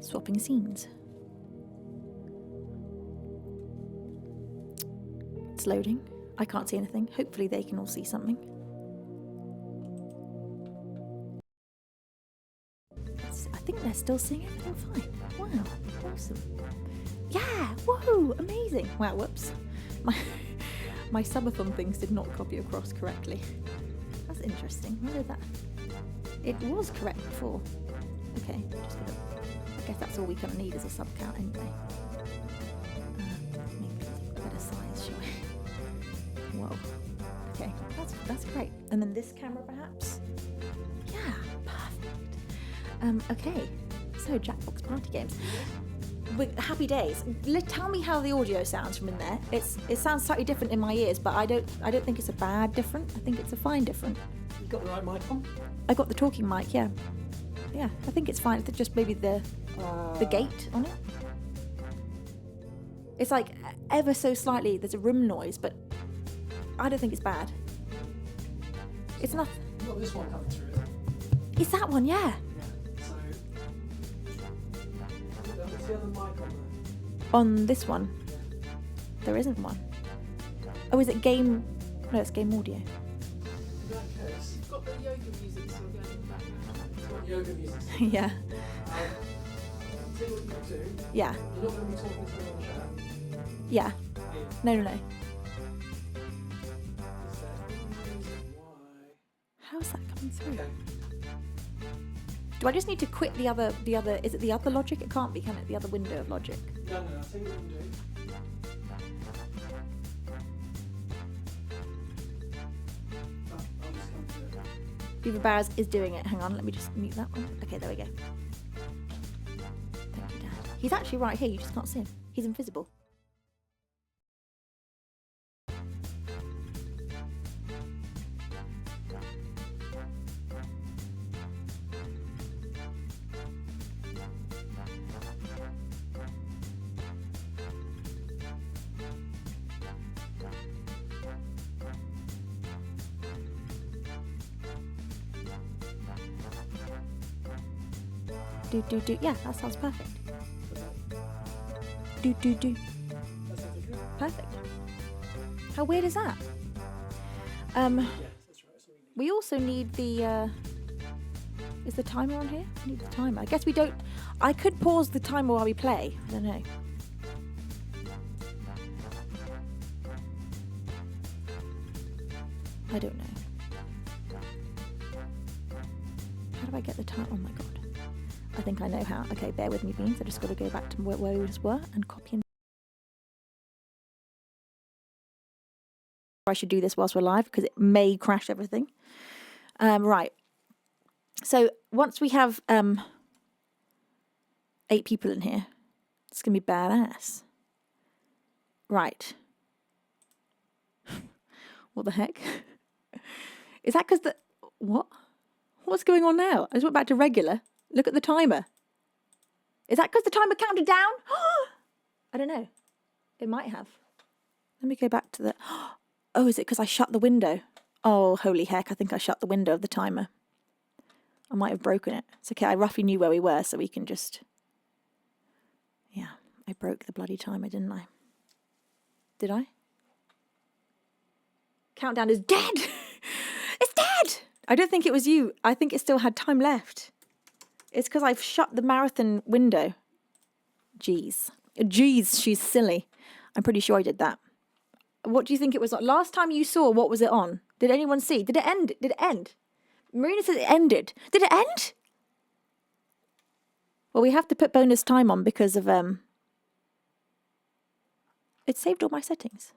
Swapping scenes. It's loading. I can't see anything. Hopefully they can all see something. I think they're still seeing everything fine. Wow, awesome. Yeah, whoa, amazing. Wow, whoops. My subathon things did not copy across correctly. That's interesting. Why did that? It was correct before. Okay, just gonna, I guess that's all we kind of need as a sub count anyway. Maybe a better size, shall we? Whoa. Okay, that's great. And then this camera perhaps? Yeah, perfect. Okay, so Jackbox party games. With happy days. Tell me how the audio sounds from in there. It sounds slightly different in my ears, but I don't think it's a bad different. I think it's a fine different. You got the right mic on? I got the talking mic, yeah. Yeah, I think it's fine. It's just maybe the gate on it. It's like ever so slightly there's a room noise, but I don't think it's bad. It's not. You got this one coming through. It's that one, yeah. Yeah. So, what's the other mic on there? On this one, there isn't one. Oh, is it game? No, it's game audio. In that case, You've got the yoga music still going in the background. it's got yoga music. Yeah. I'll tell you what you can do. Yeah. You're not going to be talking to me on chat. Yeah. No, no, no. Is there any reason why? How's that coming through? Okay. Do I just need to quit the other, is it the other Logic? It can't be, can it? The other window of Logic. No, I'll tell you what you can do. I'll just come to it. Beaver Barrows is doing it. Hang on, let me just mute that one. Okay, there we go. Thank you, Dad. He's actually right here, you just can't see him. He's invisible. Do. Yeah, that sounds perfect. Do. That sounds good. Perfect. How weird is that? Yes, that's right. That's all we need. We also need the, is the timer on here? I need the timer. I guess we don't, I could pause the timer while we play. I don't know. I don't know. How do I get the time? Oh my god. I think I know how. Okay, bear with me, Beans. I just got to go back to where we just were and copy and... I should do this whilst we're live because it may crash everything. Right. So once we have 8 people in here, it's going to be badass. Right. What the heck? Is that because the... What? What's going on now? I just went back to regular. Look at the timer. Is that because the timer counted down? I don't know. It might have. Let me go back to the... Oh, is it because I shut the window? Oh, holy heck. I think I shut the window of the timer. I might have broken it. It's okay. I roughly knew where we were, so we can just... Yeah, I broke the bloody timer, didn't I? Did I? Countdown is dead! It's dead! I don't think it was you. I think it still had time left. It's because I've shut the marathon window. Jeez. Jeez, she's silly. I'm pretty sure I did that. What do you think it was on? Last time you saw, what was it on? Did anyone see? Did it end? Did it end? Marina says it ended. Did it end? Well, we have to put bonus time on because of... It saved all my settings.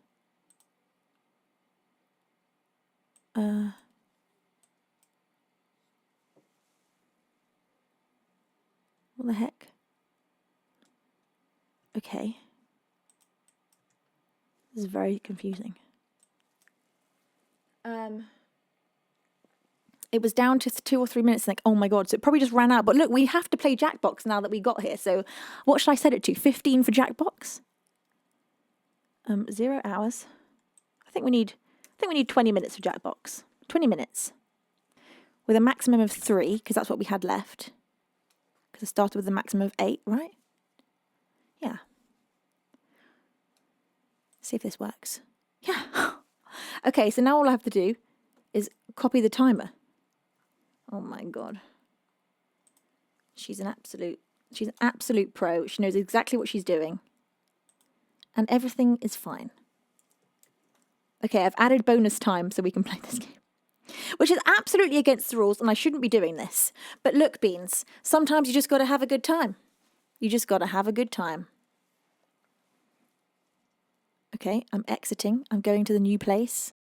What the heck? Okay. This is very confusing. It was down to 2 or 3 minutes. Like, oh my god! So it probably just ran out. But look, we have to play Jackbox now that we got here. So, what should I set it to? 15 for Jackbox. 0 hours. I think we need 20 minutes for Jackbox. 20 minutes. With a maximum of 3, because that's what we had left. Because I started with a maximum of 8, right? Yeah. See if this works. Yeah. Okay, so now all I have to do is copy the timer. Oh my god. She's an absolute pro. She knows exactly what she's doing. And everything is fine. Okay, I've added bonus time so we can play this game. Which is absolutely against the rules, and I shouldn't be doing this. But look, Beans, sometimes you just got to have a good time. You just got to have a good time. Okay, I'm exiting. I'm going to the new place.